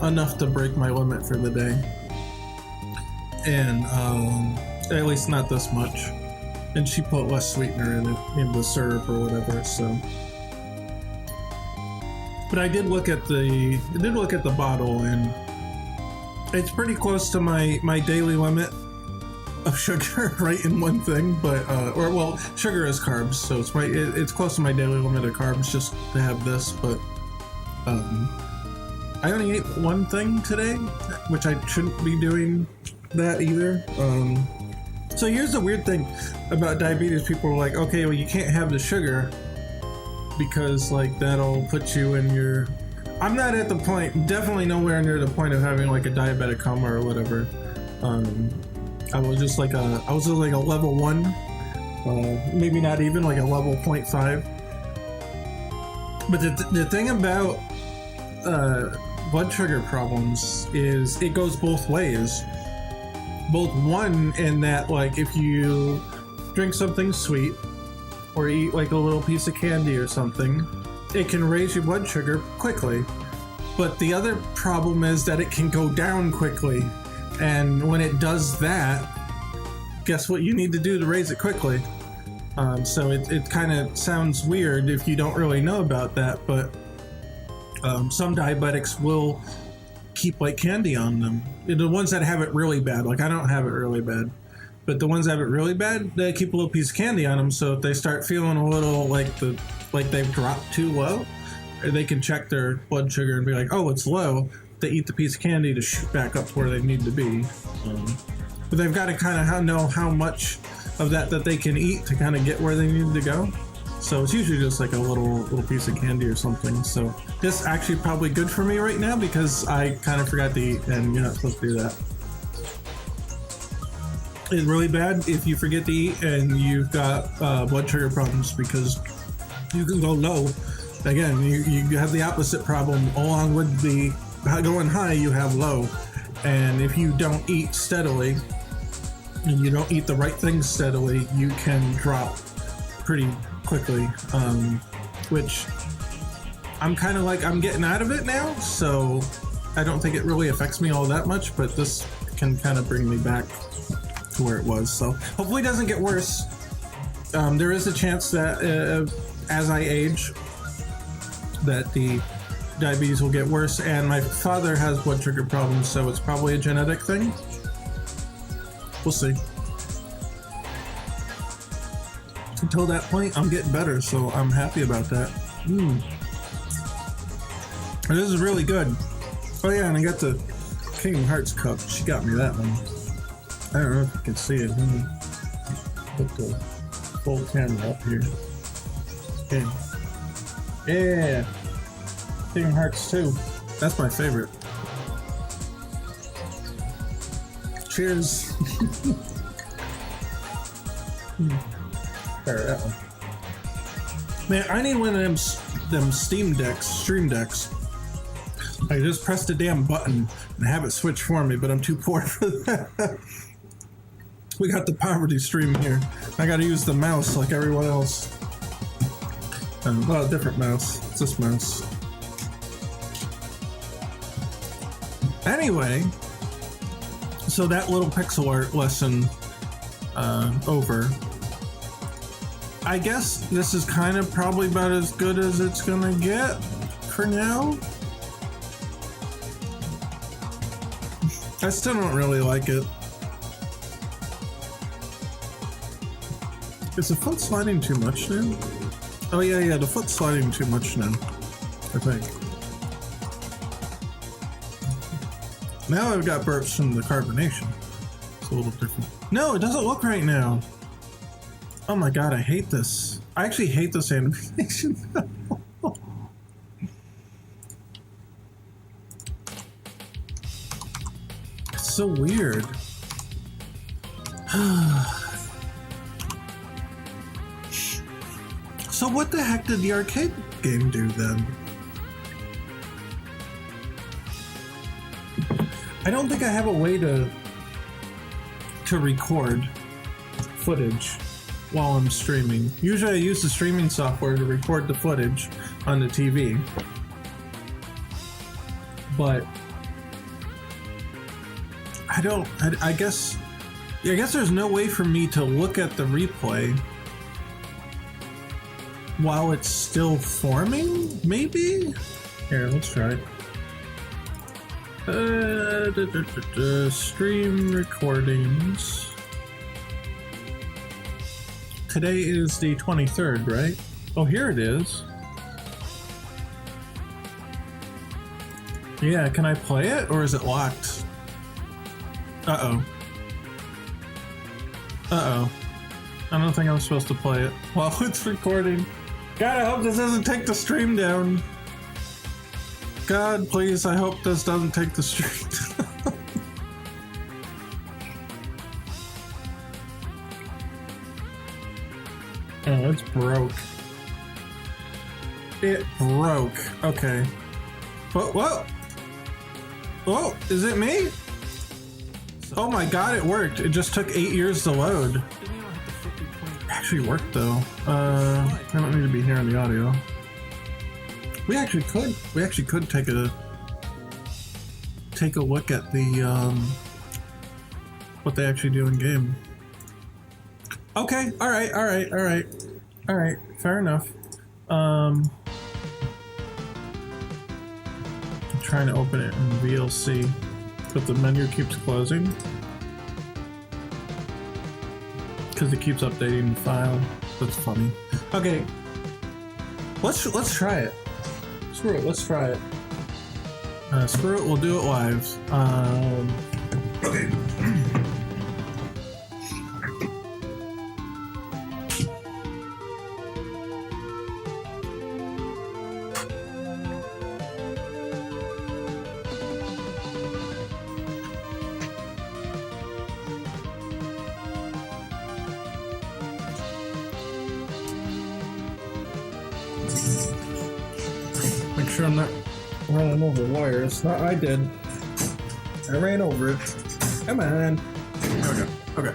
Speaker 1: enough to break my limit for the day, and at least not this much. And she put less sweetener in the syrup or whatever. So, but I did look at the bottle, and it's pretty close to my daily limit of sugar, right, in one thing. But sugar is carbs, so it's close to my daily limit of carbs just to have this. But I only ate one thing today, which I shouldn't be doing that either. So here's the weird thing about diabetes. People are like, okay, well, you can't have the sugar because like that'll put you in your... I'm not at the point, definitely nowhere near the point of having like a diabetic coma or whatever. I was just like a level 1, maybe not even like a level 0.5. But the thing about blood sugar problems is it goes both ways. Both one in that, like, if you drink something sweet or eat like a little piece of candy or something, it can raise your blood sugar quickly. But the other problem is that it can go down quickly. And when it does that, guess what you need to do to raise it quickly? So it kind of sounds weird if you don't really know about that, but some diabetics will keep like candy on them. The ones that have it really bad, like I don't have it really bad, but the ones that have it really bad, they keep a little piece of candy on them, so if they start feeling a little like they've dropped too low, they can check their blood sugar and be like, oh, it's low. They eat the piece of candy to shoot back up to where they need to be. But they've got to kind of know how much of that they can eat to kind of get where they need to go. So it's usually just like a little piece of candy or something. So this is actually probably good for me right now because I kind of forgot to eat, and you're not supposed to do that. It's really bad if you forget to eat and you've got blood sugar problems, because you can go low. Again, you have the opposite problem. Along with the going high, you have low. And if you don't eat steadily and you don't eat the right things steadily, you can drop pretty quickly, which I'm kind of like, I'm getting out of it now, so I don't think it really affects me all that much, but this can kind of bring me back to where it was. So hopefully it doesn't get worse. There is a chance that as I age, that the diabetes will get worse, and my father has blood sugar problems, so it's probably a genetic thing. We'll see. Until that point, I'm getting better, so I'm happy about that. This is really good. Oh yeah, and I got the Kingdom Hearts cup. She got me that one. I don't know if you can see it. Let me put the full camera up here. Okay. Yeah. Kingdom Hearts 2. That's my favorite. Cheers. There, that one. Man, I need one of them Stream Decks. I just pressed a damn button and have it switch for me, but I'm too poor for that. We got the poverty stream here. I gotta use the mouse like everyone else. Well, a different mouse. It's this mouse. Anyway, so that little pixel art lesson over. I guess this is kind of probably about as good as it's gonna get for now. I still don't really like it. Is the foot sliding too much now? Oh yeah, the foot's sliding too much now, I think. Now I've got burps from the carbonation. It's a little different. No, it doesn't look right now. Oh my god, I hate this. I actually hate this animation. It's so weird. So what the heck did the arcade game do then? I don't think I have a way to record footage while I'm streaming. Usually I use the streaming software to record the footage on the TV. But I guess there's no way for me to look at the replay while it's still forming, maybe? Here, let's try it. Stream recordings. Today is the 23rd, right? Oh, here it is. Yeah, can I play it or is it locked? Uh-oh. Uh-oh. I don't think I'm supposed to play it while it's recording. God, I hope this doesn't take the stream down. God, please, I hope this doesn't take the stream down. Oh, it's broke. It broke. Okay. Whoa! Oh, is it me? Oh my god, it worked. It just took 8 years to load. Actually worked though. I don't need to be hearing the audio. We actually could take a look at the what they actually do in game. Okay, all right. Fair enough. I'm trying to open it in VLC, but the menu keeps closing because it keeps updating the file. That's funny. Okay, let's try it. Screw it. Let's try it. Screw it. We'll do it live. Okay. Make sure I'm not running over wires. No, I did. I ran over it. Come on. Okay.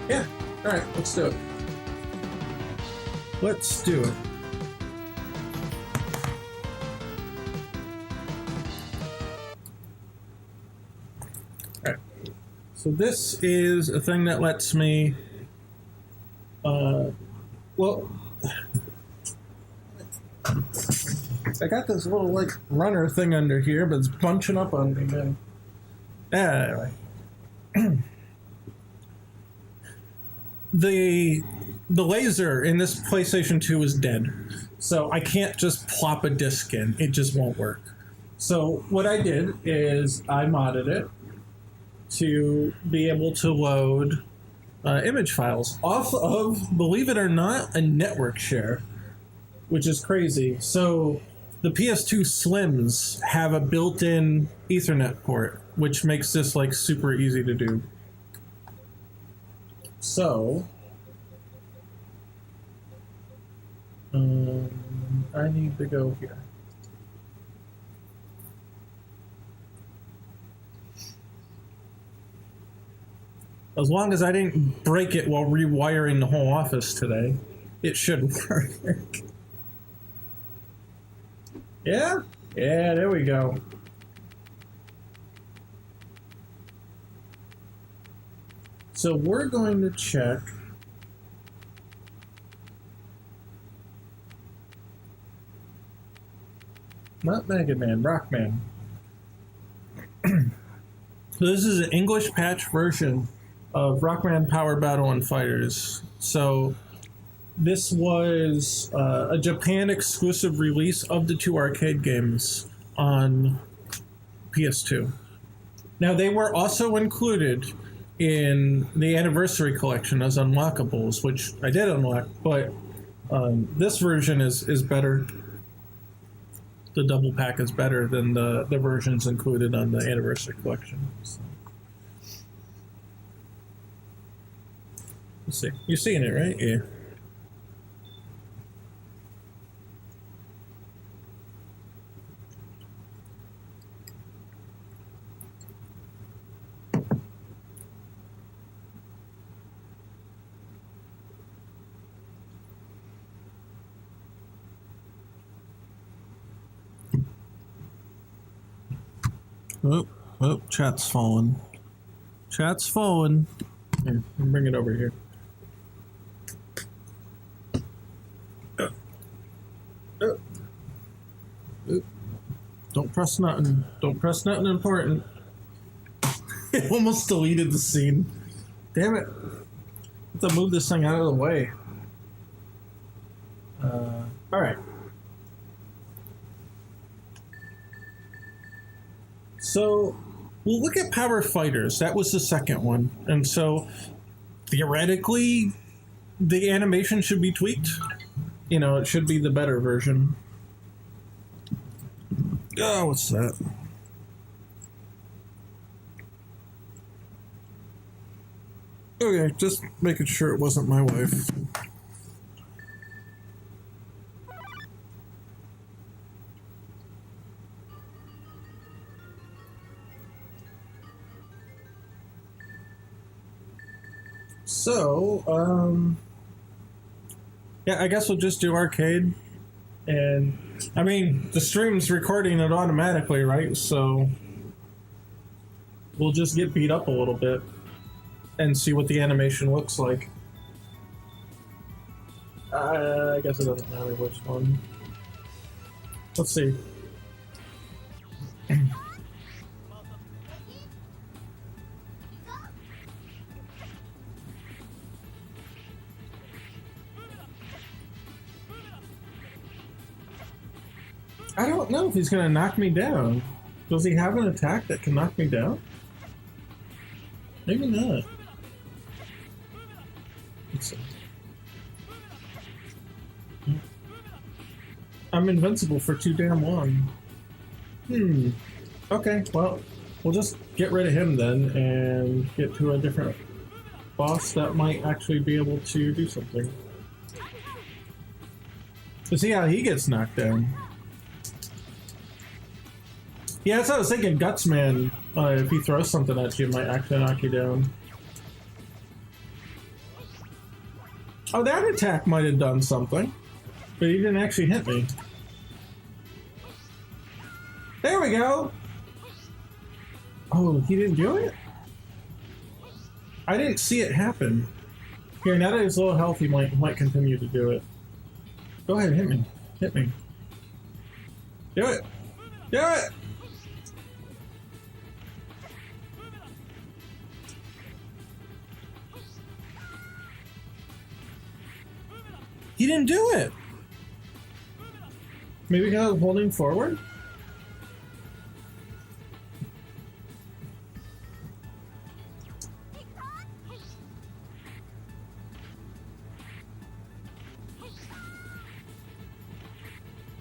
Speaker 1: Yeah. All right. Let's do it. Let's do it. All right. So this is a thing that lets me. Well. I got this little like runner thing under here, but it's bunching up on me, man. Anyway. The laser in this PlayStation 2 is dead. So I can't just plop a disk in. It just won't work. So what I did is I modded it to be able to load image files off of, believe it or not, a network share, which is crazy. So the PS2 Slims have a built-in Ethernet port, which makes this like super easy to do. So I need to go here. As long as I didn't break it while rewiring the whole office today, it should work. Yeah? Yeah, there we go. So we're going to check. Not Mega Man, Rockman. So this is an English patch version of Rockman Power Battle and Fighters. So this was a Japan exclusive release of the two arcade games on PS2. Now they were also included in the Anniversary Collection as unlockables, which I did unlock, but this version is better. The double pack is better than the versions included on the Anniversary Collection. So. Let's see. You're seeing it, right? Yeah. Oh, chat's fallen. Chat's fallen. Here, bring it over here. Don't press nothing. Don't press nothing important. It almost deleted the scene. Damn it. I have to move this thing out of the way. Alright. So, we'll look at Power Fighters. That was the second one. And so, theoretically, the animation should be tweaked. You know, it should be the better version. Oh, what's that? Okay, just making sure it wasn't my wife. So, yeah, I guess we'll just do arcade. And, I mean, the stream's recording it automatically, right? So, we'll just get beat up a little bit and see what the animation looks like. I guess it doesn't matter which one. Let's see. I don't know if he's going to knock me down. Does he have an attack that can knock me down? Maybe not. Let's see. I'm invincible for too damn long. Okay, well, we'll just get rid of him then and get to a different boss that might actually be able to do something. To see how he gets knocked down. Yeah, that's what I was thinking. Gutsman, if he throws something at you, might actually knock you down. Oh, that attack might have done something. But he didn't actually hit me. There we go! Oh, he didn't do it? I didn't see it happen. Here, now that he's low health, he might continue to do it. Go ahead, hit me. Hit me. Do it! Do it! He didn't do it! Maybe because I was holding forward?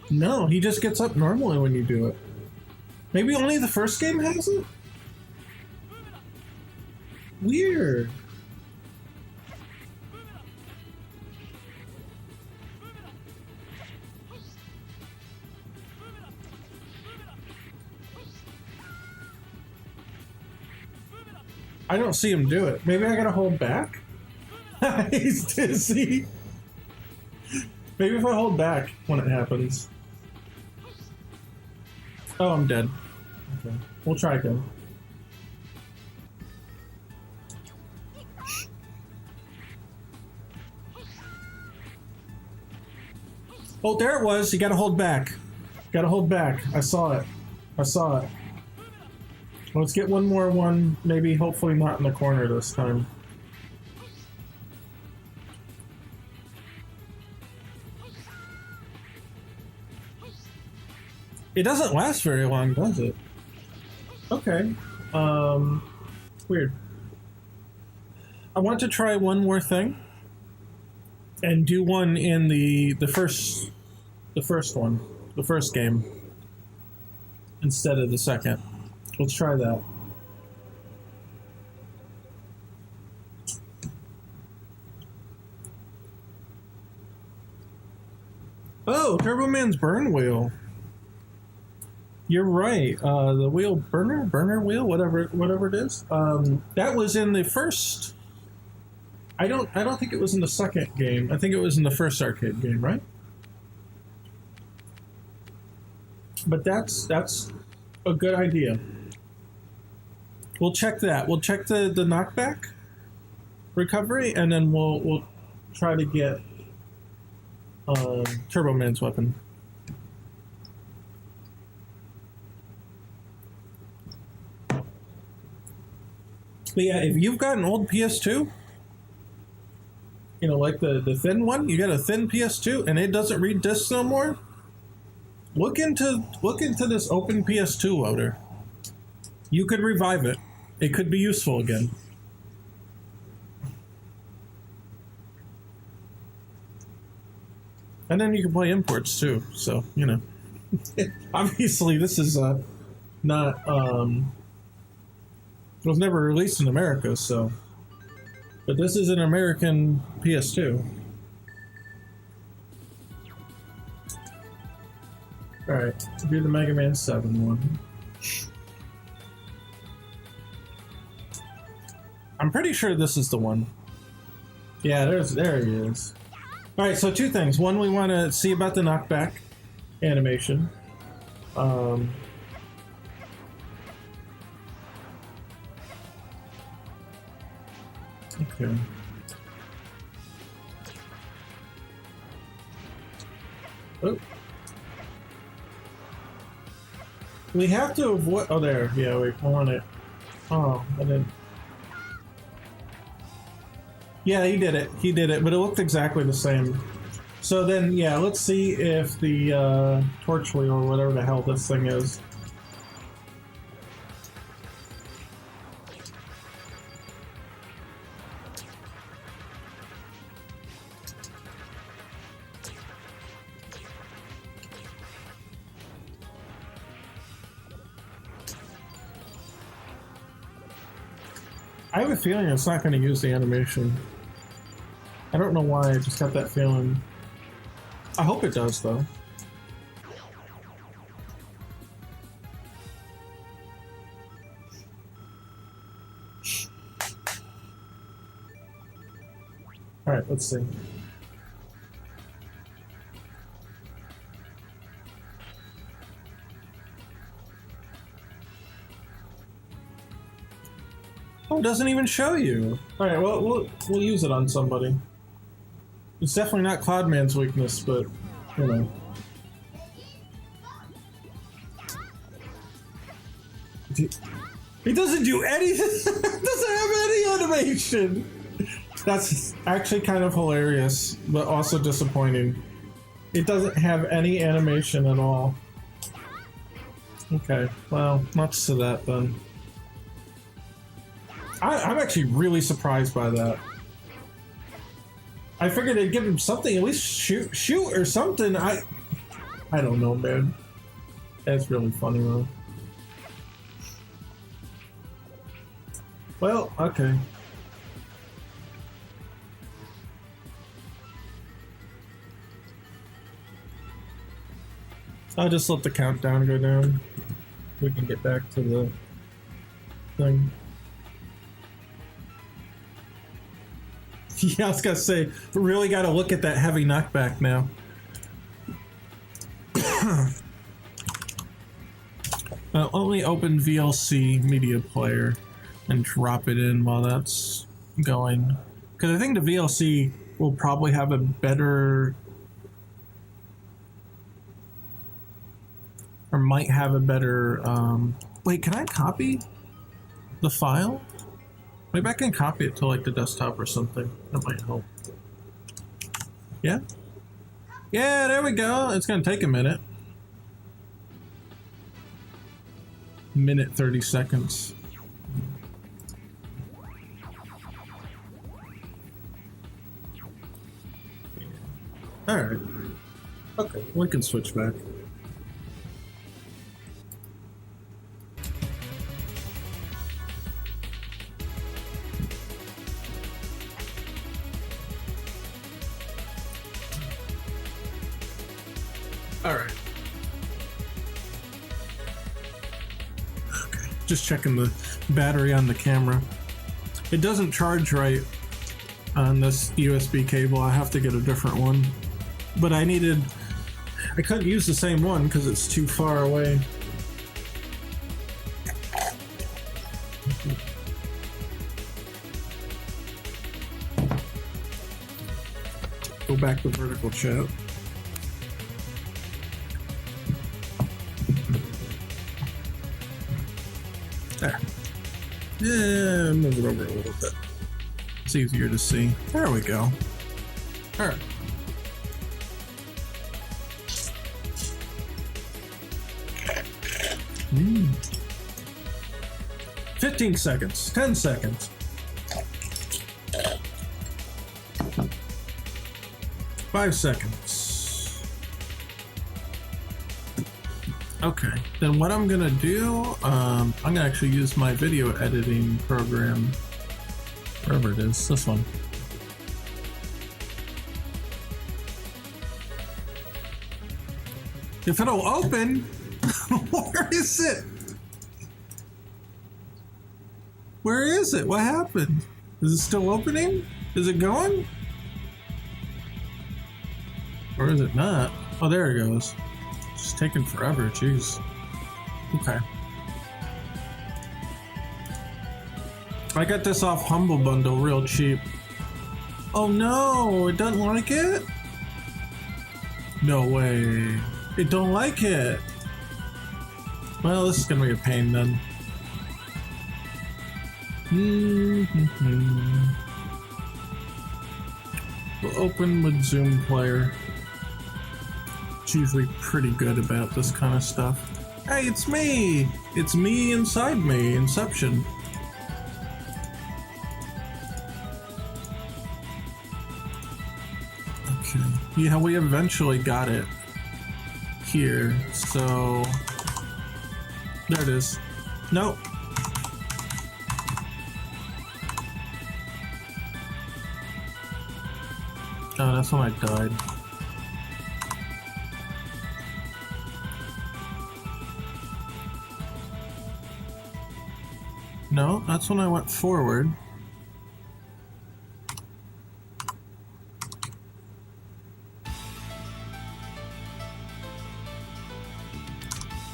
Speaker 1: No, he just gets up normally when you do it. Maybe only the first game has it? Weird. I don't see him do it. Maybe I gotta hold back? He's dizzy. Maybe if I hold back when it happens. Oh, I'm dead. Okay. We'll try again. Oh, there it was. You gotta hold back. Gotta hold back. I saw it. I saw it. Let's get one more one. Maybe, hopefully not in the corner this time. It doesn't last very long, does it? Okay. Weird. I want to try one more thing. And do one in the first one. The first game. Instead of the second. Let's try that. Oh, Turbo Man's burn wheel. You're right. The wheel burner wheel, whatever it is. That was in the first. I don't think it was in the second game. I think it was in the first arcade game, right? But that's a good idea. We'll check that. We'll check the knockback recovery, and then we'll try to get Turbo Man's weapon. But yeah, if you've got an old PS2, you know, like the thin one, you got a thin PS2 and it doesn't read discs no more, look into this open PS2 loader. You could revive it. It could be useful again. And then you can play imports too, so, you know. Obviously, this is not, it was never released in America, so. But this is an American PS2. Alright, do the Mega Man 7 one. I'm pretty sure this is the one. Yeah, there he is. Alright, so two things. One, we want to see about the knockback animation. Okay. Oh. We have to avoid. Oh, there. Yeah, wait. I want it. Oh, I didn't. Yeah, he did it. He did it, but it looked exactly the same. So then, yeah, let's see if the torch wheel or whatever the hell this thing is. I have a feeling it's not going to use the animation. I don't know why, I just got that feeling. I hope it does, though. Alright, let's see. Oh, it doesn't even show you. Alright, well, we'll use it on somebody. It's definitely not Cloudman's weakness, but, you know. He doesn't do anything! Doesn't have any animation! That's actually kind of hilarious, but also disappointing. It doesn't have any animation at all. Okay, well, nuts to that then. I'm actually really surprised by that. I figured they'd give him something, at least shoot or something. I don't know, man. That's really funny, though. Well, okay. I'll just let the countdown go down. We can get back to the thing. Yeah, I was gonna say, we really gotta look at that heavy knockback now. I'll only open VLC Media Player and drop it in while that's going. Because I think the VLC will probably have a better... or might have a better... wait, can I copy the file? Maybe I can copy it to like the desktop or something. That might help. Yeah? Yeah, there we go. It's gonna take a minute. Minute 30 seconds. Alright. Okay, we can switch back. Alright. Okay, just checking the battery on the camera. It doesn't charge right on this USB cable. I have to get a different one. But I couldn't use the same one because it's too far away. Go back to vertical chat. There. Yeah, move it over a little bit. It's easier to see. There we go. Alright. Mm. 15 seconds. 10 seconds. Five seconds. Okay, then what I'm gonna do, I'm gonna actually use my video editing program, wherever it is, this one. If it'll open, where is it? Where is it? What happened? Is it still opening? Is it going? Or is it not? Oh, there it goes. It's taking forever, jeez. Okay. I got this off Humble Bundle real cheap. Oh no, it doesn't like it? No way. It don't like it. Well, this is gonna be a pain then. We'll open with Zoom Player. It's usually pretty good about this kind of stuff. Hey, it's me! It's me inside me, Inception. Okay. Yeah, we eventually got it here, so... There it is. Nope. Oh, that's when I died. No, that's when I went forward.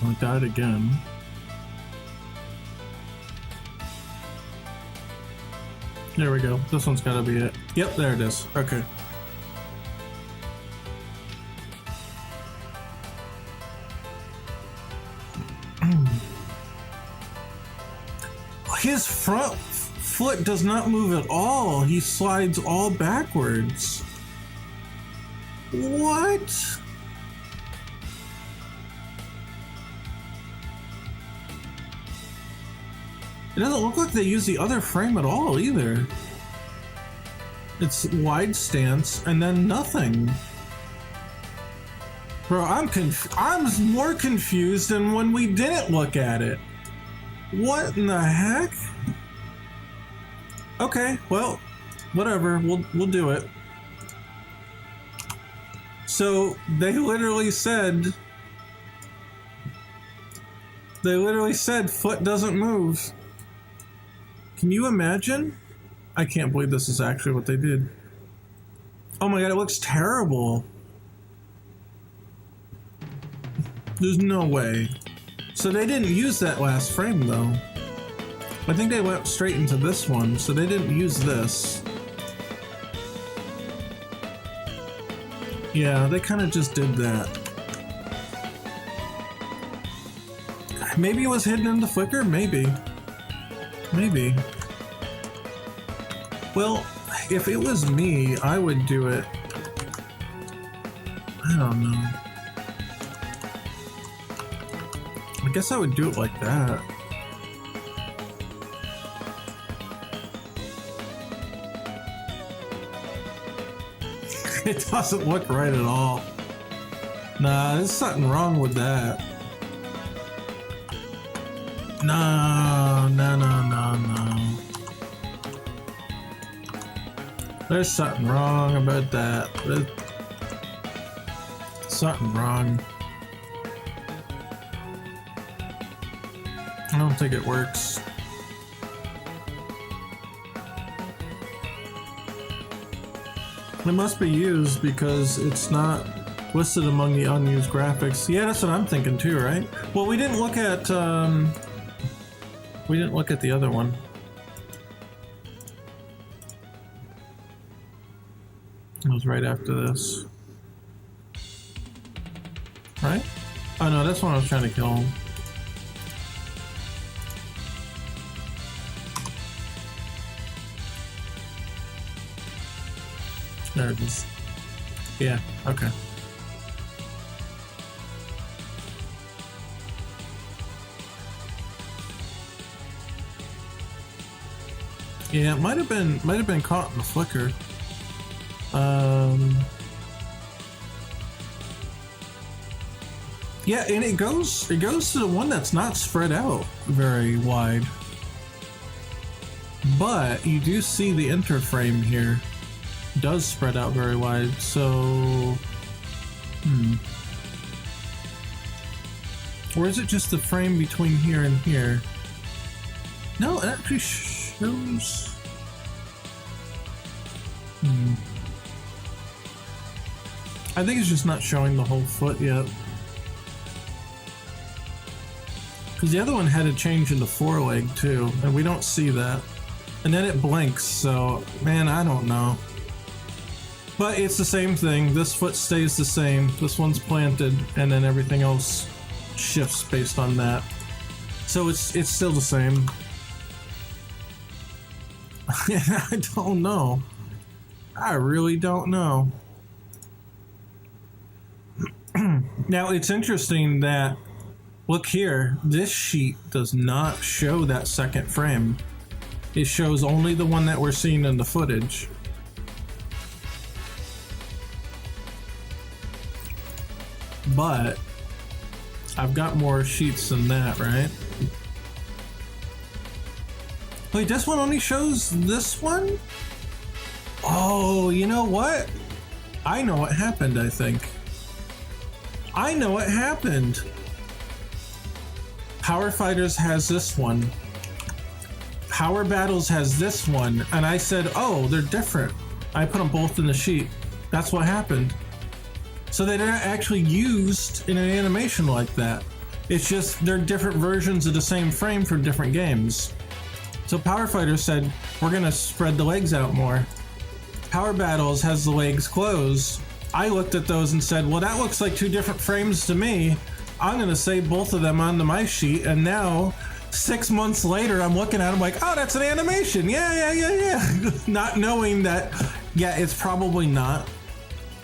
Speaker 1: I died again. There we go. This one's gotta be it. Yep, there it is. Okay. His front foot does not move at all. He slides all backwards. What? It doesn't look like they use the other frame at all either. It's wide stance and then nothing. Bro, I'm more confused than when we didn't look at it. What in the heck? Okay, well, whatever. We'll do it. So they literally said foot doesn't move. Can you imagine? I can't believe this is actually what they did. Oh my god, it looks terrible. There's no way. So they didn't use that last frame though. I think they went straight into this one, so they didn't use this. Yeah, they kind of just did that. Maybe it was hidden in the flicker? Maybe. Maybe. Well, if it was me, I would do it. I don't know. I guess I would do it like that. It doesn't look right at all. Nah, there's something wrong with that. No. There's something wrong about that. There's something wrong. I don't think it works. It must be used because it's not listed among the unused graphics. Yeah, that's what I'm thinking too, right? Well, we didn't look at the other one. It was right after this. Right? Oh no, that's when I was trying to kill him. There it is. Yeah, okay. Yeah, it might have been caught in the flicker. Yeah, and it goes to the one that's not spread out very wide. But you do see the interframe here does spread out very wide, so or is it just the frame between here and here? No, it actually shows. I think it's just not showing the whole foot yet. Because the other one had a change in the foreleg too, and we don't see that. And then it blinks, so man, I don't know. But it's the same thing. This foot stays the same. This one's planted, and then everything else shifts based on that. So it's still the same. I don't know. I really don't know. Now it's interesting that, look here, this sheet does not show that second frame. It shows only the one that we're seeing in the footage. But I've got more sheets than that, right? Wait, this one only shows this one? Oh, you know what? I know what happened, I think. I know what happened. Power Fighters has this one. Power Battles has this one. And I said, oh, they're different. I put them both in the sheet. That's what happened. So they're not actually used in an animation like that. It's just they're different versions of the same frame for different games. So Power Fighters said, we're gonna spread the legs out more. Power Battles has the legs closed. I looked at those and said, well, that looks like two different frames to me. I'm gonna save both of them onto my sheet, and now 6 months later I'm looking at them like, oh, that's an animation. Yeah. Not knowing that, yeah, it's probably not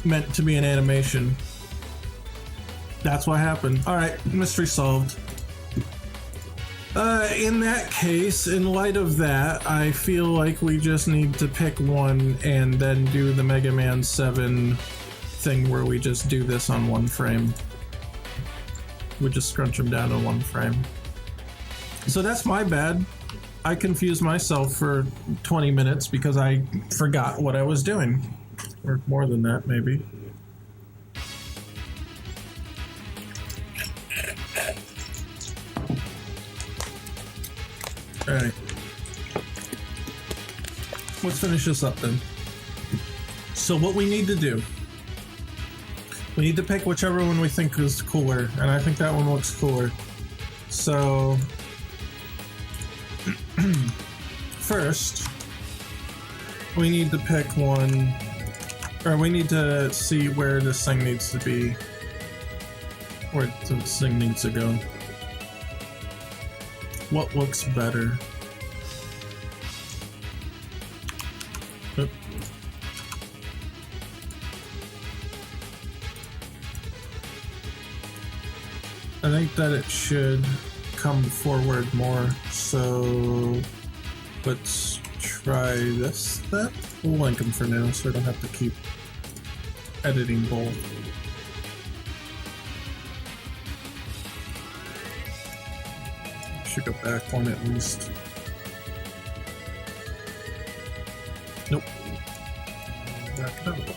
Speaker 1: meant to be an animation. That's what happened. All right, mystery solved. In that case, in light of that, I feel like we just need to pick one and then do the Mega Man 7 thing where we just do this on one frame. We just scrunch them down to one frame. So that's my bad. I confused myself for 20 minutes because I forgot what I was doing. Or more than that, maybe. Alright. Let's finish this up then. So what we need to do, we need to pick whichever one we think is cooler, and I think that one looks cooler. So first, we need to pick one, or we need to see where this thing needs to be, where this thing needs to go. What looks better? Oop. I think that it should come forward more, so let's try this then. We'll link them for now so I don't have to keep editing both. Should go back one at least. Nope. Back another one.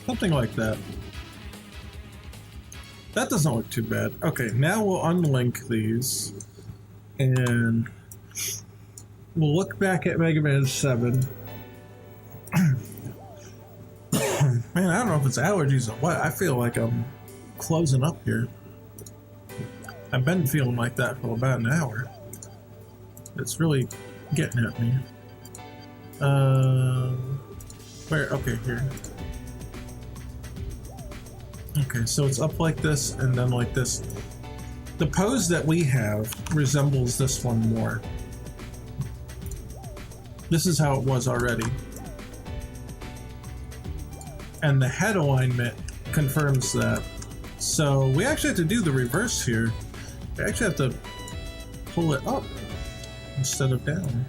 Speaker 1: Something like that. That doesn't look too bad. Okay, now we'll unlink these and we'll look back at Mega Man 7. Man, I don't know if it's allergies or what. I feel like I'm closing up here. I've been feeling like that for about an hour. It's really getting at me. Where? Okay, here. Okay, so it's up like this and then like this. The pose that we have resembles this one more. This is how it was already. And the head alignment confirms that. So we actually have to do the reverse here. We actually have to pull it up instead of down.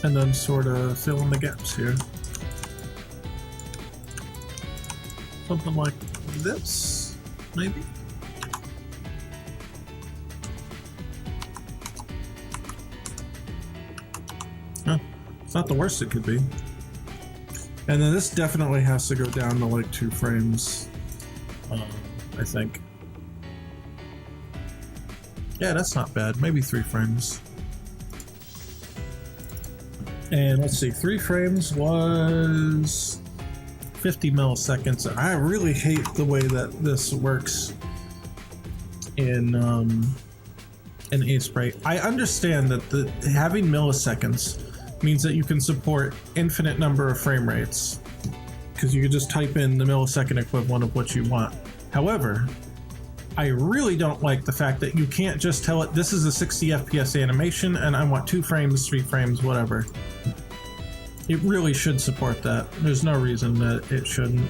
Speaker 1: And then sort of fill in the gaps here. Something like this, maybe? Huh, it's not the worst it could be. And then this definitely has to go down to like 2 frames, I think. Yeah, that's not bad. Maybe 3 frames. And let's see, 3 frames was 50 milliseconds. I really hate the way that this works in Aseprite. I understand that having milliseconds means that you can support infinite number of frame rates because you can just type in the millisecond equivalent of what you want. However, I really don't like the fact that you can't just tell it this is a 60 FPS animation and I want 2 frames, 3 frames, whatever. It really should support that. There's no reason that it shouldn't.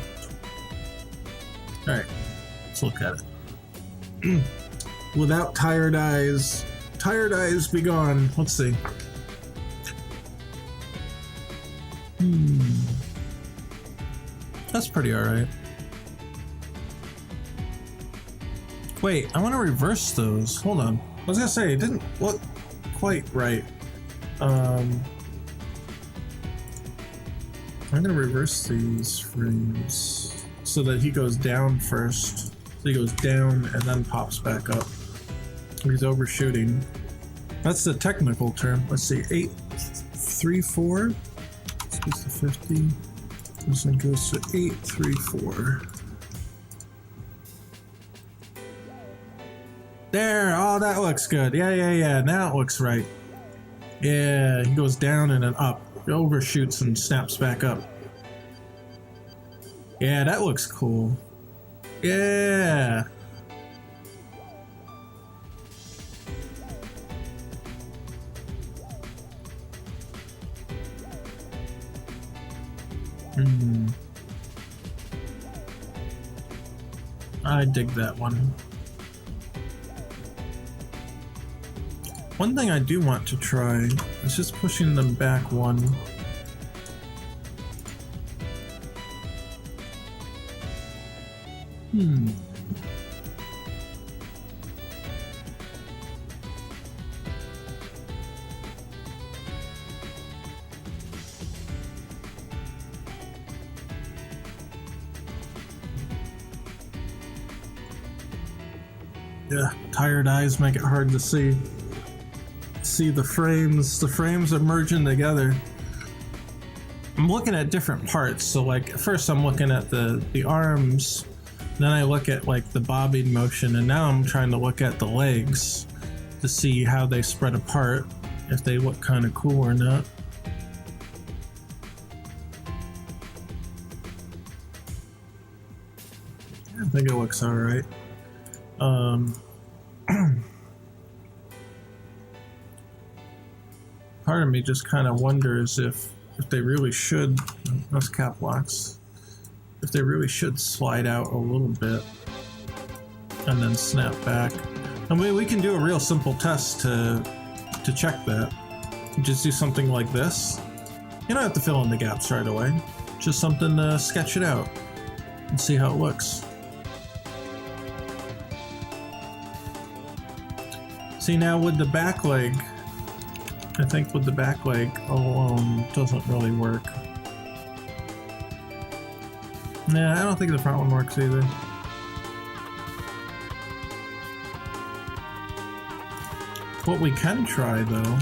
Speaker 1: Alright, let's look at it. Without tired eyes be gone. Let's see. That's pretty alright. Wait, I want to reverse those. Hold on. I was gonna say, it didn't look quite right. I'm gonna reverse these frames so that he goes down first. So he goes down and then pops back up. He's overshooting. That's the technical term. Let's see, 834. This goes to 50. This one goes to 834. There, oh, that looks good. Yeah. Now it looks right. Yeah, he goes down and then up. He overshoots and snaps back up. Yeah, that looks cool. Yeah. I dig that one. One thing I do want to try is just pushing them back one. Yeah, tired eyes make it hard to see the frames. The frames are merging together. I'm looking at different parts. So like first I'm looking at the arms, then I look at like the bobbing motion, and now I'm trying to look at the legs to see how they spread apart, if they look kind of cool or not. I think it looks all right. Part of me just kind of wonders if they really should, those cap locks, if they really should slide out a little bit and then snap back. I mean, we can do a real simple test to check that. Just do something like this. You don't have to fill in the gaps right away. Just something to sketch it out and see how it looks. See, now with the back leg, I think with the back leg alone doesn't really work. Nah, I don't think the front one works either. What we can try though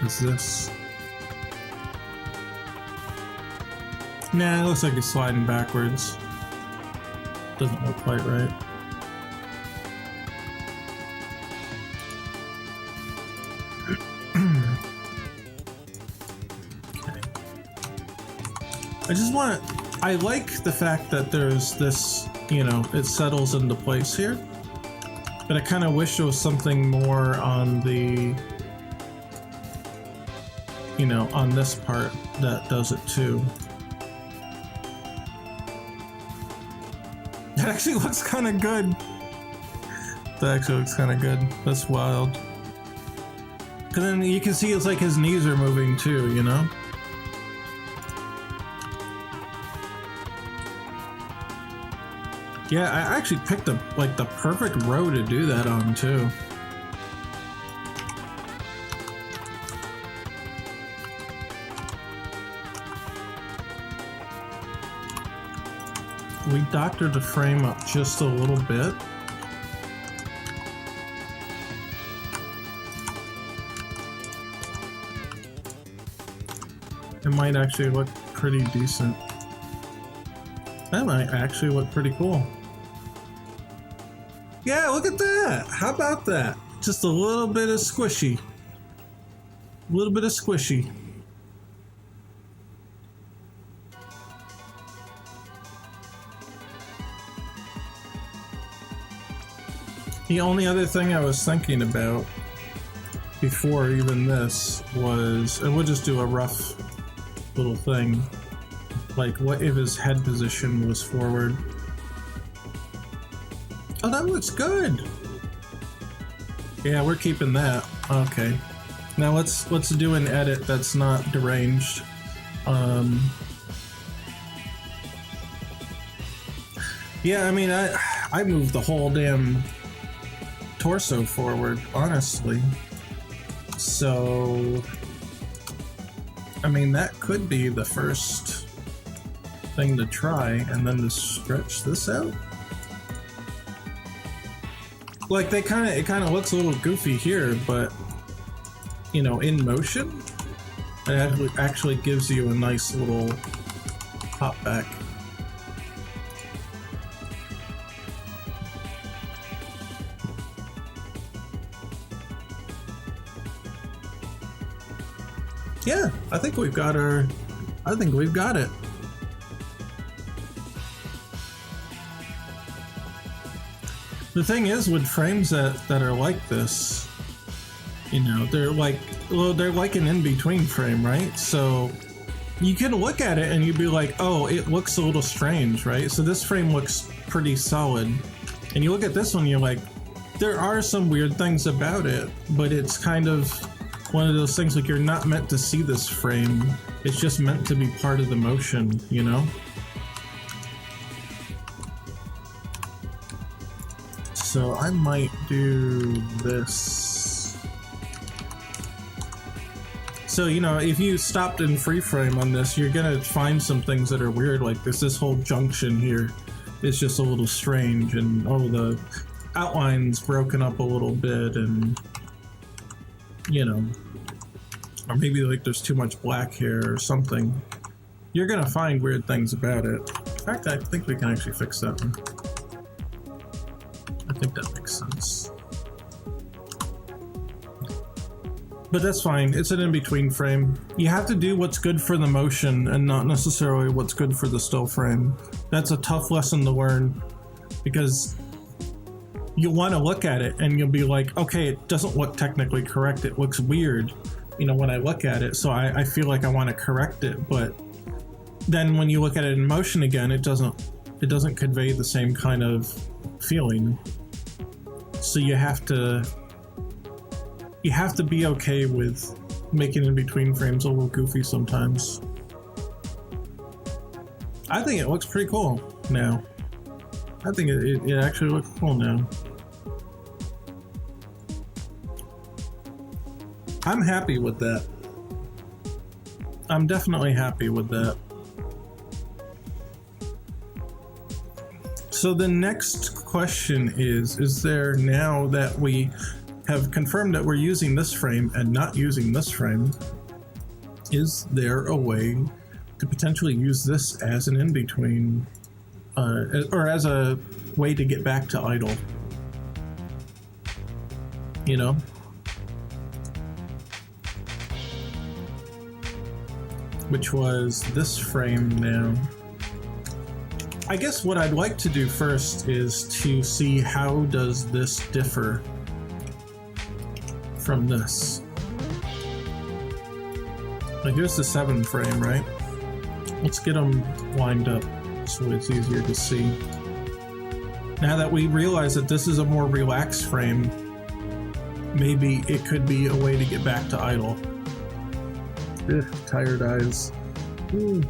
Speaker 1: is this. Nah, it looks like it's sliding backwards. Doesn't look quite right. Okay. I like the fact that there's this, you know, it settles into place here. But I kind of wish there was something more on the, you know, on this part that does it too. That actually looks kind of good. That actually looks kind of good. That's wild. Cause then you can see it's like his knees are moving too, you know? Yeah, I actually picked the perfect row to do that on too. We doctored the frame up just a little bit. It might actually look pretty decent. That might actually look pretty cool. Yeah, look at that. How about that? Just a little bit of squishy. A little bit of squishy. The only other thing I was thinking about before even this was, and we'll just do a rough little thing, like what if his head position was forward? Oh, that looks good. Yeah, we're keeping that. Okay. Now let's do an edit that's not deranged. Yeah, I mean, I moved the whole damn torso forward, honestly. So, I mean, that could be the first thing to try, and then to stretch this out. Like it kind of looks a little goofy here, but you know, in motion, it actually gives you a nice little pop back. Yeah, I think we've got it. The thing is, with frames that are like this, You know, they're like, well, they're like an in-between frame, right? So you can look at it and you'd be like, oh, it looks a little strange, right? So this frame looks pretty solid. And you look at this one, you're like, there are some weird things about it, but it's kind of one of those things like you're not meant to see this frame. It's just meant to be part of the motion, you know? So I might do this. So, you know, if you stopped in free frame on this, you're gonna find some things that are weird, like this whole junction here is just a little strange, and oh, the outline's broken up a little bit, and you know, or maybe like there's too much black here or something. You're gonna find weird things about it. In fact, I think we can actually fix that one. I think that makes sense. But that's fine, it's an in-between frame. You have to do what's good for the motion and not necessarily what's good for the still frame. That's a tough lesson to learn, because you'll want to look at it and you'll be like, okay, it doesn't look technically correct, it looks weird, you know, when I look at it, so I feel like I want to correct it, but then when you look at it in motion again, it doesn't convey the same kind of feeling. So you have to be okay with making in-between frames a little goofy sometimes. I think it looks pretty cool now. I think it actually looks cool now. I'm happy with that. I'm definitely happy with that. So the next question is there, now that we have confirmed that we're using this frame and not using this frame, is there a way to potentially use this as an in-between, or as a way to get back to idle? You know? Which was this frame now. I guess what I'd like to do first is to see how does this differ from this. Like, here's the 7 frame, right? Let's get them lined up so it's easier to see. Now that we realize that this is a more relaxed frame, maybe it could be a way to get back to idle. Ugh, tired eyes. Ooh.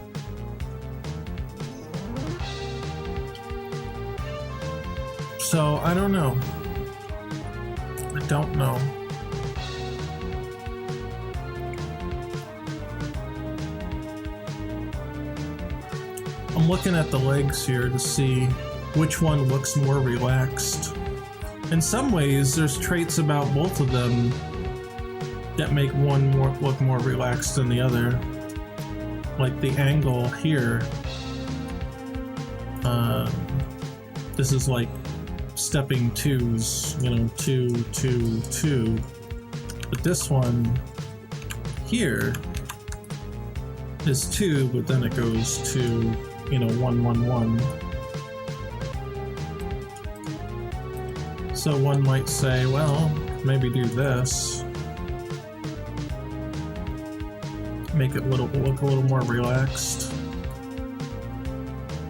Speaker 1: So, I don't know. I don't know. I'm looking at the legs here to see which one looks more relaxed. In some ways, there's traits about both of them that make one look more relaxed than the other. Like the angle here. This is like stepping twos, you know, 2, 2, 2. But this one here is 2, but then it goes to, you know, 1, 1, 1. So one might say, well, maybe do this. Make it look a little more relaxed.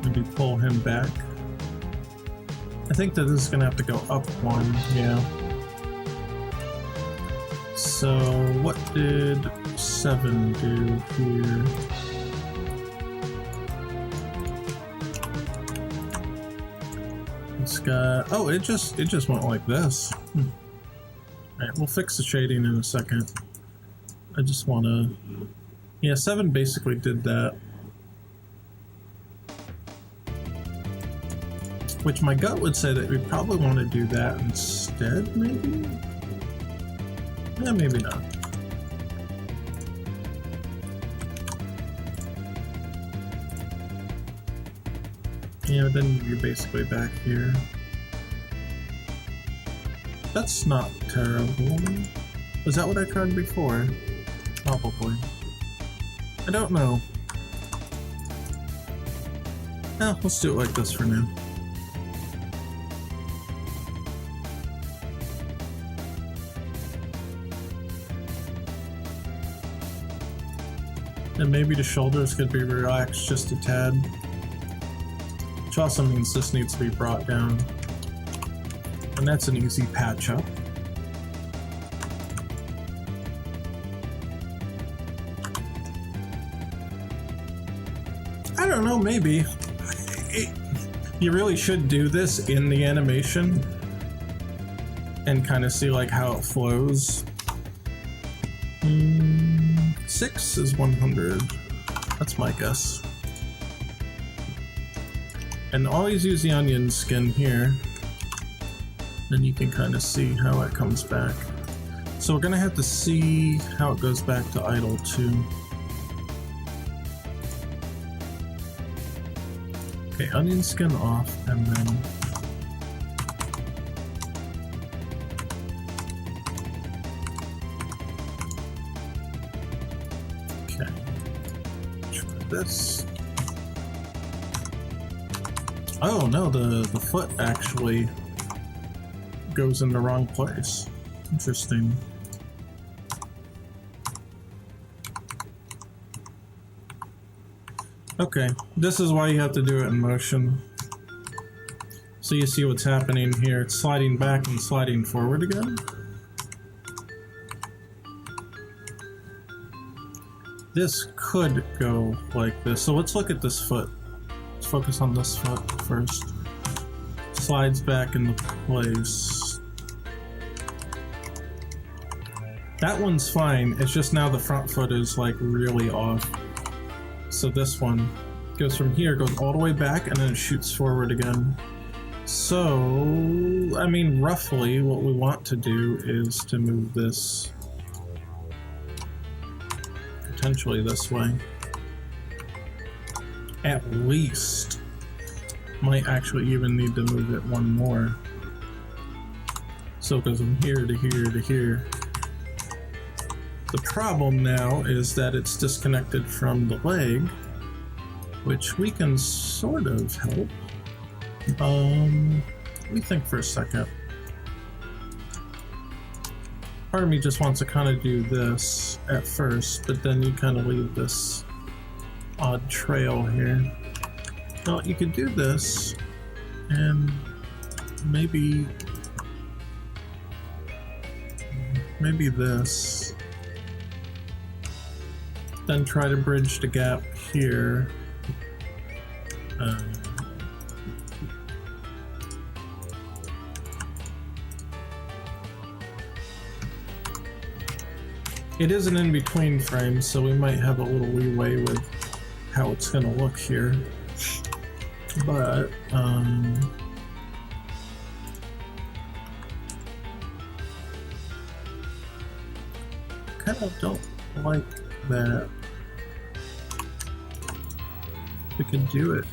Speaker 1: Maybe pull him back. I think that this is gonna have to go up 1, yeah. So what did 7 do here? It's got, oh, it just went like this. Alright, we'll fix the shading in a second. I just wanna, yeah, 7 basically did that. Which my gut would say that we probably want to do that instead, maybe? Yeah, maybe not. Yeah, then you're basically back here. That's not terrible. Was that what I tried before? Probably. I don't know. Eh, let's do it like this for now. And maybe the shoulders could be relaxed just a tad. Which also means this needs to be brought down. And that's an easy patch up. I don't know, maybe. You really should do this in the animation and kind of see like how it flows. 6 is 100. That's my guess. And always use the onion skin here. Then you can kind of see how it comes back. So we're gonna have to see how it goes back to idle too. Okay, onion skin off, and then okay, try this. Oh no, the foot actually goes in the wrong place. Interesting. Okay, this is why you have to do it in motion. So you see what's happening here. It's sliding back and sliding forward again. This could go like this. So let's look at this foot. Let's focus on this foot first. Slides back into place. That one's fine. It's just now the front foot is like really off. So this one goes from here, goes all the way back, and then it shoots forward again. So, I mean, roughly what we want to do is to move this potentially this way. At least. Might actually even need to move it one more. So it goes from here to here to here. The problem now is that it's disconnected from the leg, which we can sort of help. Let me think for a second. Part of me just wants to kind of do this at first, but then you kind of leave this odd trail here. Well, you could do this, and maybe this. Then try to bridge the gap here. It is an in-between frame, so we might have a little leeway with how it's going to look here. But, kind of don't like that. We can do it.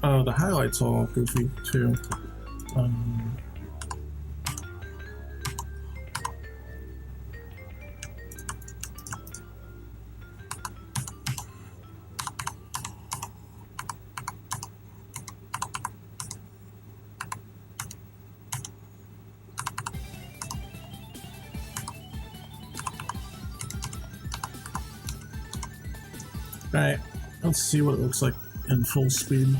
Speaker 1: Oh, the highlight's all goofy too. Right, let's see what it looks like in full speed.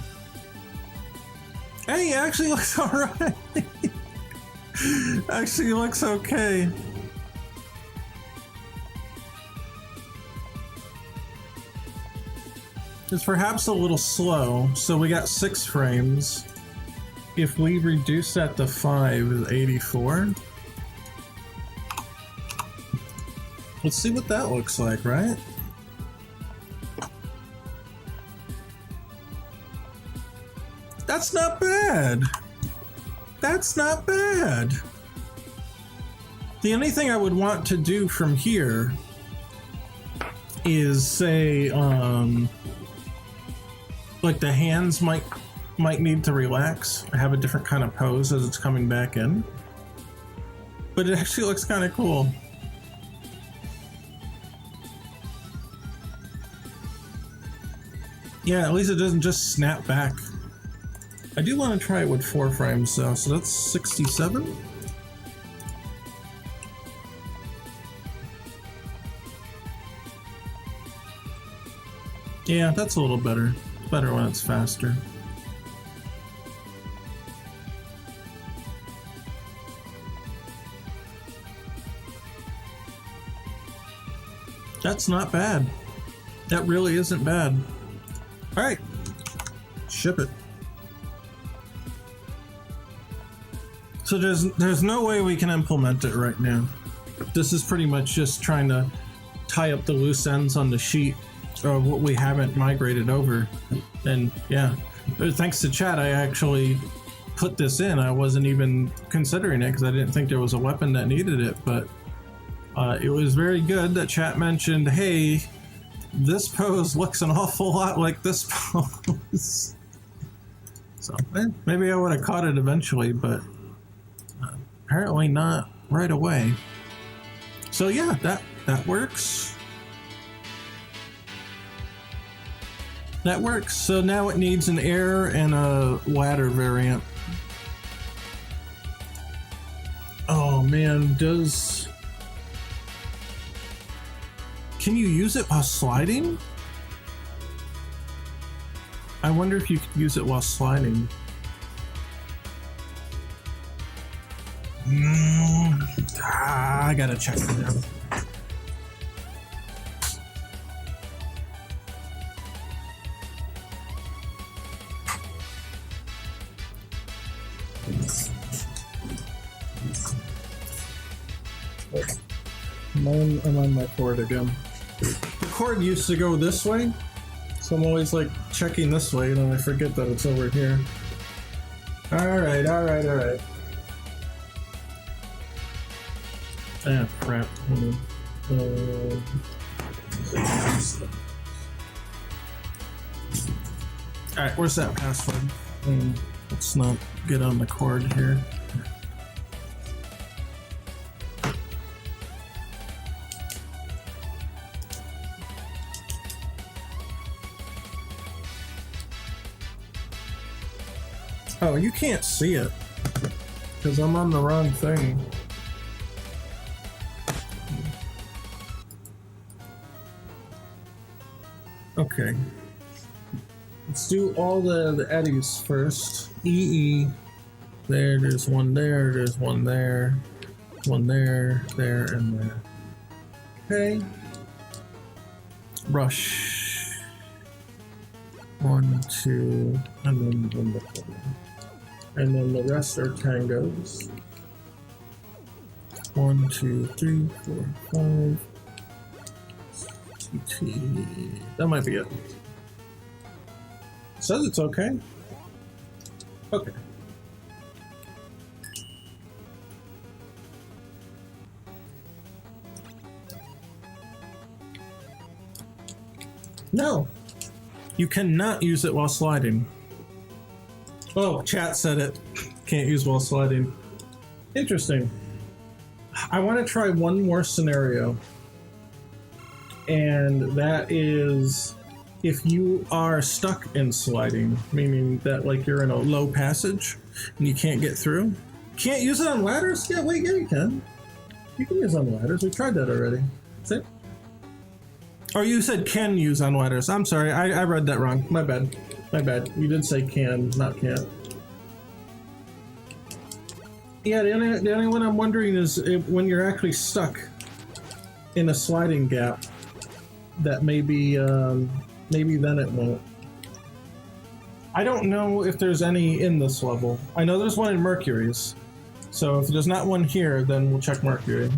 Speaker 1: Hey, it actually looks alright. Actually looks okay. It's perhaps a little slow, so we got 6 frames. If we reduce that to 5 is 84. Let's see what that looks like, right? That's not bad. That's not bad. The only thing I would want to do from here is say, like the hands might need to relax, have a different kind of pose as it's coming back in. But it actually looks kind of cool. Yeah, at least it doesn't just snap back. I do want to try it with 4 frames though, so that's 67. Yeah, that's a little better. It's better when it's faster. That's not bad. That really isn't bad. All right, ship it. So there's no way we can implement it right now. This is pretty much just trying to tie up the loose ends on the sheet of what we haven't migrated over. And yeah, thanks to chat, I actually put this in. I wasn't even considering it because I didn't think there was a weapon that needed it, but it was very good that chat mentioned, hey, this pose looks an awful lot like this pose. So maybe I would have caught it eventually, but apparently not right away. So yeah, that works. That works. So now it needs an air and a ladder variant. Oh man, can you use it while sliding? I wonder if you could use it while sliding. I gotta check it out. I'm on my cord again. The cord used to go this way, so I'm always like checking this way, and then I forget that it's over here. Alright. Ah, crap. Alright, where's that password? Let's not get on the cord here. Oh, you can't see it because I'm on the wrong thing. Okay. Let's do all the eddies first. EE. There's one there, there's one there, one there, there, and there. Okay. Rush. 1, 2, and then the rest are tangos. 1, 2, 3, 4, 5. CT. That might be it. Says it's okay. Okay. No. You cannot use it while sliding. Oh, chat said it. Can't use while sliding. Interesting. I want to try one more scenario. And that is if you are stuck in sliding, meaning that like you're in a low passage and you can't get through. Can't use it on ladders? Yeah, wait, yeah, you can. You can use on ladders. We tried that already. See? Or you said can use on ladders. I'm sorry, I read that wrong. My bad. My bad. You did say can, not can't. Yeah, the only one I'm wondering is if, when you're actually stuck in a sliding gap, that maybe then it won't. I don't know if there's any in this level. I know there's one in Mercury's. So if there's not one here, then we'll check Mercury.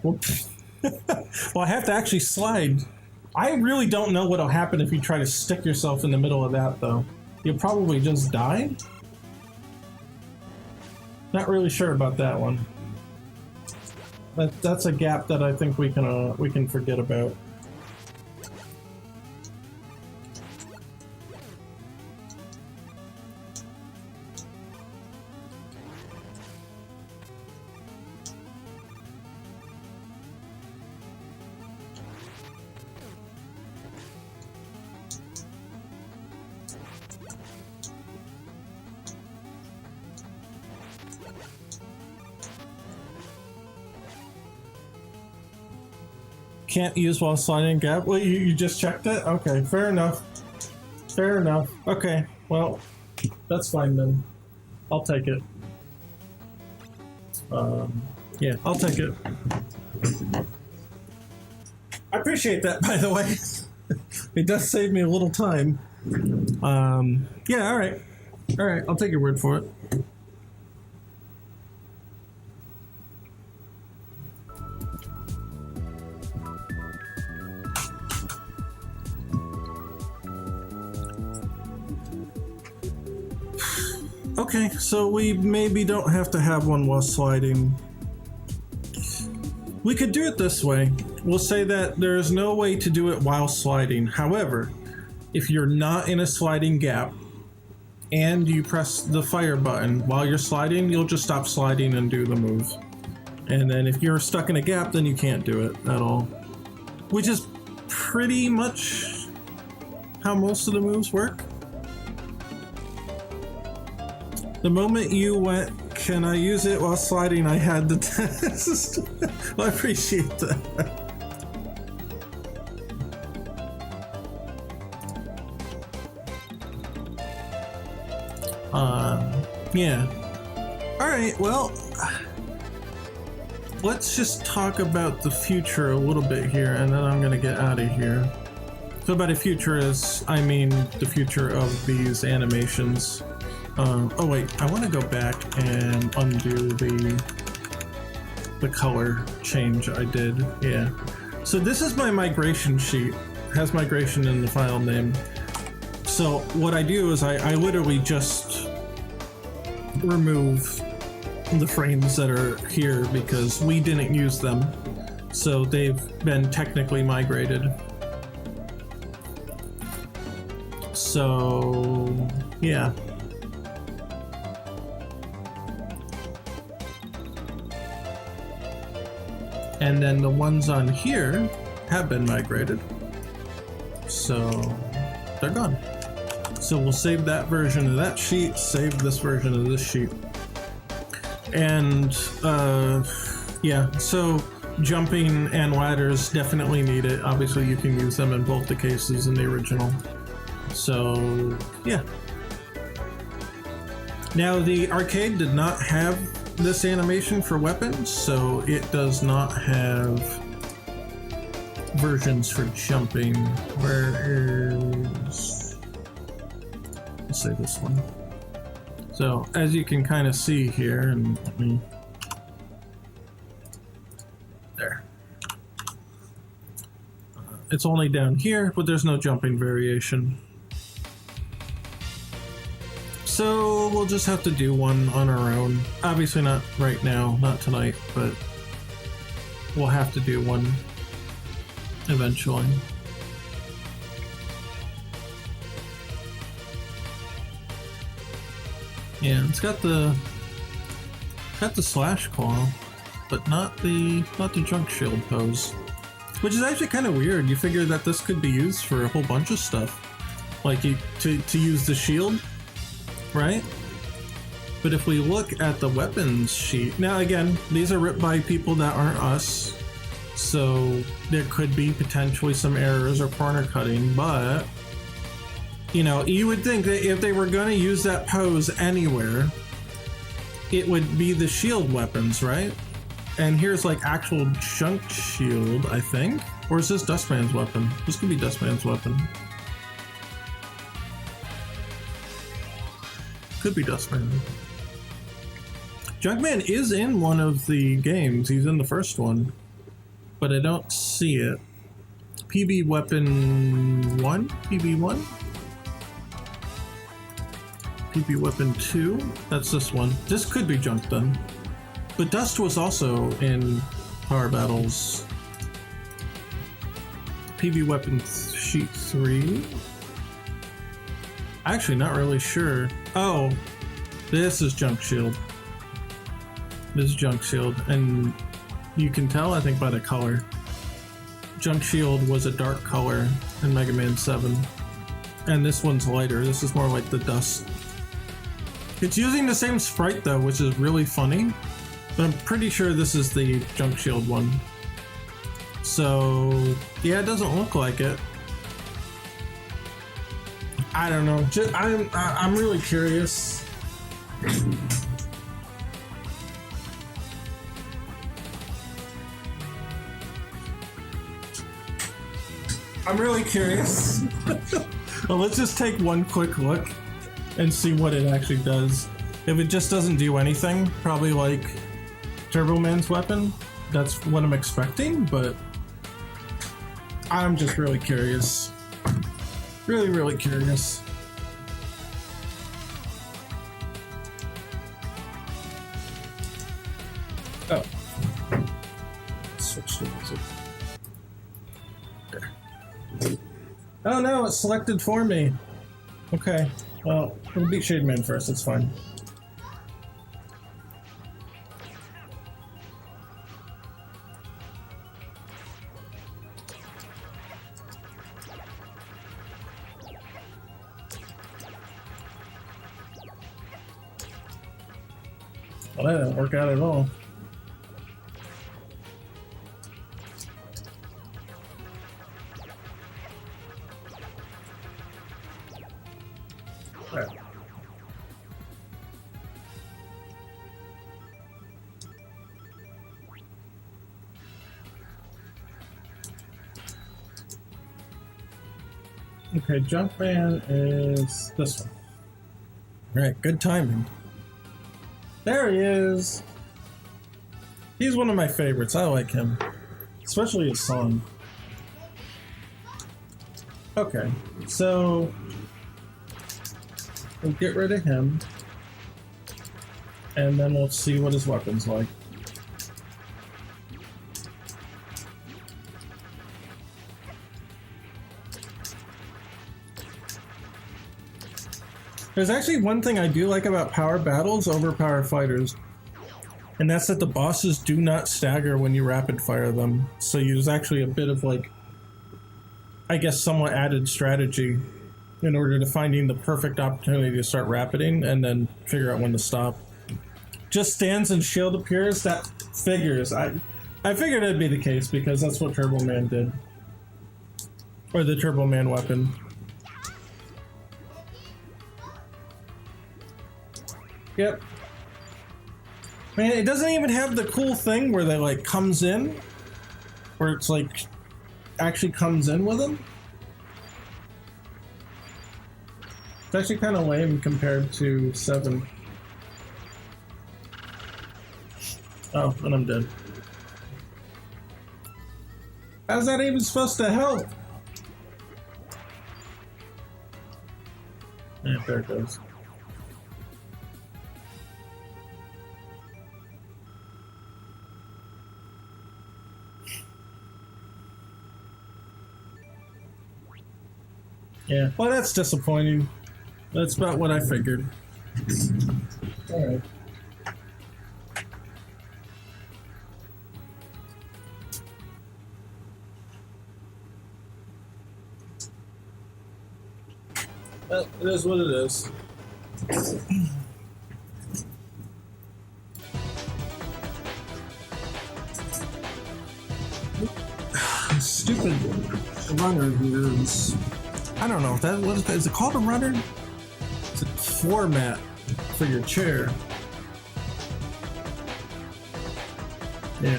Speaker 1: Whoops. Well, I have to actually slide. I really don't know what'll happen if you try to stick yourself in the middle of that, though. You'll probably just die? Not really sure about that one. That's a gap that I think we can forget about. Can't use while sliding gap. Well, you just checked it? Okay, fair enough. Fair enough. Okay, well, that's fine then. I'll take it. Yeah, I'll take it. I appreciate that, by the way. It does save me a little time. Yeah, all right. All right, I'll take your word for it. Okay, so we maybe don't have to have one while sliding. We could do it this way. We'll say that there is no way to do it while sliding. However, if you're not in a sliding gap and you press the fire button while you're sliding, you'll just stop sliding and do the move. And then if you're stuck in a gap, then you can't do it at all. Which is pretty much how most of the moves work. The moment you went, can I use it while sliding, I had the test. Well, I appreciate that. Yeah. Alright, well, let's just talk about the future a little bit here, and then I'm gonna get out of here. So by the future is, I mean the future of these animations. Oh wait, I want to go back and undo the color change I did. Yeah. So this is my migration sheet. It has migration in the file name. So what I do is I literally just remove the frames that are here because we didn't use them. So they've been technically migrated. So yeah. And then the ones on here have been migrated. So they're gone. So we'll save that version of that sheet, save this version of this sheet. And yeah, so jumping and ladders definitely need it. Obviously you can use them in both the cases in the original. So yeah. Now the arcade did not have this animation for weapons, so it does not have versions for jumping. Where is, let's say this one. So as you can kind of see here, and let me, there. It's only down here, but there's no jumping variation. So we'll just have to do one on our own. Obviously not right now, not tonight, but we'll have to do one eventually. Yeah, it's got the slash claw, but not the junk shield pose, which is actually kind of weird. You figure that this could be used for a whole bunch of stuff, like to use the shield. Right? But if we look at the weapons sheet, now again, these are ripped by people that aren't us, so there could be potentially some errors or corner cutting, but you know, you would think that if they were going to use that pose anywhere, it would be the shield weapons, right? And here's like actual junk shield, I think. Or is this Dustman's weapon? This could be Dustman's weapon. Could be Dustman. Junkman is in one of the games. He's in the first one, but I don't see it. PB Weapon 1? PB 1? PB Weapon 2? That's this one. This could be Junk then. But Dust was also in Power Battles. PB Weapon Sheet 3? Actually, not really sure. Oh, this is Junk Shield. This is Junk Shield, and you can tell, I think, by the color. Junk Shield was a dark color in Mega Man 7, and this one's lighter. This is more like the Dust. It's using the same sprite though, which is really funny, but I'm pretty sure this is the Junk Shield one. So yeah, it doesn't look like it. I don't know. I'm really curious. I'm really curious. Well, let's just take one quick look and see what it actually does. If it just doesn't do anything, probably like Turbo Man's weapon, that's what I'm expecting, but I'm just really curious. Really, really curious. Oh. Switch to music. There. Oh no, it's selected for me. Okay, well, we'll beat Shade Man first, it's fine. Well, that didn't work out at all. Right. Okay, Jumpman is this one. Right, good timing. There he is! He's one of my favorites. I like him. Especially his song. Okay, so we'll get rid of him. And then we'll see what his weapon's like. There's actually one thing I do like about power battles over power fighters, and that's that the bosses do not stagger when you rapid fire them. So there's actually a bit of like, I guess, somewhat added strategy in order to finding the perfect opportunity to start rapiding and then figure out when to stop. Just stands and shield appears, that figures. I figured it'd be the case because that's what Turbo Man did. Or the Turbo Man weapon. Yep. Man, it doesn't even have the cool thing where they like comes in, where it's like actually comes in with them. It's actually kind of lame compared to 7. Oh, and I'm dead. How's that even supposed to help? Yeah, there it goes. Yeah, well, that's disappointing. That's about what I figured. Alright. Well, it is what it is. Stupid runner who is... I don't know if that what is it called, a runner? It's a floor mat for your chair. Yeah.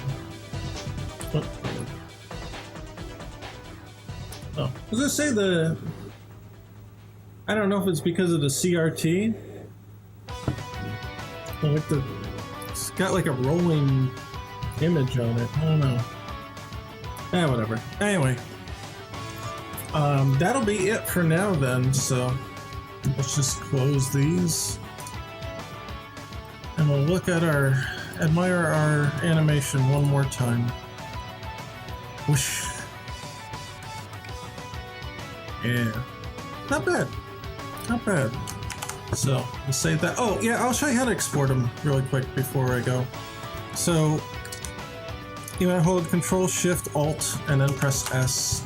Speaker 1: Oh, does it say the? I don't know if it's because of the CRT. Like it's got like a rolling image on it. I don't know. Whatever. Anyway. That'll be it for now then, so let's just close these. And we'll look at admire our animation one more time. Whoosh. Yeah. Not bad. Not bad. So, we'll save that. Oh, yeah, I'll show you how to export them really quick before I go. So, you want to hold Control Shift Alt and then press S.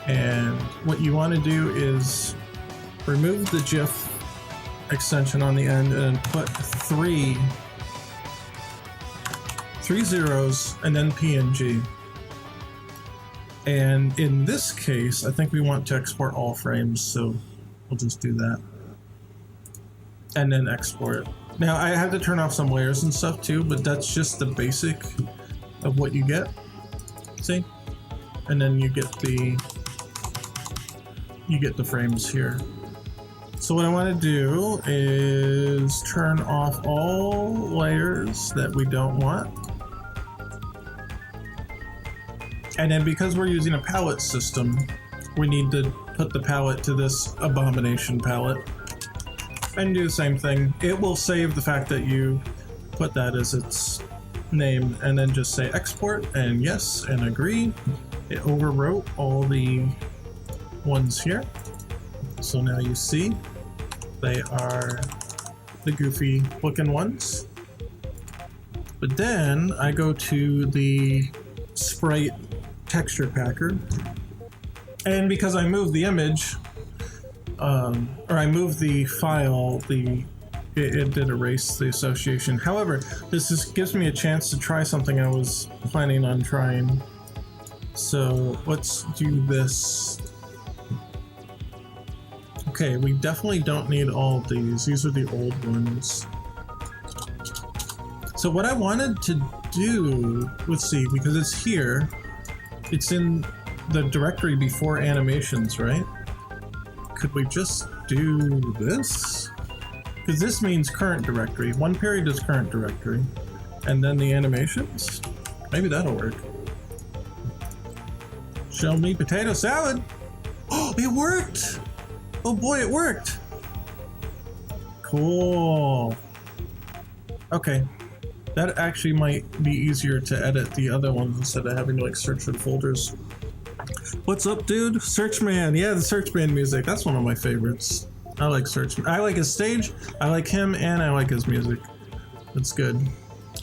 Speaker 1: And what you want to do is remove the GIF extension on the end and put three zeros and then PNG. And in this case, I think we want to export all frames, so we'll just do that. And then export. Now, I have to turn off some layers and stuff too, but that's just the basic of what you get. See? And then you get the frames here. So what I want to do is turn off all layers that we don't want. And then because we're using a palette system, we need to put the palette to this Abomination palette and do the same thing. It will save the fact that you put that as its name and then just say export and yes and agree. It overwrote all the ones here. So now you see they are the goofy looking ones. But then I go to the sprite texture packer, and because I moved the image, or I moved the file, it did erase the association. However, this gives me a chance to try something I was planning on trying. So let's do this. Okay, we definitely don't need all of these. These are the old ones. So what I wanted to do, let's see, because it's here, it's in the directory before animations, right? Could we just do this? Because this means current directory. One period is current directory. And then the animations? Maybe that'll work. Show me potato salad. Oh, it worked! Oh boy, it worked! Cool. Okay. That actually might be easier to edit the other ones instead of having to like search for folders. What's up, dude? Searchman. Yeah, the Searchman music. That's one of my favorites. I like Searchman. I like his stage, I like him, and I like his music. It's good.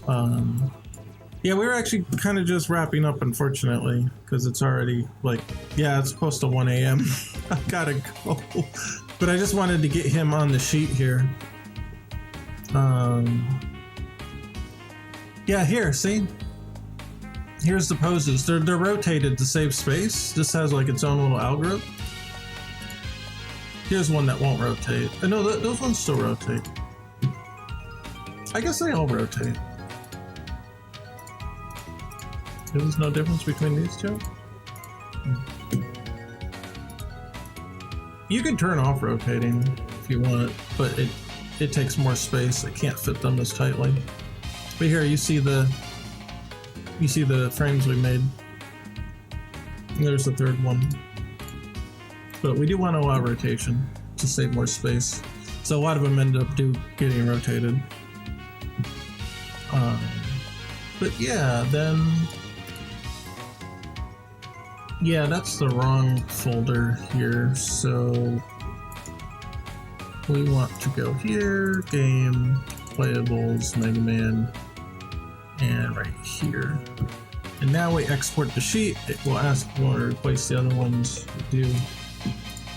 Speaker 1: Yeah, we were actually kind of just wrapping up, unfortunately, because it's already like, yeah, it's close to 1 a.m. I gotta go. But I just wanted to get him on the sheet here. Yeah, here, see? Here's the poses. They're rotated to save space. This has like its own little algorithm. Here's one that won't rotate. I know those ones still rotate. I guess they all rotate. There's no difference between these two? You can turn off rotating if you want, but it takes more space. It can't fit them as tightly. But here you see the frames we made. There's the third one. But we do want to allow rotation to save more space. So a lot of them end up getting rotated. But yeah, then yeah, that's the wrong folder here. So we want to go here, game, playables, Mega Man, and right here. And now we export the sheet. It will ask if we want to replace the other ones. We do.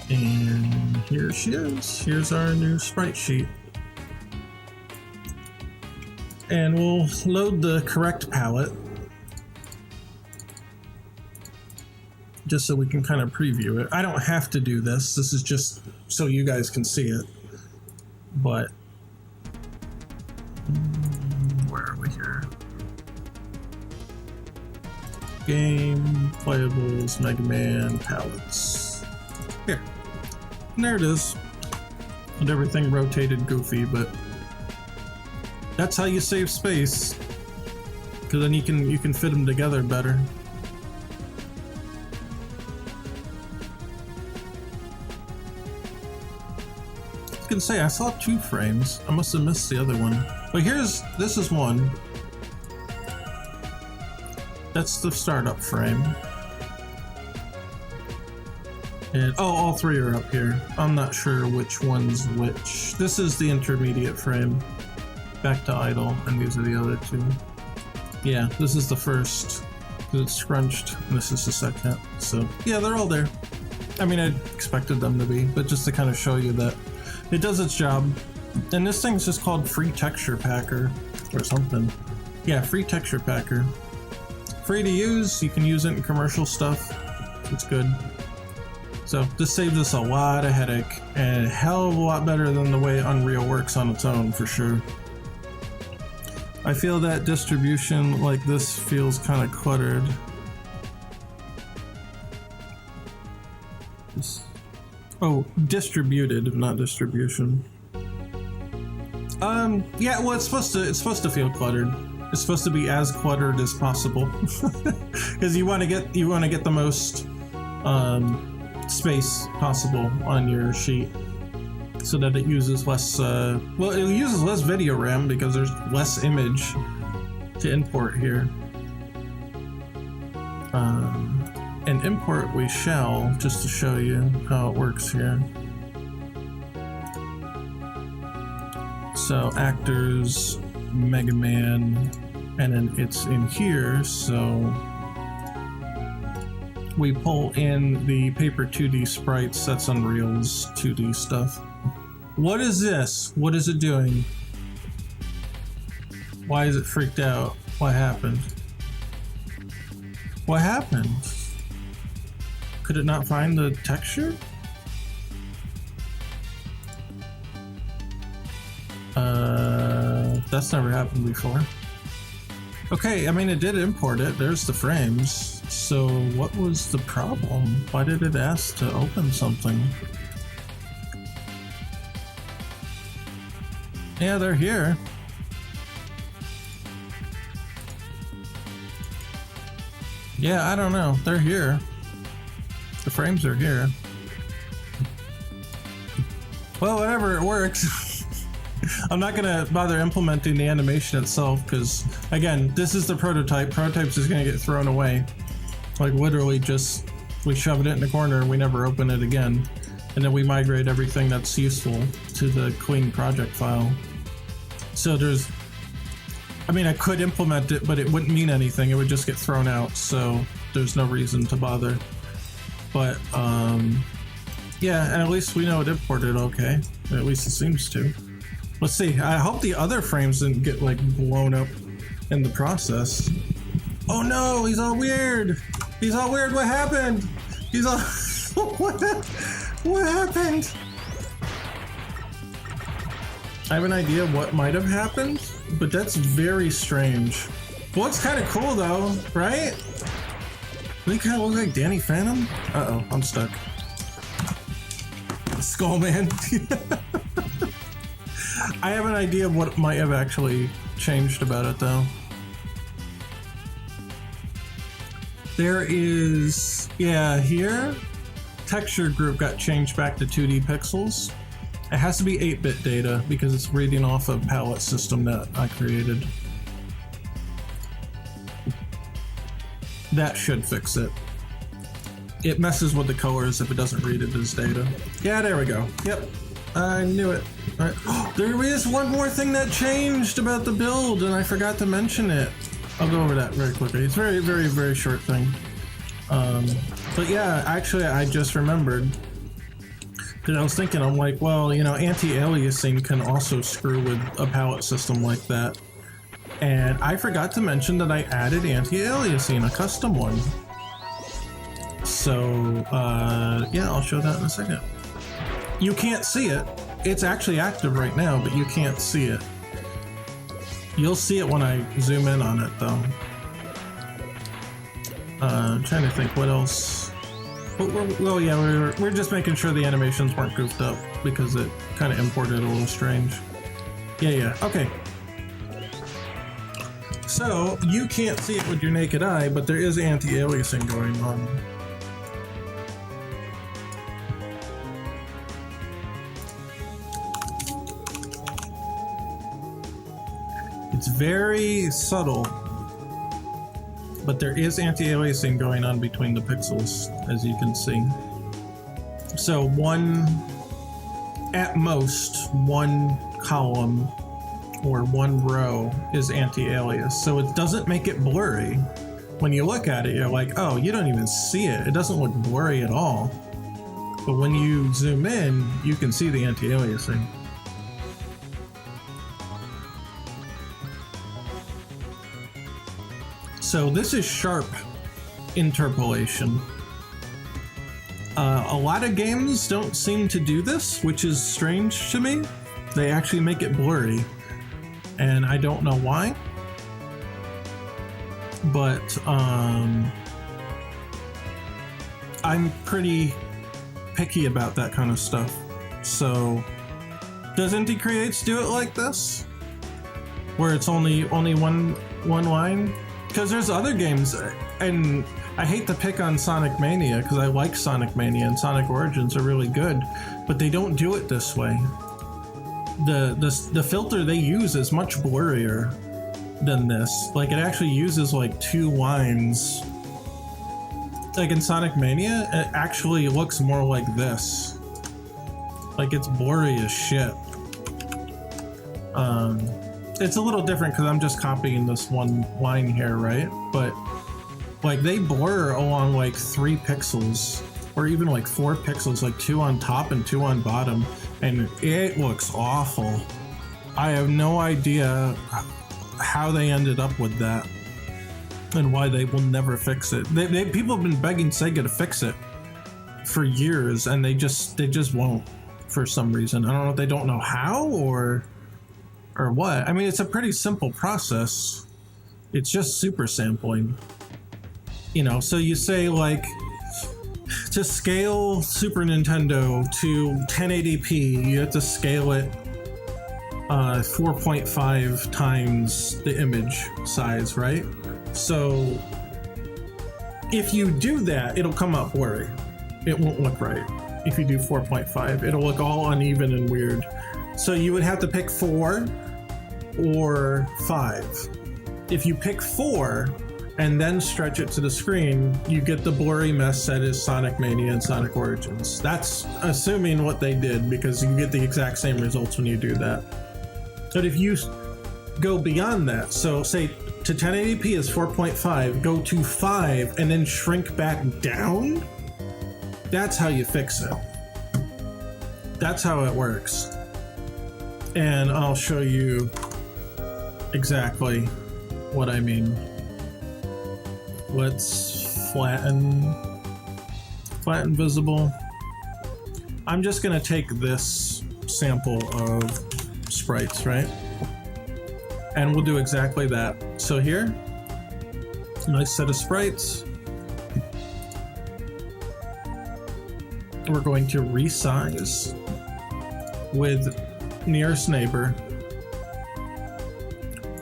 Speaker 1: And here she is. Here's our new sprite sheet. And we'll load the correct palette just so we can kind of preview it. I don't have to do this. This is just so you guys can see it. But where are we here? Game, playables, Mega Man, palettes. Here. And there it is. And everything rotated goofy, but that's how you save space. Because then you can fit them together better. I was gonna say, I saw 2 frames. I must have missed the other one. But this is one. That's the startup frame. And all 3 are up here. I'm not sure which one's which. This is the intermediate frame. Back to idle, and these are the other 2. Yeah, this is the first. It's scrunched, and this is the second. So yeah, they're all there. I mean, I expected them to be, but just to kind of show you that it does its job. And this thing's just called Free Texture Packer or something. Yeah, Free Texture Packer. Free to use. You can use it in commercial stuff. It's good. So this saves us a lot of headache and a hell of a lot better than the way Unreal works on its own, for sure. I feel that distribution like this feels kind of cluttered. Oh, distributed, not distribution. Yeah, well, it's supposed to feel cluttered. It's supposed to be as cluttered as possible, because you want to get the most space possible on your sheet, so that it uses less. Well, it uses less video RAM because there's less image to import here. And import we shall, just to show you how it works here. So actors, Mega Man, and then it's in here, so we pull in the paper 2D sprites. That's Unreal's 2D stuff. What is this? What is it doing? Why is it freaked out? What happened? What happened? Could it not find the texture? That's never happened before. Okay, I mean, it did import it. There's the frames. So what was the problem? Why did it ask to open something? Yeah, they're here. Yeah, I don't know. They're here. The frames are here. Well, whatever, it works. I'm not gonna bother implementing the animation itself because, again, this is the prototype. Prototype's just gonna get thrown away. Like, literally just, we shove it in the corner and we never open it again. And then we migrate everything that's useful to the clean project file. So there's, I mean, I could implement it, but it wouldn't mean anything. It would just get thrown out, so there's no reason to bother. But, yeah, and at least we know it imported okay. At least it seems to. Let's see. I hope the other frames didn't get, like, blown up in the process. Oh no, he's all weird! He's all weird, what happened? He's all... What happened? I have an idea what might have happened, but that's very strange. Well, it's kind of cool though, right? Doesn't he kind of look like Danny Phantom? Uh-oh, I'm stuck. Skullman. I have an idea of what might have actually changed about it though. There is, yeah, here, texture group got changed back to 2D pixels. It has to be 8-bit data because it's reading off a palette system that I created. That should fix it. It messes with the colors if it doesn't read it as data. Yeah, there we go. Yep, I knew it. All right. There is one more thing that changed about the build and I forgot to mention it. I'll go over that very quickly. It's very, very, very short thing. But yeah, actually I just remembered. Because I was thinking, I'm like, well, you know, anti-aliasing can also screw with a palette system like that. And I forgot to mention that I added anti-aliasing, a custom one. So, yeah, I'll show that in a second. You can't see it. It's actually active right now, but you can't see it. You'll see it when I zoom in on it, though. I'm trying to think what else. Well, yeah, we're just making sure the animations weren't goofed up because it kind of imported a little strange. Yeah, okay. So, you can't see it with your naked eye, but there is anti-aliasing going on. It's very subtle, but there is anti-aliasing going on between the pixels, as you can see. So at most, one column or one row is anti-alias. So it doesn't make it blurry. When you look at it, you're like, oh, you don't even see it. It doesn't look blurry at all. But when you zoom in, you can see the anti-aliasing. So this is sharp interpolation. A lot of games don't seem to do this, which is strange to me. They actually make it blurry, and I don't know why. But I'm pretty picky about that kind of stuff. So, does Inti Creates do it like this, where it's only one line? Because there's other games, and I hate to pick on Sonic Mania because I like Sonic Mania and Sonic Origins are really good, but they don't do it this way. The filter they use is much blurrier than this. Like, it actually uses like 2 lines. Like in Sonic Mania, it actually looks more like this. Like, it's blurry as shit. It's a little different because I'm just copying this one line here, right? But like, they blur along like 3 pixels or even like 4 pixels, like 2 on top and 2 on bottom, and it looks awful. I have no idea how they ended up with that and why they will never fix it. People have been begging Sega to fix it for years, and they just won't for some reason. I don't know if they don't know how or what. I mean, it's a pretty simple process. It's just super sampling. You know, so you say like, to scale Super Nintendo to 1080p, you have to scale it 4.5 times the image size, right? So if you do that, it'll come out blurry. It won't look right. If you do 4.5, it'll look all uneven and weird. So you would have to pick 4 or 5. If you pick 4 and then stretch it to the screen, you get the blurry mess that is Sonic Mania and Sonic Origins. That's assuming what they did, because you get the exact same results when you do that. But if you go beyond that, so say to 1080p is 4.5, go to 5 and then shrink back down, that's how you fix it. That's how it works. And I'll show you exactly what I mean. Let's flatten visible. I'm just gonna take this sample of sprites, right? And we'll do exactly that. So here, nice set of sprites. We're going to resize with nearest neighbor,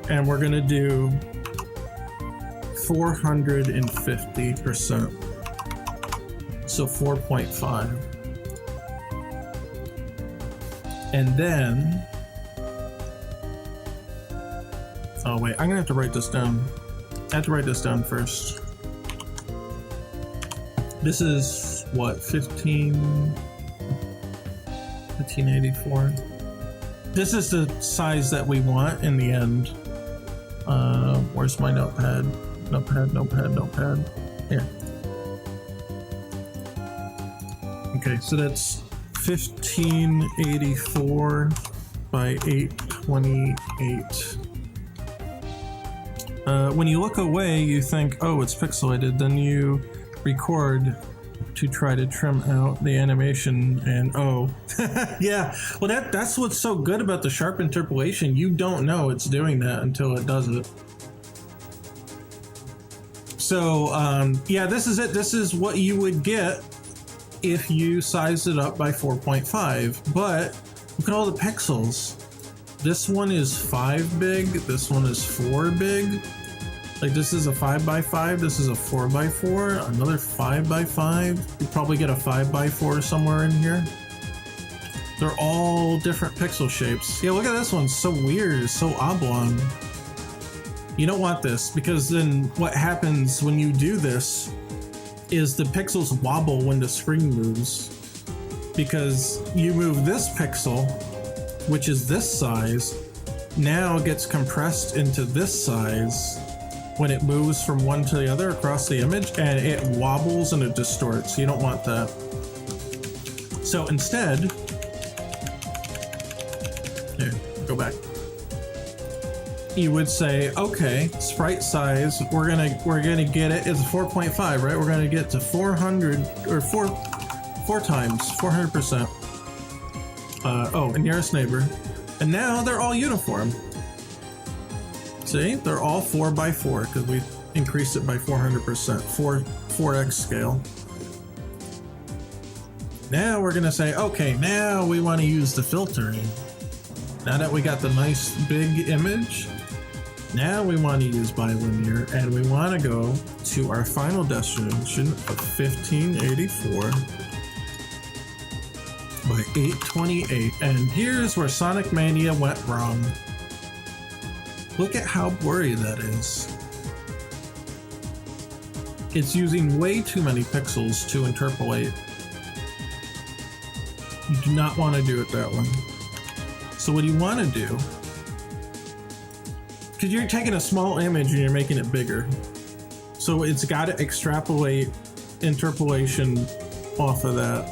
Speaker 1: and we're gonna do 450%. So 4.5. And then, oh wait, I'm gonna have to write this down. I have to write this down first. This is what, 1584. This is the size that we want in the end. Where's my notepad? Notepad. Here. Okay, so that's 1584 by 828. When you look away, you think, oh, it's pixelated. Then you record to try to trim out the animation, and oh, yeah. Well, that's what's so good about the sharp interpolation. You don't know it's doing that until it does it. So, yeah, this is it. This is what you would get if you sized it up by 4.5. But look at all the pixels. This one is 5 big. This one is 4 big. Like, this is a 5x5. This is a 4x4. Another 5x5. You probably get a 5x4 somewhere in here. They're all different pixel shapes. Yeah, look at this one. So weird. It's so oblong. You don't want this, because then what happens when you do this is the pixels wobble when the screen moves, because you move this pixel, which is this size, now gets compressed into this size when it moves from one to the other across the image, and it wobbles and it distorts. You don't want that. So instead, here, go back. You would say, okay, sprite size, we're gonna get it. It's 4.5, right? We're gonna get to 400 or 4 times, 400%. Oh, and nearest neighbor. And now they're all uniform. See, they're all 4x4 because we increased it by 400%, 4x scale. Now we're gonna say, okay, now we want to use the filtering. Now that we got the nice big image, now we want to use bilinear, and we want to go to our final destination of 1584 by 828. And here's where Sonic Mania went wrong. Look at how blurry that is. It's using way too many pixels to interpolate. You do not want to do it that way. So what you want to do, because you're taking a small image and you're making it bigger, so it's got to extrapolate interpolation off of that.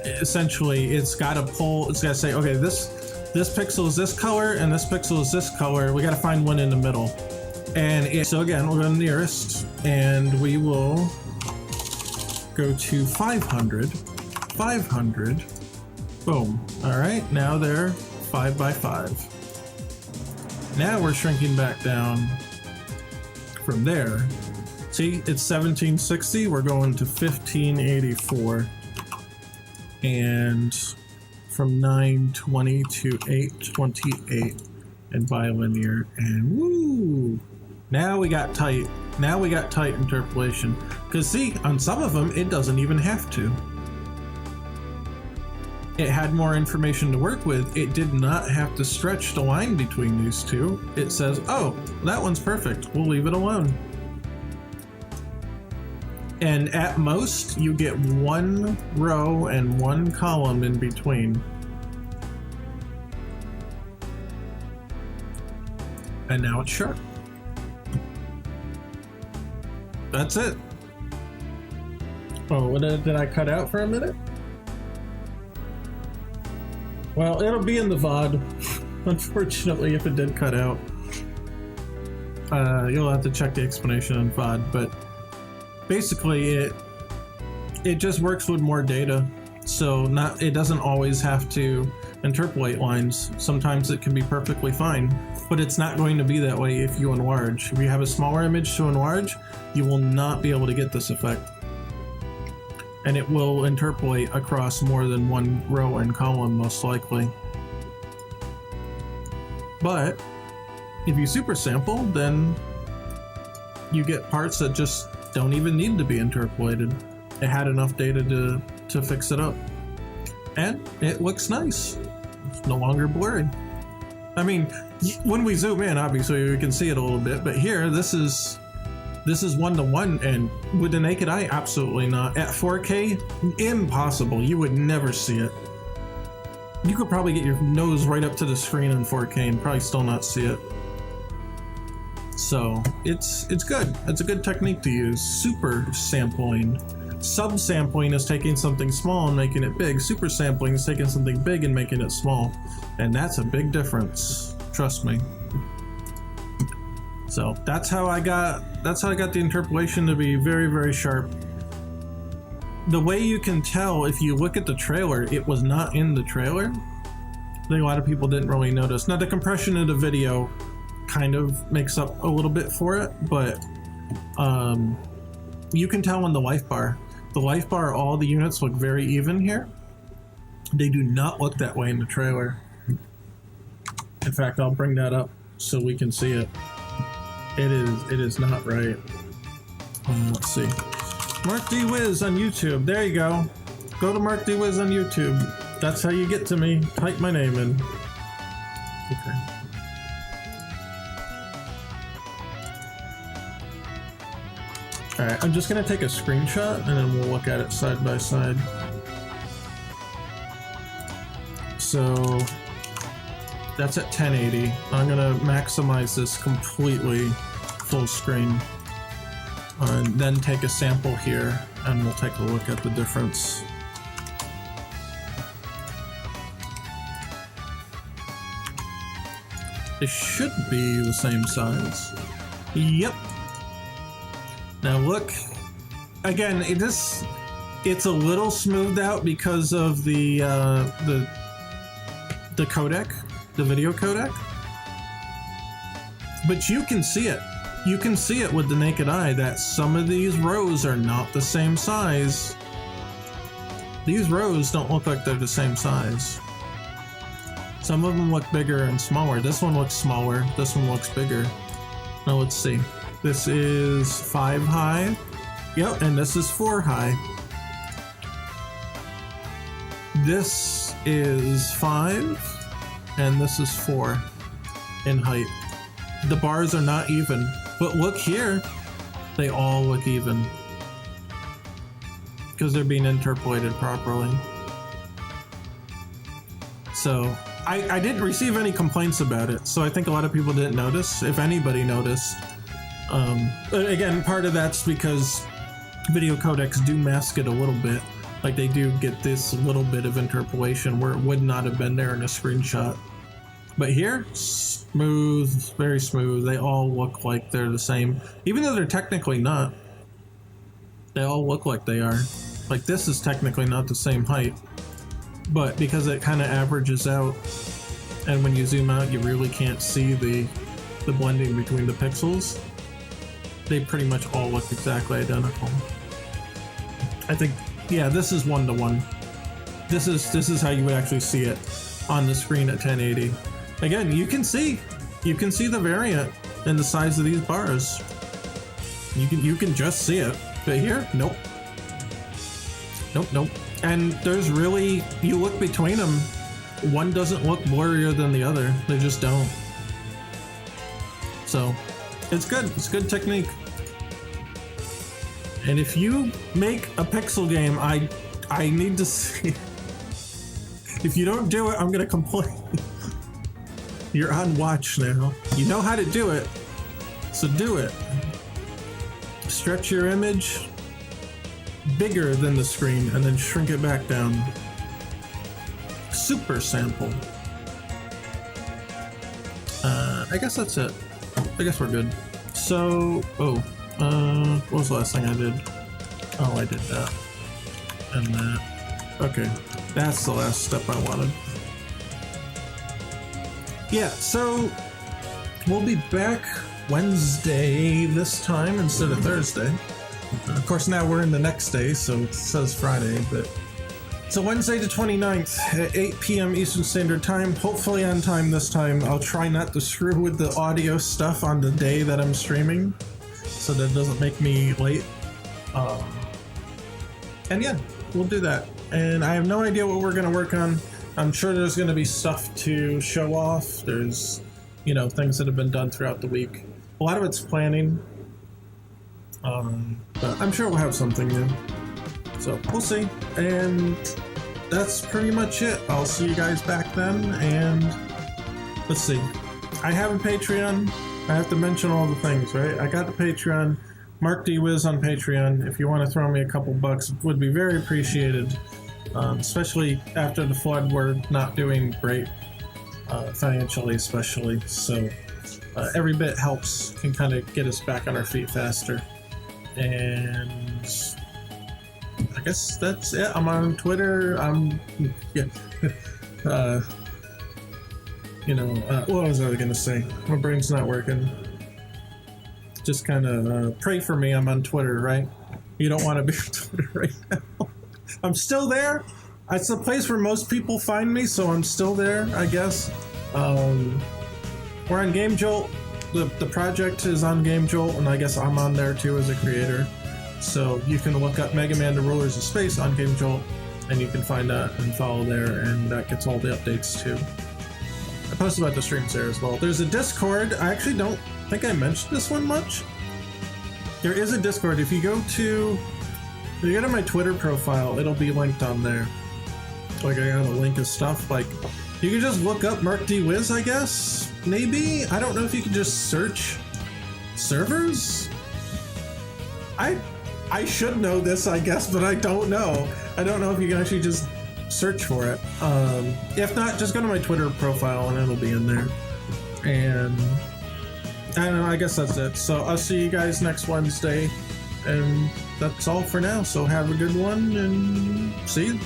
Speaker 1: Essentially, it's got to pull, it's got to say, okay, this pixel is this color and this pixel is this color. We got to find one in the middle. And so again, we'll go to nearest, and we will go to 500. 500. Boom. All right, now they're 5x5. Now we're shrinking back down from there. See, it's 1760. We're going to 1584. And from 920 to 828 and bilinear. And woo! Now we got tight. Now we got tight interpolation. Because see, on some of them, it doesn't even have to. It had more information to work with. It did not have to stretch the line between these two. It says, oh, that one's perfect. We'll leave it alone. And at most, you get 1 row and 1 column in between. And now it's sharp. That's it. Oh, what did I cut out for a minute? Well, it'll be in the VOD, unfortunately, if it did cut out. You'll have to check the explanation on VOD, but basically it just works with more data. So it doesn't always have to interpolate lines. Sometimes it can be perfectly fine, but it's not going to be that way if you enlarge. If you have a smaller image to enlarge, you will not be able to get this effect. And it will interpolate across more than 1 row and column, most likely. But if you super sample, then you get parts that just don't even need to be interpolated. It had enough data to fix it up. And it looks nice. It's no longer blurry. I mean, when we zoom in, obviously we can see it a little bit, but here, this is 1:1, and with the naked eye, absolutely not. At 4K, impossible. You would never see it. You could probably get your nose right up to the screen in 4K and probably still not see it. So it's good. It's a good technique to use. Super sampling. Subsampling is taking something small and making it big. Super sampling is taking something big and making it small. And that's a big difference. Trust me. So that's how I got the interpolation to be very, very sharp. The way you can tell if you look at the trailer, it was not in the trailer. I think a lot of people didn't really notice. Now the compression of the video kind of makes up a little bit for it, but you can tell in the life bar. The life bar, all the units look very even here. They do not look that way in the trailer. In fact, I'll bring that up so we can see it. It is not right. Let's see. Mark D Wiz on YouTube. There you go. Go to Mark D Wiz on YouTube. That's how you get to me. Type my name in. Okay. Alright, I'm just gonna take a screenshot and then we'll look at it side by side. So that's at 1080. I'm gonna maximize this completely full screen. And then take a sample here and we'll take a look at the difference. It should be the same size. Yep. Now look, again, It's a little smoothed out because of the codec, the video codec. But you can see it. You can see it with the naked eye that some of these rows are not the same size. These rows don't look like they're the same size. Some of them look bigger and smaller. This one looks smaller. This one looks bigger. Now let's see. This is 5 high. Yep, and this is 4 high. This is 5, and this is 4 in height. The bars are not even, but look here. They all look even. Because they're being interpolated properly. So, I didn't receive any complaints about it, so I think a lot of people didn't notice, if anybody noticed. But again, part of that's because video codecs do mask it a little bit. Like they do get this little bit of interpolation where it would not have been there in a screenshot. But here, smooth, very smooth. They all look like they're the same. Even though they're technically not. They all look like they are. Like this is technically not the same height. But because it kind of averages out, and when you zoom out you really can't see the blending between the pixels, they pretty much all look exactly identical. I think, yeah, this is 1-to-1. This is how you would actually see it on the screen at 1080. Again, you can see the variant in the size of these bars. You can just see it. But here, nope. Nope. And there's really, you look between them, one doesn't look blurrier than the other. They just don't. So, it's good. It's good technique. And if you make a pixel game, I need to see. If you don't do it, I'm gonna complain. You're on watch now. You know how to do it, so do it. Stretch your image bigger than the screen and then shrink it back down. Super sample. I guess that's it. I guess we're good. So, what was the last thing I did? Oh, I did that. And that. Okay, that's the last step I wanted. Yeah, so we'll be back Wednesday this time instead of Thursday. Of course, now we're in the next day, so it says Friday, but... So Wednesday the 29th at 8 p.m. Eastern Standard Time, hopefully on time this time. I'll try not to screw with the audio stuff on the day that I'm streaming, so that it doesn't make me late. And yeah, we'll do that. And I have no idea what we're going to work on. I'm sure there's going to be stuff to show off. There's, things that have been done throughout the week. A lot of it's planning. But I'm sure we'll have something new. So we'll see. And that's pretty much it. I'll see you guys back then. And let's see. I have a Patreon. I have to mention all the things, right? I got the Patreon. Mark D. Wiz on Patreon. If you want to throw me a couple bucks, it would be very appreciated. Especially after the flood, we're not doing great financially, especially. So every bit helps, can kind of get us back on our feet faster. And I guess that's it. I'm on Twitter. What was I gonna say? My brain's not working. Just kind of pray for me. I'm on Twitter, right? You don't want to be on Twitter right now. I'm still there. It's the place where most people find me, so I'm still there, I guess. We're on Game Jolt. The project is on Game Jolt, and I guess I'm on there too as a creator. So you can look up Mega Man: The Rulers of Space on Game Jolt, and you can find that and follow there, and that gets all the updates too. I post about the streams there as well. There's a Discord. I actually don't think I mentioned this one much. There is a Discord. If you go to my Twitter profile, it'll be linked on there. Like I got a link of stuff. Like you can just look up Mark D. Wiz, I guess. Maybe. I don't know if you can just search servers. I should know this, I guess, but I don't know. I don't know if you can actually just search for it. If not, just go to my Twitter profile and it'll be in there. And I don't know, I guess that's it. So I'll see you guys next Wednesday. And that's all for now. So have a good one and see you.